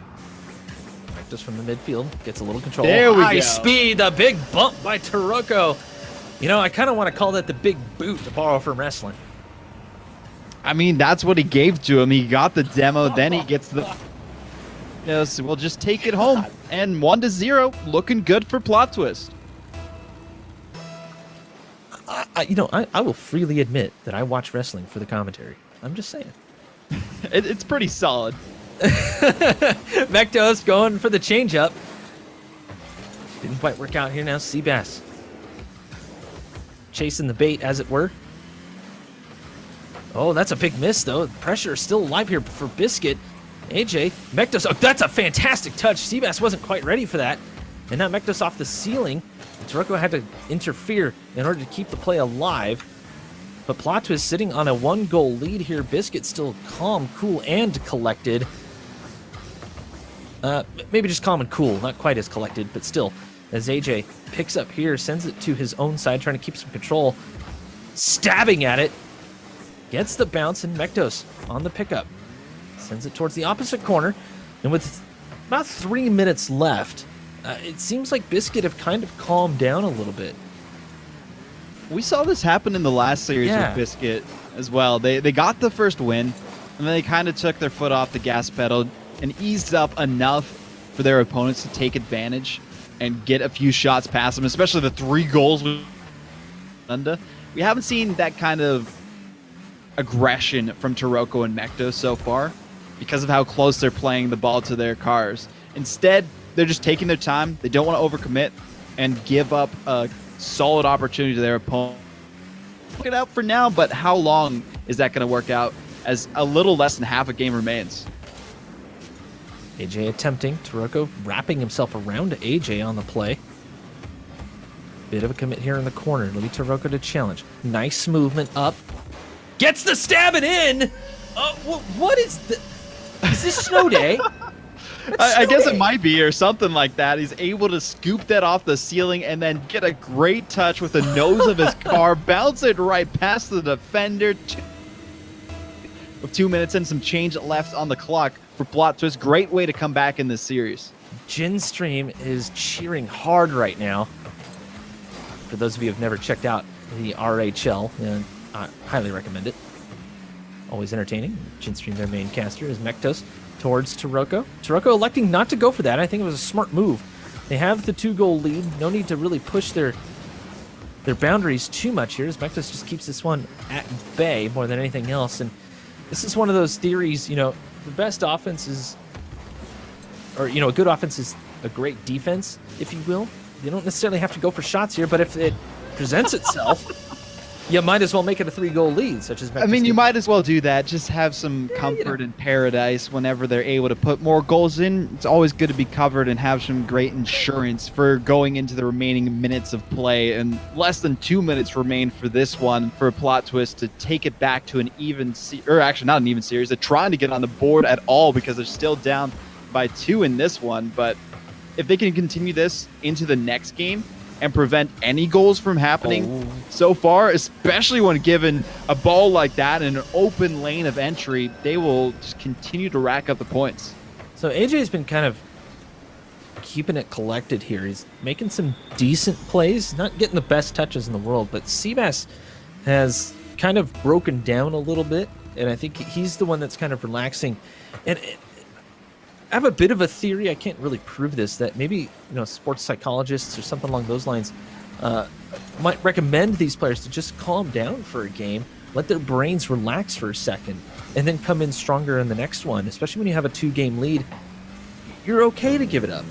Mektos from the midfield gets a little control. There we High go. speed, the big bump by Taroko. You know, I kind of want to call that the big boot to borrow from wrestling. I mean, that's what he gave to him. He got the demo, then he gets the... Yes, we'll just take it home. And 1-0, looking good for Plot Twist. I will freely admit that I watch wrestling for the commentary. I'm just saying. It's pretty solid. Mektos going for the changeup. Didn't quite work out here now. Seabass chasing the bait, as it were. Oh, that's a big miss, though. The pressure is still alive here for Biscuit. AJ, Mektos, oh, that's a fantastic touch. Seabass wasn't quite ready for that. And now Mektos off the ceiling. Taroko had to interfere in order to keep the play alive. But Plot Twist sitting on a 1-goal lead here. Biscuit still calm, cool, and collected. Maybe just calm and cool, not quite as collected, but still. As AJ picks up here, sends it to his own side, trying to keep some control. Stabbing at it. Gets the bounce, and Mektos on the pickup. Sends it towards the opposite corner. And with about 3 minutes left, it seems like Biscuit have kind of calmed down a little bit. We saw this happen in the last series Yeah. with Biscuit as well. They got the first win, and then they kind of took their foot off the gas pedal and eased up enough for their opponents to take advantage and get a few shots past them, especially the 3 goals with Nunda. We haven't seen that kind of aggression from Taroko and Mektos so far because of how close they're playing the ball to their cars. Instead, they're just taking their time. They don't want to overcommit and give up a solid opportunity to their opponent. Work it out for now, but how long is that going to work out as a little less than half a game remains? AJ attempting. Taroko wrapping himself around AJ on the play. Bit of a commit here in the corner. It'll be Taroko to challenge. Nice movement up. Gets the stabbing in! What is the... Is this Snow Day? I guess it might be, or something like that. He's able to scoop that off the ceiling and then get a great touch with the nose of his car, bounce it right past the defender. With 2 minutes and some change left on the clock for Plot Twist. Great way to come back in this series. Jinstream is cheering hard right now. For those of you who have never checked out the RHL, I highly recommend it. Always entertaining. Jinstream, their main caster, is Mektos towards Taroko. Taroko electing not to go for that. I think it was a smart move. They have the 2-goal lead. No need to really push their boundaries too much here, as Mektos just keeps this one at bay more than anything else. And this is one of those theories, the best offense is, or, a good offense is a great defense, if you will. You don't necessarily have to go for shots here, but if it presents itself, you might as well make it a 3-goal lead, such as Mektos I mean, you did. might as well do that. Just have some comfort in paradise whenever they're able to put more goals in. It's always good to be covered and have some great insurance for going into the remaining minutes of play. And less than 2 minutes remain for this one for a Plot Twist to take it back to an even, or actually not an even series. They're trying to get on the board at all because they're still down by 2 in this one. But if they can continue this into the next game and prevent any goals from happening so far, especially when given a ball like that in an open lane of entry, they will just continue to rack up the points. So AJ's been kind of keeping it collected here. He's making some decent plays, not getting the best touches in the world, but Seabass has kind of broken down a little bit, and I think he's the one that's kind of relaxing. And I have a bit of a theory, I can't really prove this, that maybe sports psychologists or something along those lines might recommend these players to just calm down for a game, let their brains relax for a second, and then come in stronger in the next one. Especially when you have a 2-game lead, you're okay to give it up,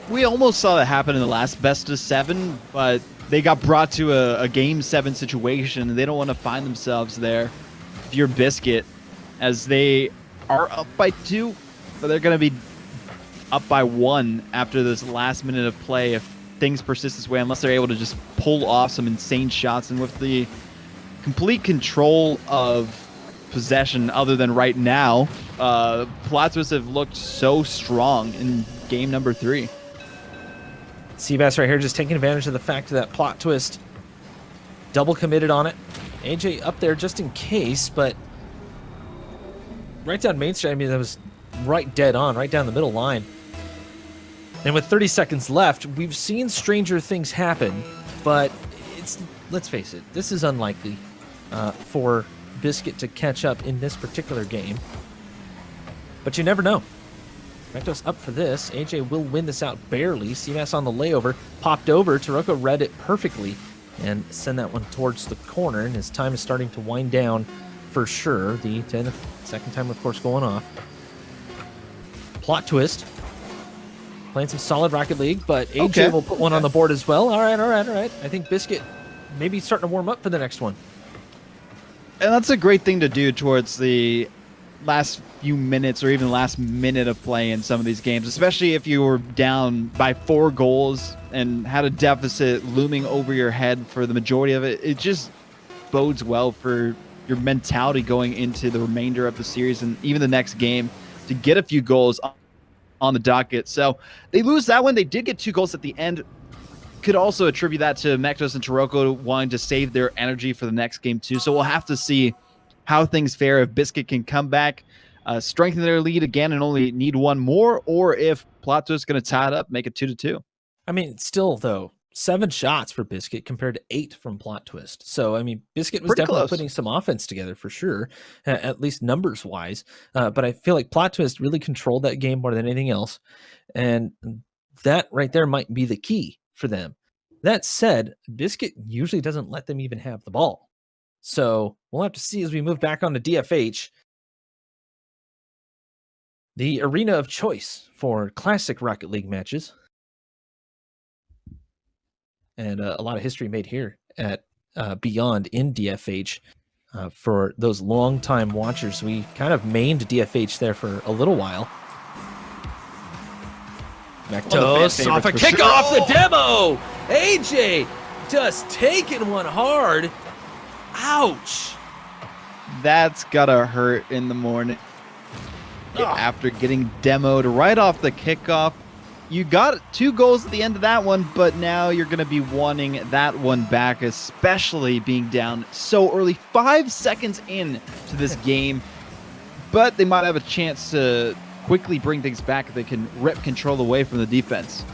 We almost saw that happen in the last best of 7, but they got brought to a game 7 situation, and they don't want to find themselves there. If you're Biscuit, as they are up by 2, but they're going to be up by 1 after this last minute of play if things persist this way, unless they're able to just pull off some insane shots. And with the complete control of possession other than right now, Plot Twist have looked so strong in game number 3. Seabass right here just taking advantage of the fact that Plot Twist double committed on it. AJ up there just in case, but right down Main Street, I mean, that was right dead on, right down the middle line. And with 30 seconds left, we've seen stranger things happen, but let's face it, this is unlikely for Biscuit to catch up in this particular game. But you never know. Mektos up for this. AJ will win this out barely. Seabass on the layover. Popped over. Taroko read it perfectly and send that one towards the corner. And his time is starting to wind down for sure. The 10-second timer, of course, going off. Plot Twist. Playing some solid Rocket League, but AJ will put one on the board as well. All right. I think Biscuit maybe starting to warm up for the next one. And that's a great thing to do towards the last few minutes or even last minute of play in some of these games, especially if you were down by 4 goals and had a deficit looming over your head for the majority of it. It just bodes well for your mentality going into the remainder of the series and even the next game to get a few goals on the docket. So they lose that one. They did get 2 goals at the end. Could also attribute that to Mektos and Taroko wanting to save their energy for the next game too. So we'll have to see how things fare if Biscuit can come back, strengthen their lead again and only need 1 more, or if Plot Twist is going to tie it up, make it 2-2. I mean, still though, 7 shots for Biscuit compared to 8 from Plot Twist. So, I mean, Biscuit was Pretty definitely close. putting some offense together for sure, at least numbers wise. But I feel like Plot Twist really controlled that game more than anything else. And that right there might be the key for them. That said, Biscuit usually doesn't let them even have the ball. So we'll have to see as we move back on to DFH. The arena of choice for classic Rocket League matches. And a lot of history made here at Beyond in DFH. For those long-time watchers, we kind of mained DFH there for a little while. Mektos off a kickoff, the demo! AJ just taking one hard. Ouch! That's gotta hurt in the morning. After getting demoed right off the kickoff. You got 2 goals at the end of that one, but now you're going to be wanting that one back, especially being down so early, 5 seconds in to this game. But they might have a chance to quickly bring things back if they can rip control away from the defense.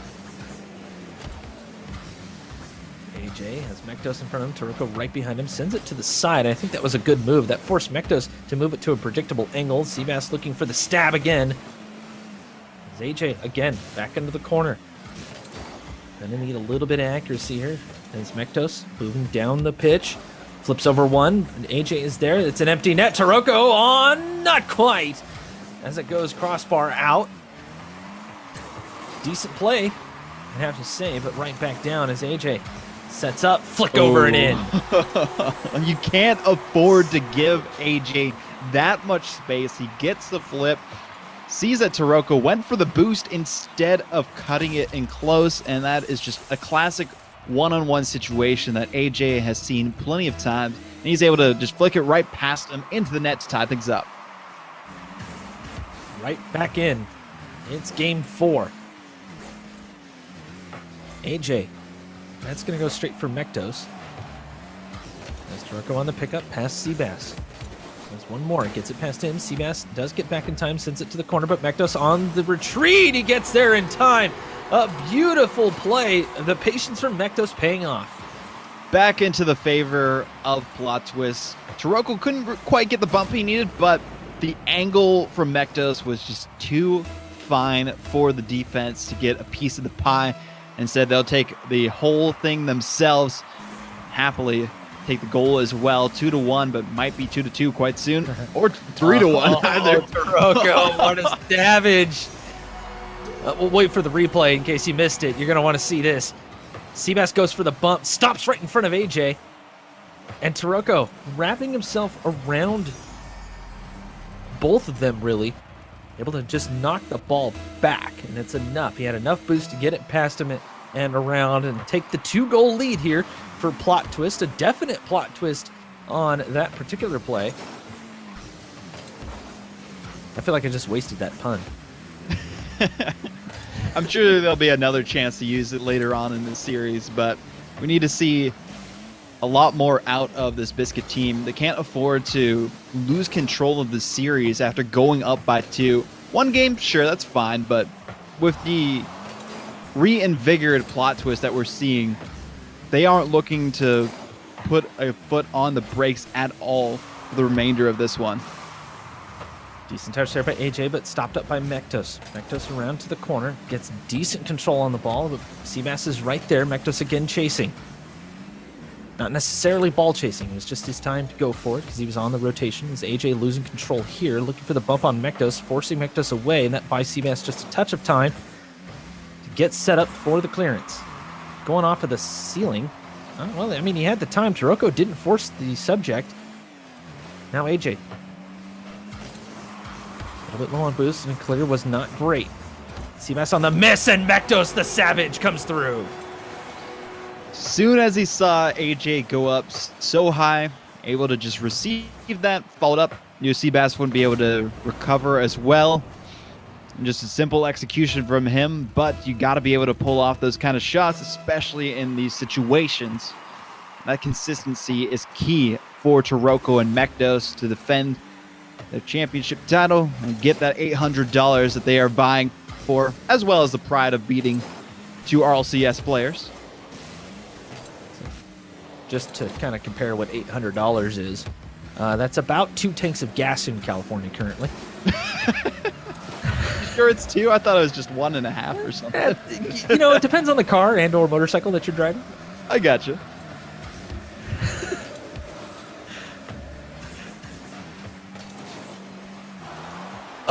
AJ has Mektos in front of him. Taroko right behind him. Sends it to the side. I think that was a good move. That forced Mektos to move it to a predictable angle. Seabass looking for the stab again. AJ again back into the corner. Gonna need a little bit of accuracy here. As Mektos moving down the pitch. Flips over one. And AJ is there. It's an empty net. Taroko on. Not quite. As it goes crossbar out. Decent play, I have to say, but right back down as AJ sets up. Flick over and in. You can't afford to give AJ that much space. He gets the flip. Sees that Taroko went for the boost instead of cutting it in close, and that is just a classic one-on-one situation that AJ has seen plenty of times, and he's able to just flick it right past him into the net to tie things up. Right back in. It's game 4. AJ, that's going to go straight for Mektos. As Taroko on the pickup, past Seabass. There's one more. Gets it past him. Seabass does get back in time, sends it to the corner, but Mektos on the retreat. He gets there in time. A beautiful play. The patience from Mektos paying off. Back into the favor of Plot Twist. Taroko couldn't quite get the bump he needed, but the angle from Mektos was just too fine for the defense to get a piece of the pie. Instead, they'll take the whole thing themselves. Happily take the goal as well, 2-1, but might be 2-2 quite soon, or 3-1 either. Taroko, what a savage! We'll wait for the replay in case you missed it. You're gonna want to see this. Seabass goes for the bump, stops right in front of AJ, and Taroko wrapping himself around both of them really, able to just knock the ball back, and it's enough. He had enough boost to get it past him and around and take the 2-goal lead here for Plot Twist, a definite plot twist on that particular play. I feel like I just wasted that pun. I'm sure there'll be another chance to use it later on in this series, but we need to see a lot more out of this Biscuit team. They can't afford to lose control of the series after going up by 2. One game, sure, that's fine, but with the reinvigorated Plot Twist that we're seeing, they aren't looking to put a foot on the brakes at all for the remainder of this one. Decent touch there by AJ, but stopped up by Mektos. Mektos around to the corner, gets decent control on the ball, but Seabass is right there. Mektos again chasing. Not necessarily ball chasing, it was just his time to go for it because he was on the rotation. As AJ losing control here, looking for the bump on Mektos, forcing Mektos away, and that buys Seabass just a touch of time to get set up for the clearance. Going off of the ceiling. Well, I mean, he had the time. Taroko didn't force the subject. Now AJ. A little bit low on boost, and clear was not great. Seabass on the miss, and Mektos the Savage comes through. Soon as he saw AJ go up so high, able to just receive that, followed up, knew Seabass wouldn't be able to recover as well. And just a simple execution from him, but you got to be able to pull off those kind of shots, especially in these situations. That consistency is key for Taroko and Mektos to defend their championship title and get that $800 that they are vying for, as well as the pride of beating 2 RLCS players. Just to kind of compare what $800 is, that's about 2 tanks of gas in California currently. Sure it's 2? I thought it was just 1.5 or something. You know, it depends on the car and or motorcycle that you're driving. I gotcha.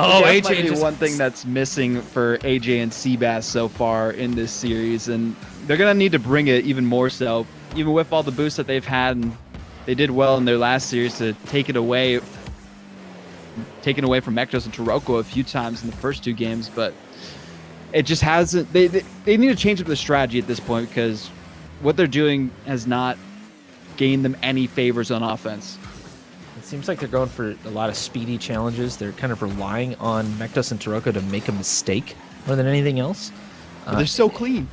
Oh, that AJ might be just... one thing that's missing for AJ and Seabass so far in this series, and they're gonna need to bring it even more so. Even with all the boosts that they've had, and they did well in their last series to take it away, taken away from Mektos and Taroko a few times in the first 2 games, but it just hasn't. They need to change up the strategy at this point because what they're doing has not gained them any favors on offense. It seems like they're going for a lot of speedy challenges. They're kind of relying on Mektos and Taroko to make a mistake more than anything else. But they're so clean.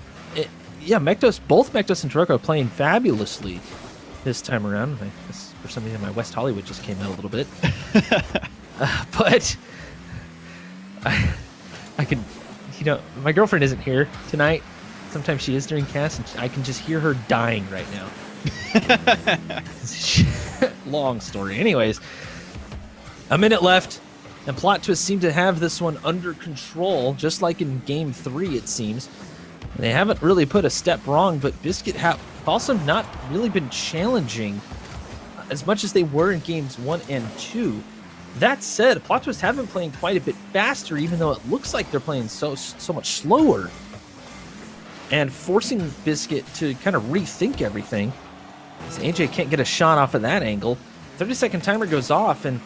Yeah, both Mektos and Taroko are playing fabulously this time around. I guess for some reason my West Hollywood just came out a little bit. But I can, you know, my girlfriend isn't here tonight. Sometimes she is during cast, and I can just hear her dying right now. Long story. Anyways, a minute left, and Plot Twist seem to have this one under control, just like in Game 3, it seems. They haven't really put a step wrong, but Biscuit have also not really been challenging as much as they were in Games 1 and 2. That said, Plot Twist have been playing quite a bit faster, even though it looks like they're playing so much slower, and forcing Biscuit to kind of rethink everything. As AJ can't get a shot off of that angle. 30-second timer goes off, and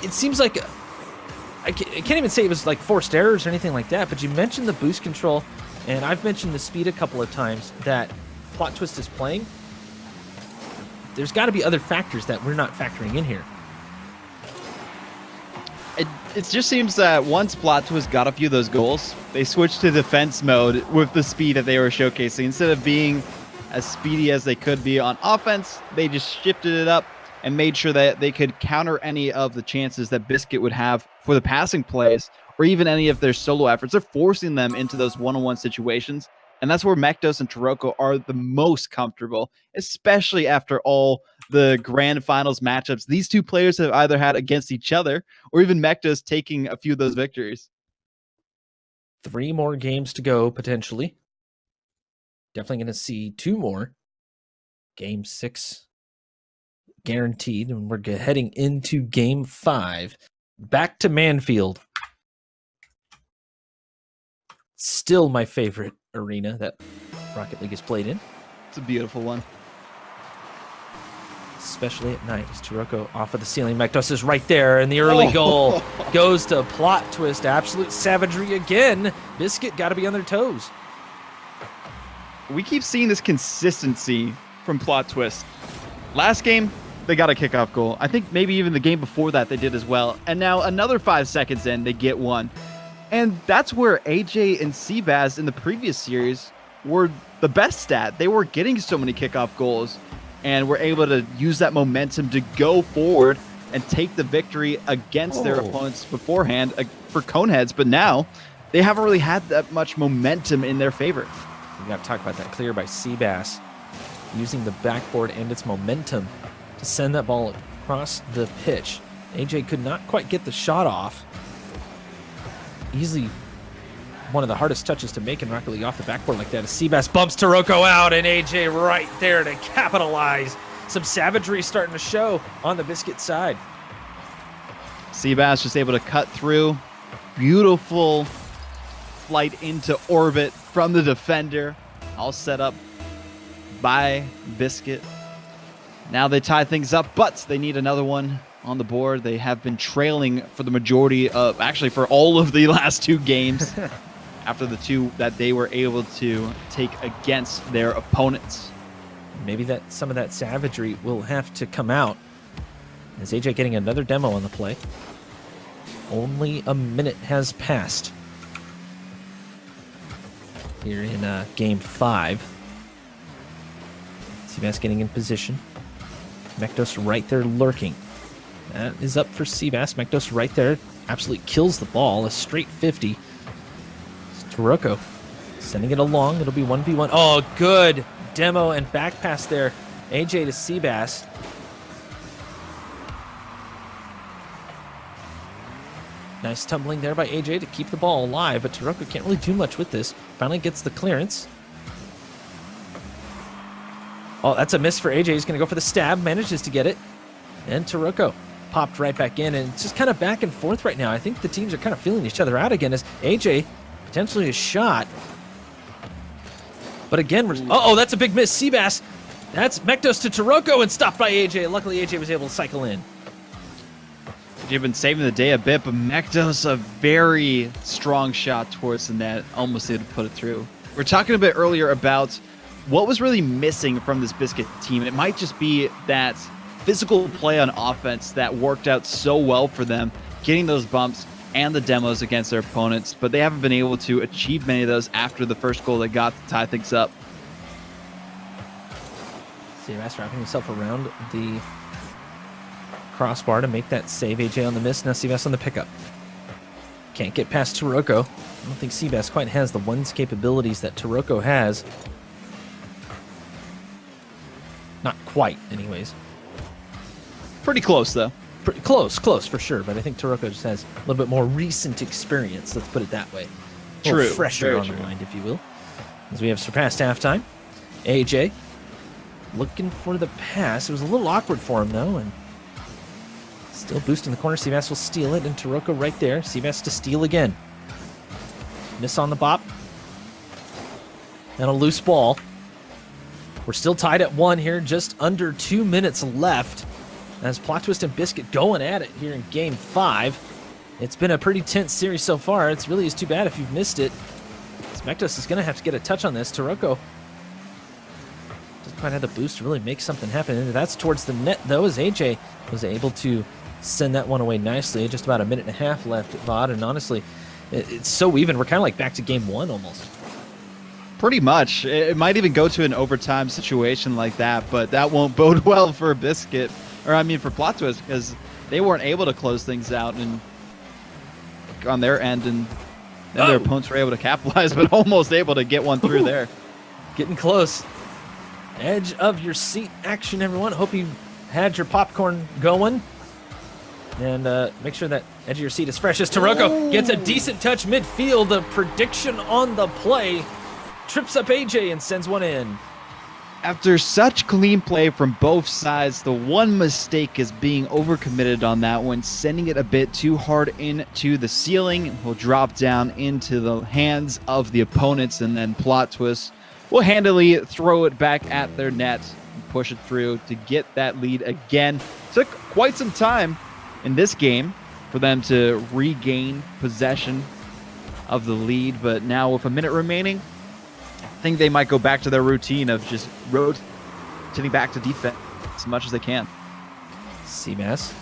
it seems like I can't even say it was like forced errors or anything like that, but you mentioned the boost control, and I've mentioned the speed a couple of times that Plot Twist is playing. There's got to be other factors that we're not factoring in here. It just seems that once Plot Twist got a few of those goals, they switched to defense mode with the speed that they were showcasing. Instead of being as speedy as they could be on offense, they just shifted it up and made sure that they could counter any of the chances that Biscuit would have for the passing plays, or even any of their solo efforts. They're forcing them into those one-on-one situations, and that's where Mektos and Taroko are the most comfortable, especially after all the grand finals matchups these 2 players have either had against each other, or even Mektos taking a few of those victories. 3 more games to go, potentially. Definitely going to see 2 more. Game 6 guaranteed, and we're heading into Game 5. Back to Manfield. Still my favorite arena that Rocket League has played in. It's a beautiful one. especially at night. As Taroko off of the ceiling, Mektos is right there, and the early goal goes to Plot Twist. Absolute savagery again. Biscuit got to be on their toes. We keep seeing this consistency from Plot Twist. Last game, they got a kickoff goal. I think maybe even the game before that they did as well. And now another 5 seconds in, they get one. And that's where AJ and Seabass in the previous series were the best stat. They were getting so many kickoff goals and were able to use that momentum to go forward and take the victory against their opponents beforehand for Coneheads. But now they haven't really had that much momentum in their favor. We got to talk about that clear by Seabass, using the backboard and its momentum to send that ball across the pitch. AJ could not quite get the shot off. Easily one of the hardest touches to make in Rocket League off the backboard like that. As Seabass bumps Taroko out, and AJ right there to capitalize. Some savagery starting to show on the Biscuit side. Seabass just able to cut through. Beautiful flight into orbit from the defender. All set up by Biscuit. Now they tie things up, but they need another one on the board. They have been trailing for the majority of, actually for all of the last 2 games after the 2 that they were able to take against their opponents. Maybe that some of that savagery will have to come out. Is AJ getting another demo on the play? Only a minute has passed here in game 5. Seabass getting in position. Mektos right there lurking. That is up for Seabass. Mektos right there. Absolutely kills the ball. A straight 50. It's Taroko sending it along. It'll be 1v1. Oh, good demo and back pass there. AJ to Seabass. Nice tumbling there by AJ to keep the ball alive, but Taroko can't really do much with this. Finally gets the clearance. Oh, that's a miss for AJ. He's going to go for the stab. Manages to get it. And Taroko popped right back in. And it's just kind of back and forth right now. I think the teams are kind of feeling each other out again as AJ potentially a shot. But again, uh-oh, that's a big miss. Seabass. That's Mektos to Taroko and stopped by AJ. Luckily, AJ was able to cycle in. You've been saving the day a bit, but Mektos, a very strong shot towards the net. Almost able to put it through. We were talking a bit earlier about what was really missing from this Biscuit team. It might just be that physical play on offense that worked out so well for them, getting those bumps and the demos against their opponents, but they haven't been able to achieve many of those after the first goal they got to tie things up. Seabass wrapping himself around the crossbar to make that save. AJ on the miss. Now Seabass on the pickup. Can't get past Taroko. I don't think Seabass quite has the ones capabilities that Taroko has. Not quite, anyways. Pretty close, though. Pretty close for sure, but I think Taroko just has a little bit more recent experience, let's put it that way. A little fresher on the mind, if you will. As we have surpassed halftime. AJ looking for the pass. It was a little awkward for him, though, and still boosting the corner. Seabass will steal it, and Taroko right there. Seabass to steal again. Miss on the bop. And a loose ball. We're still tied at 1 here, just under 2 minutes left. As Plot Twist and Biscuit going at it here in Game 5. It's been a pretty tense series so far. It really is too bad if you've missed it. Mektos is going to have to get a touch on this. Taroko doesn't quite have the boost to really make something happen. And that's towards the net, though, as AJ was able to send that one away nicely. Just about a minute and a half left, VOD. And honestly, it's so even. We're kind of like back to Game 1 almost. Pretty much. It might even go to an overtime situation like that, but that won't bode well for Biscuit. Or, I mean, for Plot Twist, because they weren't able to close things out and on their end, and then their opponents were able to capitalize, but almost able to get one through there. Getting close. Edge of your seat action, everyone. Hope you had your popcorn going. And make sure that edge of your seat is fresh as Taroko gets a decent touch midfield. The prediction on the play trips up AJ and sends one in. After such clean play from both sides, the one mistake is being overcommitted on that one, sending it a bit too hard into the ceiling. Will drop down into the hands of the opponents, and then Plot Twist will handily throw it back at their net. push it through to get that lead again. Took quite some time in this game for them to regain possession of the lead, but now with a minute remaining, I think they might go back to their routine of just rotating back to defense as much as they can. Seabass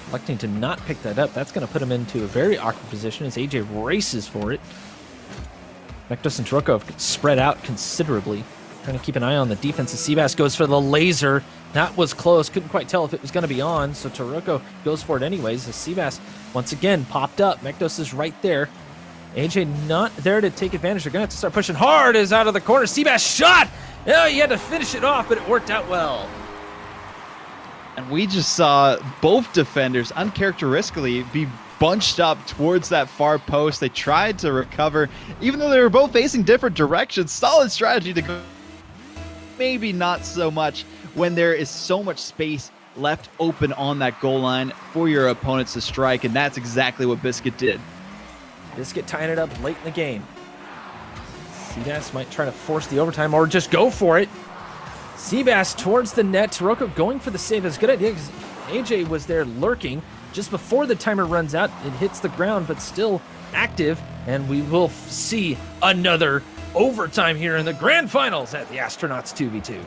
electing to not pick that up. That's going to put him into a very awkward position as AJ races for it. Mektos and Taroko have spread out considerably, trying to keep an eye on the defense as Seabass goes for the laser. That was close. Couldn't quite tell if it was going to be on, so Taroko goes for it anyways as Seabass once again popped up. Mektos is right there. AJ not there to take advantage. They're going to have to start pushing hard. Is out of the corner. Seabass shot! Oh, he had to finish it off, but it worked out well. And we just saw both defenders uncharacteristically be bunched up towards that far post. They tried to recover, even though they were both facing different directions. Solid strategy to go. Maybe not so much when there is so much space left open on that goal line for your opponents to strike, and that's exactly what Biscuit did. Biscuit tying it up late in the game. Seabass might try to force the overtime or just go for it. Seabass towards the net. Taroko going for the save is a good idea because AJ was there lurking. Just before the timer runs out, it hits the ground, but still active. And we will see another overtime here in the grand finals at the Astronauts 2v2.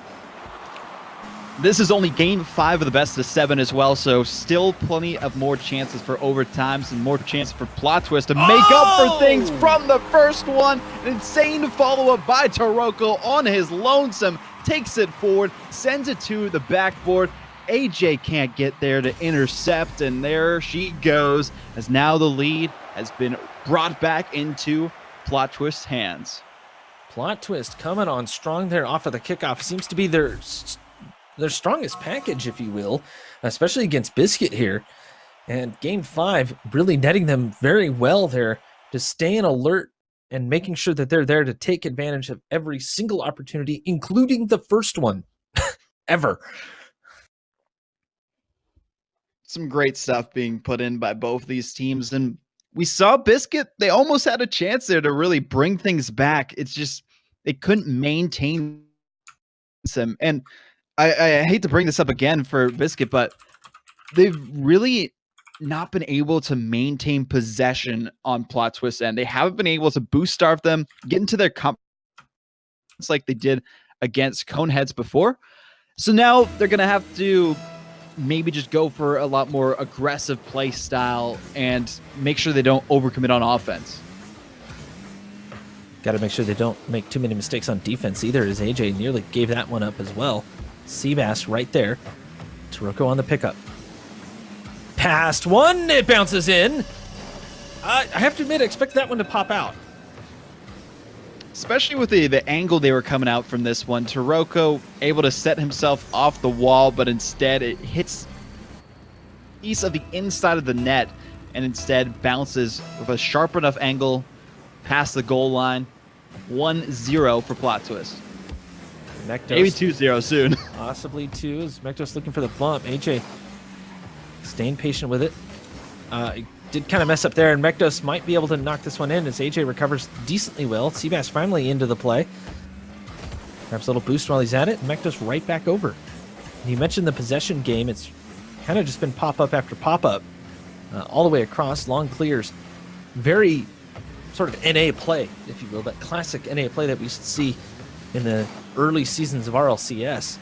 This is only game 5 of the best of 7 as well, so still plenty of more chances for overtimes and more chances for plot twist to make up for things from the first one. An insane follow-up by Taroko on his lonesome, takes it forward, sends it to the backboard. AJ can't get there to intercept, and there she goes, as now the lead has been brought back into plot twist's hands. Plot twist coming on strong there off of the kickoff. Seems to be their strongest package, if you will, especially against Biscuit here. And game 5 really netting them very well there to stay in alert and making sure that they're there to take advantage of every single opportunity, including the first one ever. Some great stuff being put in by both these teams. And we saw Biscuit, they almost had a chance there to really bring things back. It's just, they couldn't maintain them. And I hate to bring this up again for Biscuit, but they've really not been able to maintain possession on plot twist end. They haven't been able to boost starve them, get into their comp like they did against Coneheads before. So now they're going to have to maybe just go for a lot more aggressive play style and make sure they don't overcommit on offense. Got to make sure they don't make too many mistakes on defense either, as AJ nearly gave that one up as well. Seabass right there. Taroko on the pickup. Past one, it bounces in. I have to admit, I expect that one to pop out. Especially with the angle they were coming out from this one. Taroko able to set himself off the wall, but instead it hits a piece of the inside of the net and instead bounces with a sharp enough angle past the goal line. 1-0 for plot twist. Mektos, maybe 2-0 soon. Possibly 2 as Mektos looking for the bump. AJ staying patient with it. Did kind of mess up there, and Mektos might be able to knock this one in as AJ recovers decently well. Seabass finally into the play. Grabs a little boost while he's at it, and Mektos right back over. And you mentioned the possession game. It's kind of just been pop-up after pop-up all the way across, long clears. Very sort of NA play, if you will, that classic NA play that we used to see in the early seasons of RLCS.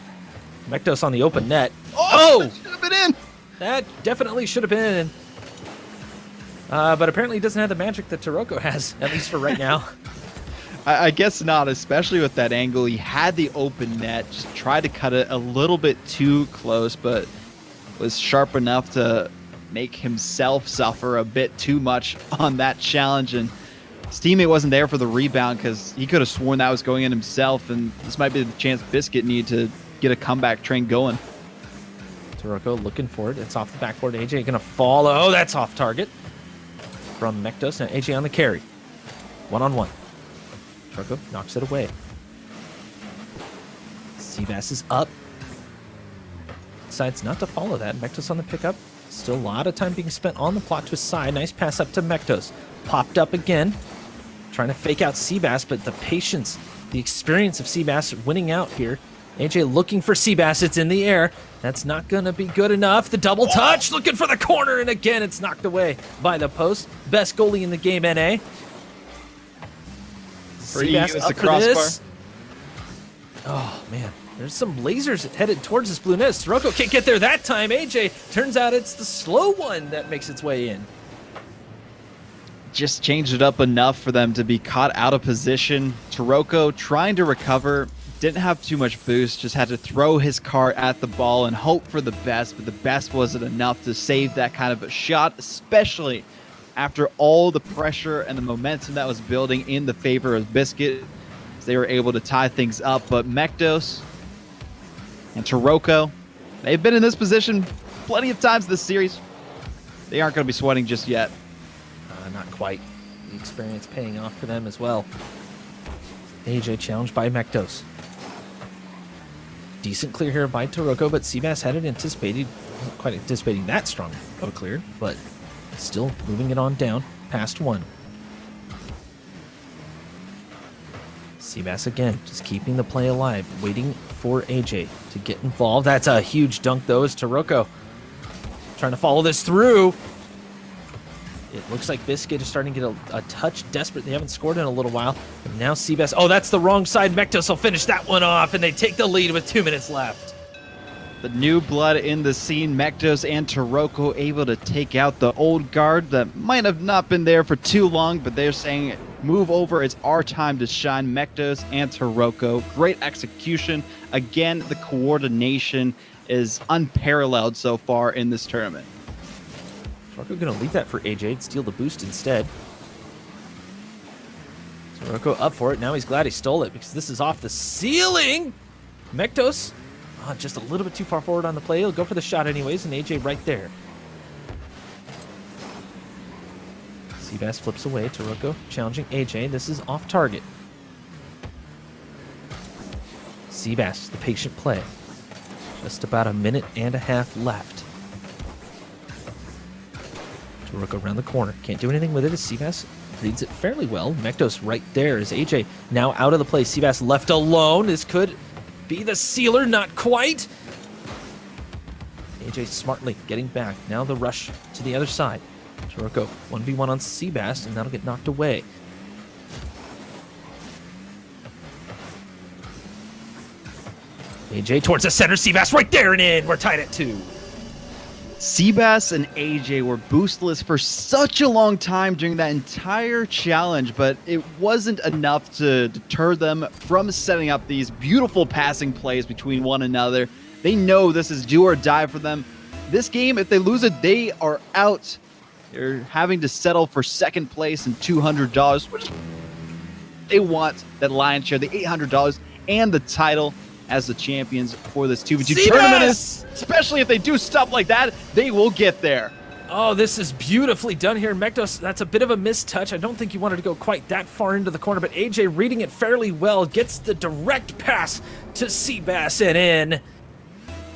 Mektos on the open net. Oh! That should have been in! That definitely should have been in. But apparently he doesn't have the magic that Taroko has, at least for right now. I guess not, especially with that angle. He had the open net, just tried to cut it a little bit too close, but was sharp enough to make himself suffer a bit too much on that challenge. And his teammate wasn't there for the rebound because he could have sworn that was going in himself, and this might be the chance Biscuit need to get a comeback train going. Taroko looking for it. It's off the backboard. AJ going to fall. Oh, that's off target from Mektos. Now AJ on the carry. One-on-one. Taroko knocks it away. Seabass is up. Decides not to follow that. Mektos on the pickup. Still a lot of time being spent on the plot twist side. Nice pass up to Mektos. Popped up again. Trying to fake out Seabass, but the patience, the experience of Seabass winning out here AJ looking for Seabass. It's in the air. That's not going to be good enough. The double touch, looking for the corner, and again, it's knocked away by the post. Best goalie in the game, NA. Seabass use up the for crossbar. this. Oh, man. There's some lasers headed towards this blue net. Sirocco can't get there that time. AJ, turns out it's the slow one that makes its way in. Just changed it up enough for them to be caught out of position. Sirocco trying to recover, didn't have too much boost, just had to throw his car at the ball and hope for the best, but the best wasn't enough to save that kind of a shot, especially after all the pressure and the momentum that was building in the favor of Biscuit. They were able to tie things up, but Mektos and Sirocco, they've been in this position plenty of times this series. They aren't going to be sweating just yet. Not quite. The experience paying off for them as well. AJ challenged by Mektos. Decent clear here by Sirocco, but Seabass hadn't anticipated, not quite anticipating that strong of a clear, but still moving it on down past one. Seabass again, just keeping the play alive, waiting for AJ to get involved. That's a huge dunk, though, as Sirocco trying to follow this through. It looks like Biscuit is starting to get a touch desperate. They haven't scored in a little while. And now Seabass. Oh, that's the wrong side. Mektos will finish that one off, and they take the lead with 2 minutes left. The new blood in the scene, Mektos and Sirocco able to take out the old guard that might have not been there for too long, but they're saying, move over, it's our time to shine. Mektos and Sirocco, great execution. Again, the coordination is unparalleled so far in this tournament. Sirocco going to leave that for AJ and steal the boost instead. Sirocco up for it. Now he's glad he stole it because this is off the ceiling. Mektos, just a little bit too far forward on the play. He'll go for the shot anyways, and AJ right there. Seabass flips away. Sirocco challenging AJ. This is off target. Seabass, the patient play. Just about a minute and a half left. Sirocco around the corner. Can't do anything with it as Seabass reads it fairly well. Mektos right there as AJ now out of the play. Seabass left alone. This could be the sealer. Not quite. AJ smartly getting back. Now the rush to the other side. Sirocco 1v1 on Seabass, and that'll get knocked away. AJ towards the center. Seabass right there and in. We're tied at 2. Seabass and AJ were boostless for such a long time during that entire challenge, but it wasn't enough to deter them from setting up these beautiful passing plays between one another. They know this is do or die for them. This game, if they lose it, they are out. They're having to settle for second place and $200, which they want that lion's share, the $800 and the title as the champions for this 2v2 tournament. Especially if they do stuff like that, they will get there. Oh, this is beautifully done here. Mektos, that's a bit of a missed touch. I don't think he wanted to go quite that far into the corner, but AJ reading it fairly well, gets the direct pass to Seabass and in.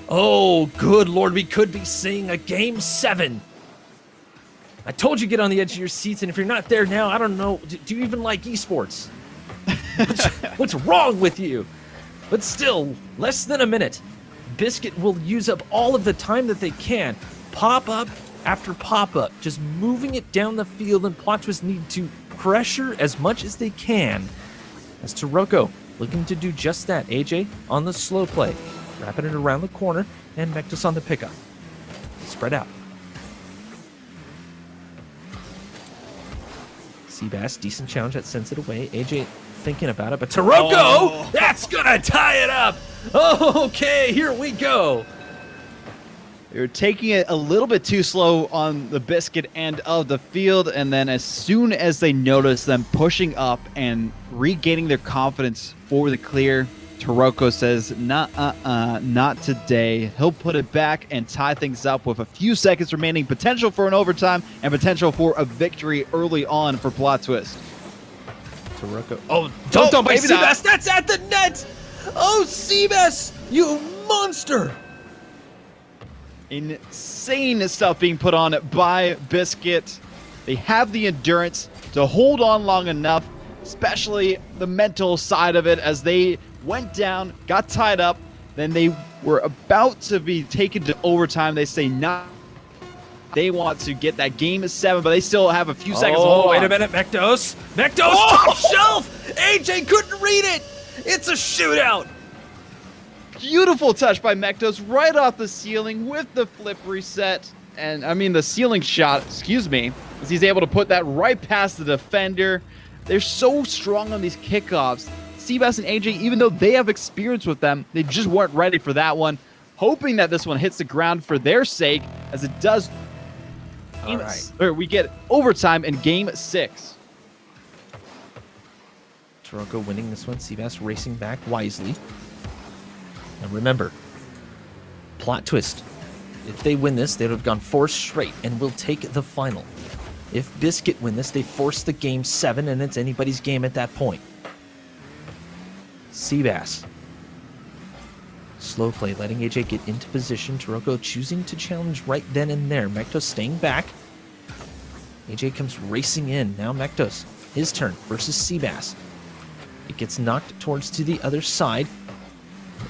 Oh, good Lord, we could be seeing a Game 7. I told you get on the edge of your seats, and if you're not there now, I don't know. Do you even like esports? What's wrong with you? But still, less than a minute. Biscuit will use up all of the time that they can. Pop-up after pop-up, just moving it down the field, and Plot Twist need to pressure as much as they can. As Sirocco looking to do just that. AJ on the slow play, wrapping it around the corner, and Mektos on the pickup. Spread out. Seabass, decent challenge that sends it away. AJ thinking about it, but Sirocco, that's gonna tie it up. Okay, here we go. They're taking it a little bit too slow on the Biscuit end of the field, and then as soon as they notice them pushing up and regaining their confidence for the clear, Sirocco says, not today. He'll put it back and tie things up with a few seconds remaining, potential for an overtime and potential for a victory early on for Plot Twist. Sirocco. Oh, dunked on by Seabass. That's at the net. Oh, Seabass, you monster. Insane stuff being put on by Biscuit. They have the endurance to hold on long enough, especially the mental side of it, as they went down, got tied up, Then they were about to be taken to overtime. They say not. They want to get that game 7, but they still have a few seconds to hold on. Wait a minute, Mektos. Top shelf! AJ couldn't read it! It's a shootout! Beautiful touch by Mektos right off the ceiling with the flip reset. And I mean the ceiling shot, excuse me, as he's able to put that right past the defender. They're so strong on these kickoffs. Seabass and AJ, even though they have experience with them, they just weren't ready for that one. Hoping that this one hits the ground for their sake, as it does. All right. Or we get overtime in game 6. Taroko winning this one. Seabass racing back wisely. And remember, plot twist. If they win this, they would have gone 4 straight and will take the final. If Biscuit win this, they force the game 7 and it's anybody's game at that point. Seabass. Slow play, letting AJ get into position. Taroko choosing to challenge right then and there. Mektos staying back. AJ comes racing in. Now Mektos, his turn versus Seabass. It gets knocked towards to the other side.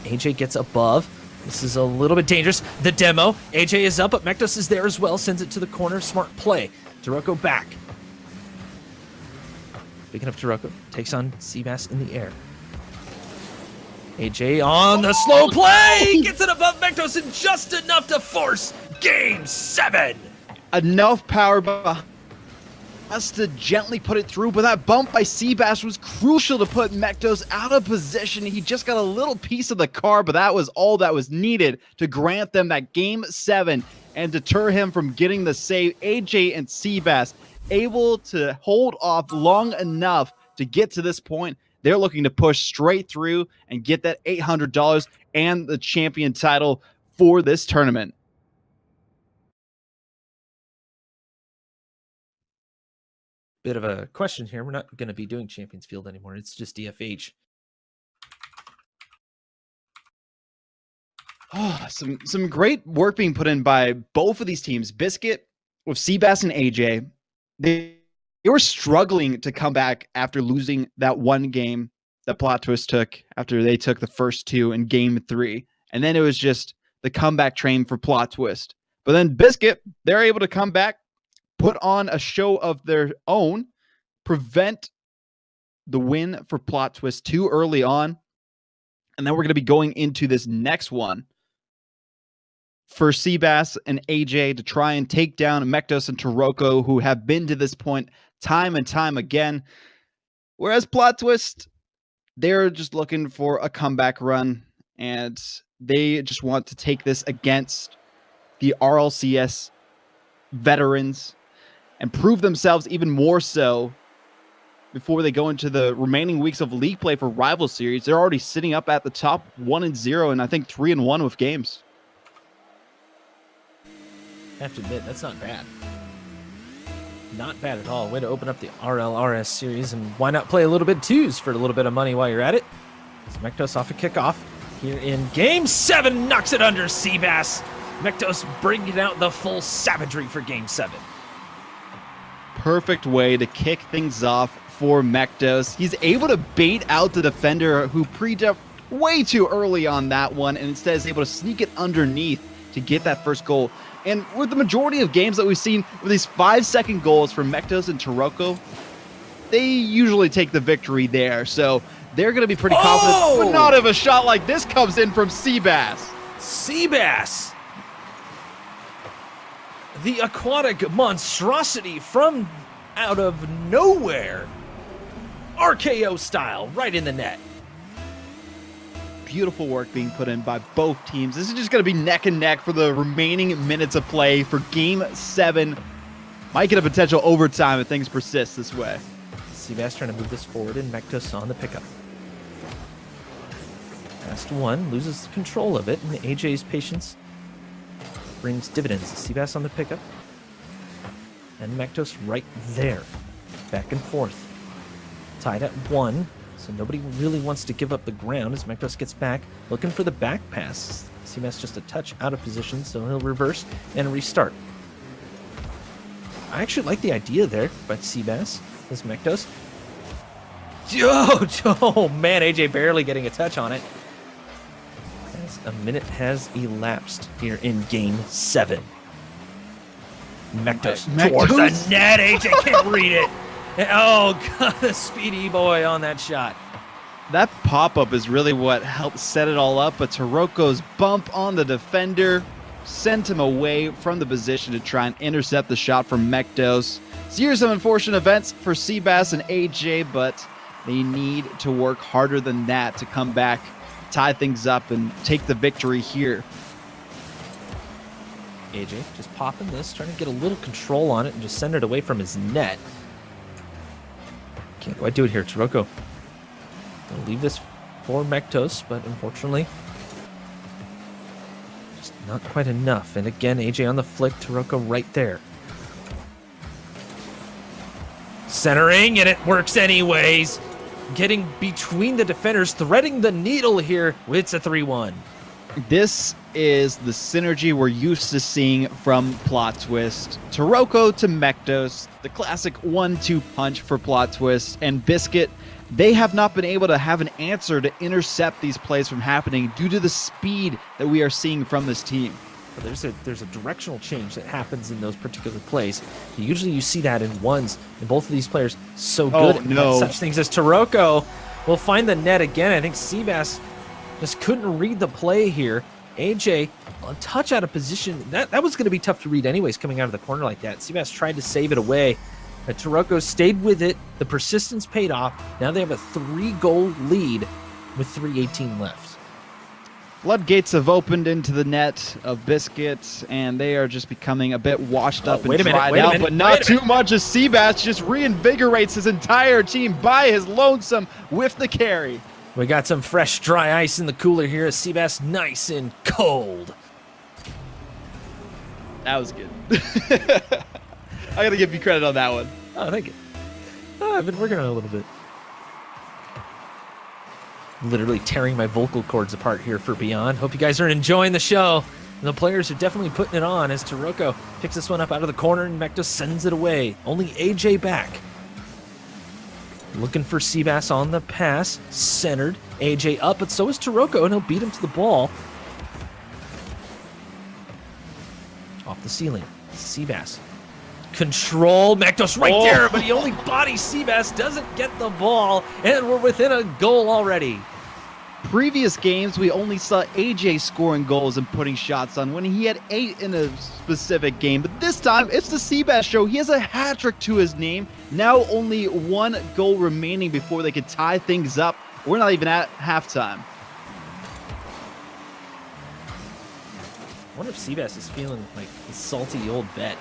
AJ gets above. This is a little bit dangerous. The demo. AJ is up, but Mektos is there as well. Sends it to the corner. Smart play. Taroko back. Speaking of Taroko, takes on Seabass in the air. AJ on the slow play! Gets it above Mektos and just enough to force game 7! Enough power by us to gently put it through, but that bump by Seabass was crucial to put Mektos out of position. He just got a little piece of the car, but that was all that was needed to grant them that game 7 and deter him from getting the save. AJ and Seabass able to hold off long enough to get to this point. They're looking to push straight through and get that $800 and the champion title for this tournament. Bit of a question here. We're not going to be doing Champions Field anymore. It's just DFH. Oh, some great work being put in by both of these teams. Biscuit with Seabass and AJ. They were struggling to come back after losing that one game that Plot Twist took after they took the first 2 in game 3. And then it was just the comeback train for Plot Twist. But then Biscuit, they're able to come back, put on a show of their own, prevent the win for Plot Twist too early on. And then we're going to be going into this next one for Seabass and AJ to try and take down Mektos and Taroko, who have been to this point time and time again. Whereas Plot Twist, they're just looking for a comeback run, and they just want to take this against the RLCS veterans and prove themselves even more so before they go into the remaining weeks of league play for Rival Series. They're already sitting up at the top 1-0 and I think 3-1 with games. I have to admit, that's not bad. Not bad at all. Way to open up the RLRS series, and why not play a little bit twos for a little bit of money while you're at it? Mektos off a kickoff here in game 7, knocks it under Seabass. Mektos bringing out the full savagery for game 7. Perfect way to kick things off for Mektos. He's able to bait out the defender who pre-jumped way too early on that one, and instead is able to sneak it underneath to get that first goal. And with the majority of games that we've seen with these 5-second goals from Mektos and Taroko, they usually take the victory there. So they're going to be pretty confident, but not if a shot like this comes in from Seabass. Seabass! The aquatic monstrosity from out of nowhere. RKO style, right in the net. Beautiful work being put in by both teams. This is just going to be neck and neck for the remaining minutes of play for game 7. Might get a potential overtime if things persist this way. Seabass trying to move this forward, and Mektos on the pickup. Last one, loses control of it, and AJ's patience brings dividends. Seabass on the pickup, and Mektos right there. Back and forth. Tied at 1. So nobody really wants to give up the ground as Mektos gets back, looking for the back pass. Seabass just a touch out of position, so he'll reverse and restart. I actually like the idea there by Seabass as Mektos. Oh man, AJ barely getting a touch on it. As A minute has elapsed here in Game 7. Mektos towards the net. AJ can't read it. Oh, God, the speedy boy on that shot. That pop-up is really what helped set it all up, but Taroko's bump on the defender sent him away from the position to try and intercept the shot from Mektos. So here's some unfortunate events for Seabass and AJ, but they need to work harder than that to come back, tie things up, and take the victory here. AJ just popping this, trying to get a little control on it and just send it away from his net. Can't quite do it here. Taroko will leave this for Mektos, but unfortunately, just not quite enough. And again, AJ on the flick, Taroko right there. Centering, and it works anyways. Getting between the defenders, threading the needle here. It's a 3-1. This is the synergy we're used to seeing from Plot Twist. Taroko to Mektos, the classic 1-2 punch for Plot Twist, and Biscuit. They have not been able to have an answer to intercept these plays from happening due to the speed that we are seeing from this team. There's a directional change that happens in those particular plays. Usually you see that in ones, and both of these players so good at such things as Taroko will find the net again. I think Seabass just couldn't read the play here. AJ, a touch out of position. That was going to be tough to read anyways, coming out of the corner like that. Seabass tried to save it away. But Taroko stayed with it. The persistence paid off. Now they have a 3-goal lead with 3:18 left. Floodgates have opened into the net of Biscuit, and they are just becoming a bit washed up and dried out, but not too much as Seabass just reinvigorates his entire team by his lonesome with the carry. We got some fresh, dry ice in the cooler here as Seabass nice and cold. That was good. I gotta give you credit on that one. Oh, thank you. Oh, I've been working on it a little bit. Literally tearing my vocal cords apart here for Beyond. Hope you guys are enjoying the show. The players are definitely putting it on as Taroko picks this one up out of the corner and Mektos sends it away. Only AJ back. Looking for Seabass on the pass. Centered. AJ up, but so is Taroko, and he'll beat him to the ball. Off the ceiling. Seabass. Control. Mektos right there, but he only bodies Seabass, doesn't get the ball, and we're within a goal already. Previous games, we only saw AJ scoring goals and putting shots on when he had 8 in a specific game. But this time, it's the Seabass show. He has a hat trick to his name. Now only 1 goal remaining before they could tie things up. We're not even at halftime. I wonder if Seabass is feeling like a salty old vet.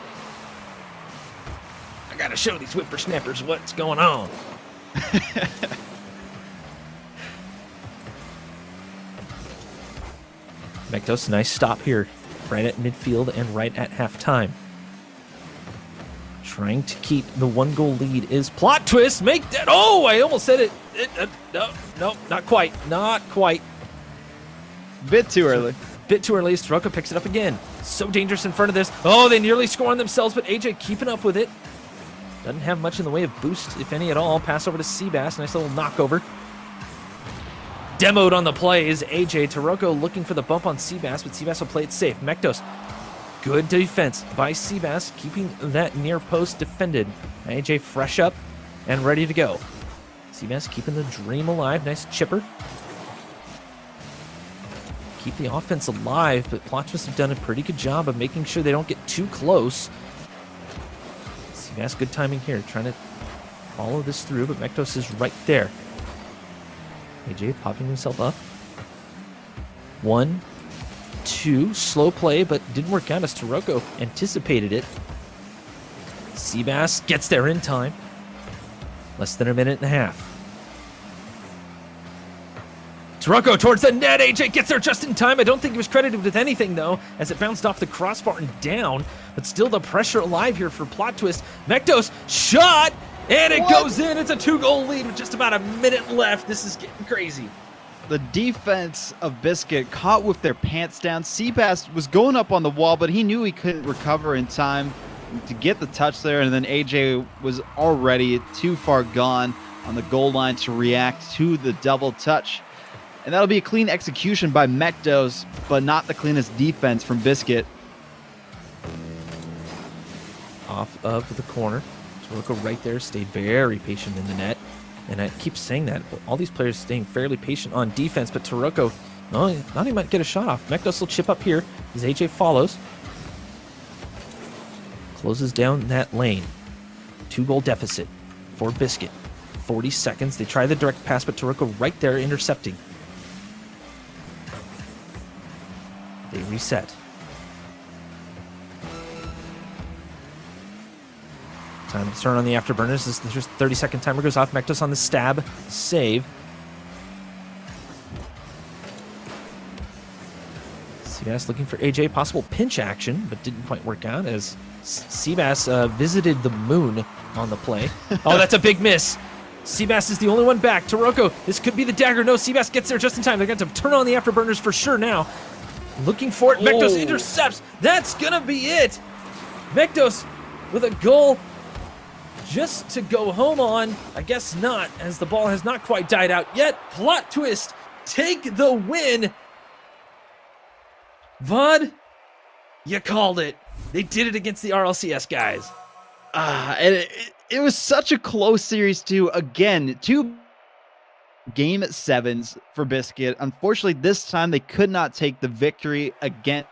I gotta show these whippersnappers what's going on. Mektos, nice stop here, right at midfield and right at halftime. Trying to keep the 1-goal lead is Plot Twist. Make that. Oh, I almost said it. No, not quite. Not quite. Bit too early. Bit too early as Taroko picks it up again. So dangerous in front of this. Oh, they nearly score on themselves, but AJ keeping up with it. Doesn't have much in the way of boost, if any at all. Pass over to Seabass. Nice little knockover. Demoed on the play is AJ. Taroko looking for the bump on Seabass, but Seabass will play it safe. Mektos. Good defense by Seabass, keeping that near post defended. AJ fresh up and ready to go. Seabass keeping the dream alive. Nice chipper. Keep the offense alive, but Plot Twist have done a pretty good job of making sure they don't get too close. Seabass, good timing here, trying to follow this through, but Mektos is right there. AJ popping himself up. 1, 2, slow play, but didn't work out as Taroko anticipated it. Seabass gets there in time. Less than a minute and a half. Taroko towards the net. AJ gets there just in time. I don't think he was credited with anything, though, as it bounced off the crossbar and down. But still the pressure alive here for Plot Twist. Mektos shot, and it goes in. It's a 2-goal lead with just about a minute left. This is getting crazy. The defense of Biscuit caught with their pants down. Seabass was going up on the wall, but he knew he couldn't recover in time to get the touch there. And then AJ was already too far gone on the goal line to react to the double touch. And that'll be a clean execution by Mektos, but not the cleanest defense from Biscuit. Off of the corner. Toroko right there stayed very patient in the net. And I keep saying that. All these players staying fairly patient on defense, but Toroko, no, not he might get a shot off. Mektos will chip up here as AJ follows. Closes down that lane. 2-goal deficit for Biscuit. 40 seconds. They try the direct pass, but Toroko right there intercepting. They reset. Time to turn on the afterburners. This 30-second timer goes off. Mektos on the stab. Save. Seabass looking for AJ. Possible pinch action, but didn't quite work out as Seabass visited the moon on the play. Oh, that's a big miss. Seabass is the only one back. Toroko, this could be the dagger. No, Seabass gets there just in time. They're going to turn on the afterburners for sure now. Looking for it. Mektos intercepts. That's going to be it. Mektos with a goal just to go home on. I guess not, as the ball has not quite died out yet. Plot twist. Take the win. Vod, you called it. They did it against the RLCS guys. And it was such a close series, too. Again, 2 game 7s for Biscuit. Unfortunately, this time they could not take the victory against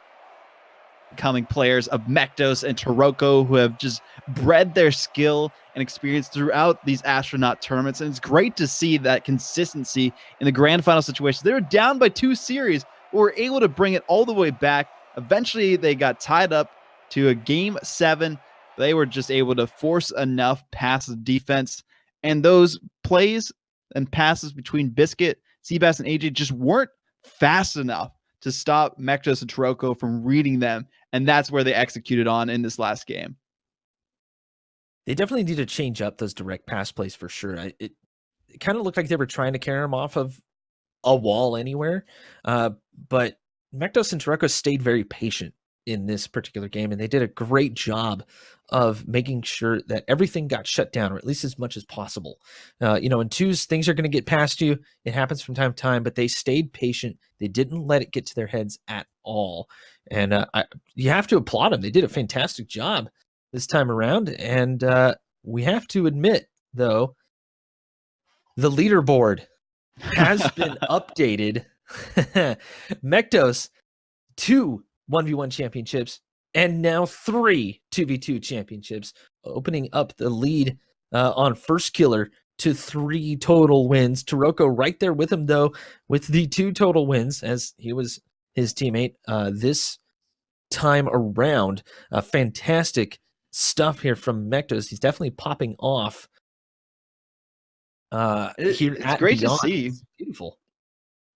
coming players of Mektos and Toroko, who have just bred their skill and experience throughout these astronaut tournaments. And it's great to see that consistency in the grand final situation. They were down by 2 series, but were able to bring it all the way back. Eventually, they got tied up to a game 7. They were just able to force enough passive defense, and those plays and passes between Biscuit, Seabass, and AJ just weren't fast enough to stop Mektos and Toroko from reading them, and that's where they executed on in this last game. They definitely need to change up those direct pass plays for sure. It kind of looked like they were trying to carry them off of a wall anywhere, but Mektos and Toroko stayed very patient in this particular game, and they did a great job of making sure that everything got shut down, or at least as much as possible. In twos, things are going to get past you. It happens from time to time, but they stayed patient. They didn't let it get to their heads at all. And you have to applaud them. They did a fantastic job this time around. And we have to admit, though, the leaderboard has been updated. Mektos, 2 1v1 championships, and now 3 2v2 championships, opening up the lead on First Killer to 3 total wins. Toroko right there with him, though, with the 2 total wins, as he was his teammate this time around. Fantastic stuff here from Mektos. He's definitely popping off here. It's great Beyond. to see. It's beautiful.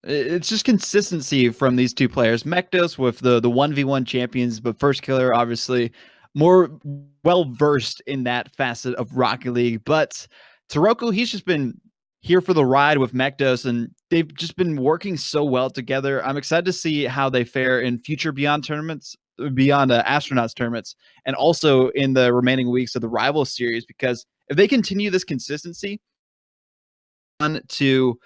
It's just consistency from these 2 players. Mektos with the 1v1 champions, but First Killer obviously more well-versed in that facet of Rocket League. But Toroko, he's just been here for the ride with Mektos, and they've just been working so well together. I'm excited to see how they fare in future Beyond tournaments, beyond Astronauts tournaments, and also in the remaining weeks of the Rival Series, because if they continue this consistency on to,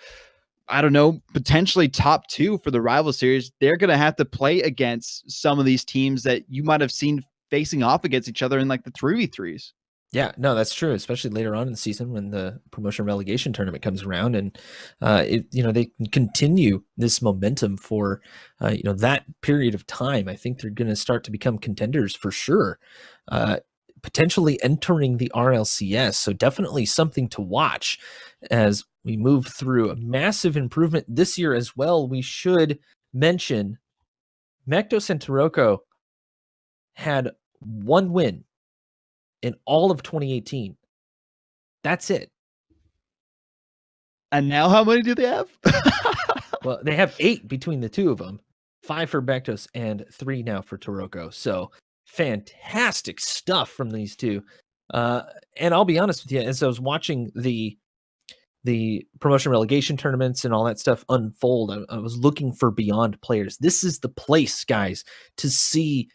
I don't know, potentially top 2 for the Rival Series, they're going to have to play against some of these teams that you might have seen facing off against each other in like the 3v3s. Yeah, no, that's true, especially later on in the season when the promotion relegation tournament comes around, and they can continue this momentum for that period of time. I think they're going to start to become contenders for sure, potentially entering the RLCS. So definitely something to watch as we move through a massive improvement this year as well. We should mention Mektos and Toroko had 1 win in all of 2018. That's it. And now how many do they have? Well, they have 8 between the 2 of them. 5 for Mektos and 3 now for Toroko. So fantastic stuff from these 2. And I'll be honest with you, as I was watching the promotion relegation tournaments and all that stuff unfold, I was looking for Beyond players. This is the place, guys, to see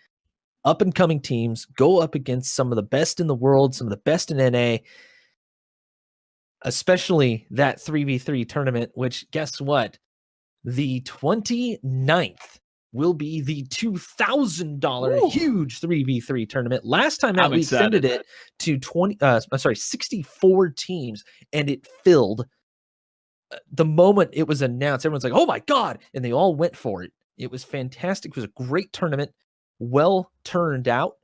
up and coming teams go up against some of the best in the world, some of the best in NA, especially that 3v3 tournament, which guess what? The 29th will be the $2,000 huge 3v3 tournament. Last time out, we extended it to 64 teams, and it filled. The moment it was announced, everyone's like, oh my God, and they all went for it. It was fantastic. It was a great tournament, well turned out.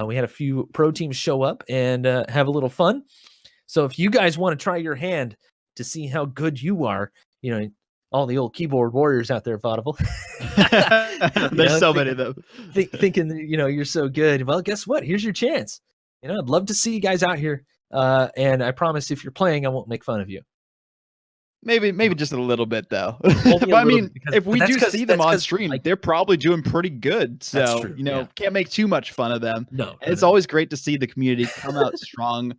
We had a few pro teams show up and have a little fun. So if you guys want to try your hand to see how good you are, all the old keyboard warriors out there, Vaudeville. There's so many of them. Thinking, you're so good. Well, guess what? Here's your chance. I'd love to see you guys out here. And I promise if you're playing, I won't make fun of you. Maybe just a little bit though. But I mean, if we do see them on stream, they're probably doing pretty good. So, can't make too much fun of them. No. It's always great to see the community come out strong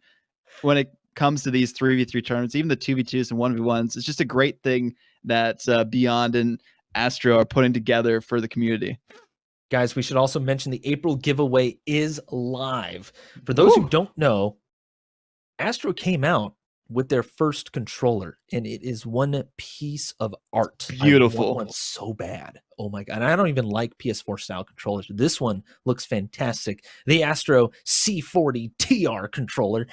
when it comes to these 3v3 tournaments, even the 2v2s and 1v1s. It's just a great thing that Beyond and Astro are putting together for the community. Guys, we should also mention the April giveaway is live. For those who don't know, Astro came out with their first controller, and it is one piece of art. Beautiful. I want one so bad. Oh my God. And I don't even like PS4 style controllers. This one looks fantastic. The Astro C40 TR controller.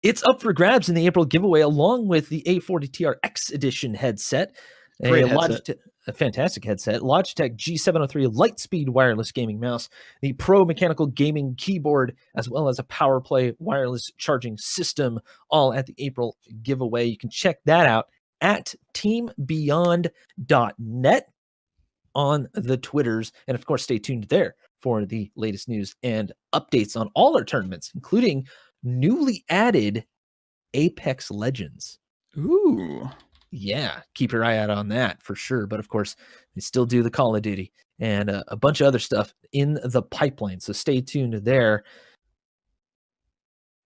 It's up for grabs in the April giveaway, along with the A40 TR X Edition headset. A fantastic headset. Logitech G703 Lightspeed wireless gaming mouse, the Pro Mechanical Gaming keyboard, as well as a PowerPlay wireless charging system, all at the April giveaway. You can check that out at teambeyond.net on the Twitters. And of course, stay tuned there for the latest news and updates on all our tournaments, including newly added Apex Legends. Ooh. Yeah, keep your eye out on that for sure. But of course, they still do the Call of Duty and a bunch of other stuff in the pipeline. So stay tuned there.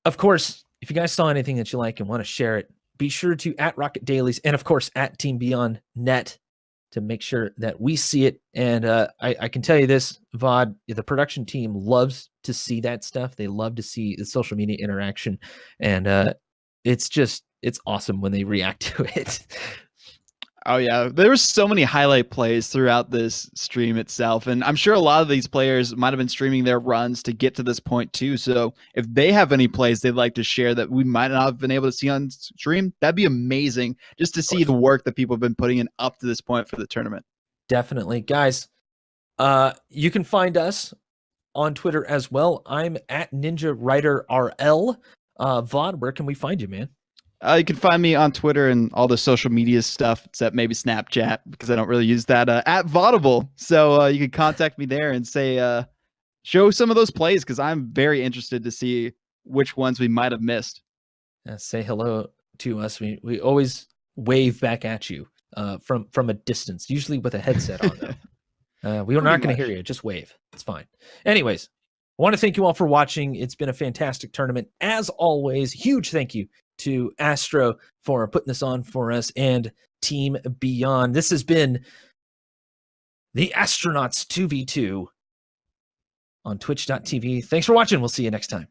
Of course, if you guys saw anything that you like and want to share it, be sure to @Rocket Dailies and of course @TeamBeyondNet to make sure that we see it. And I can tell you this, Vod, the production team loves to see that stuff. They love to see the social media interaction. And it's awesome when they react to it. Oh yeah, there were so many highlight plays throughout this stream itself, and I'm sure a lot of these players might have been streaming their runs to get to this point too. So if they have any plays they'd like to share that we might not have been able to see on stream, that'd be amazing just to see the work that people have been putting in up to this point for the tournament. Definitely. Guys, you can find us on Twitter as well. I'm @NinjaWriterRL. Vod, where can we find you, man? You can find me on Twitter and all the social media stuff, except maybe Snapchat, because I don't really use that, @Vaudable. So you can contact me there and say, show some of those plays, because I'm very interested to see which ones we might have missed. Say hello to us. We always wave back at you from a distance, usually with a headset on, though. We are not going to hear you. Just wave. It's fine. Anyways, I want to thank you all for watching. It's been a fantastic tournament. As always, huge thank you to Astro for putting this on for us and Team Beyond. This has been the Astronauts 2v2 on twitch.tv. Thanks for watching. We'll see you next time.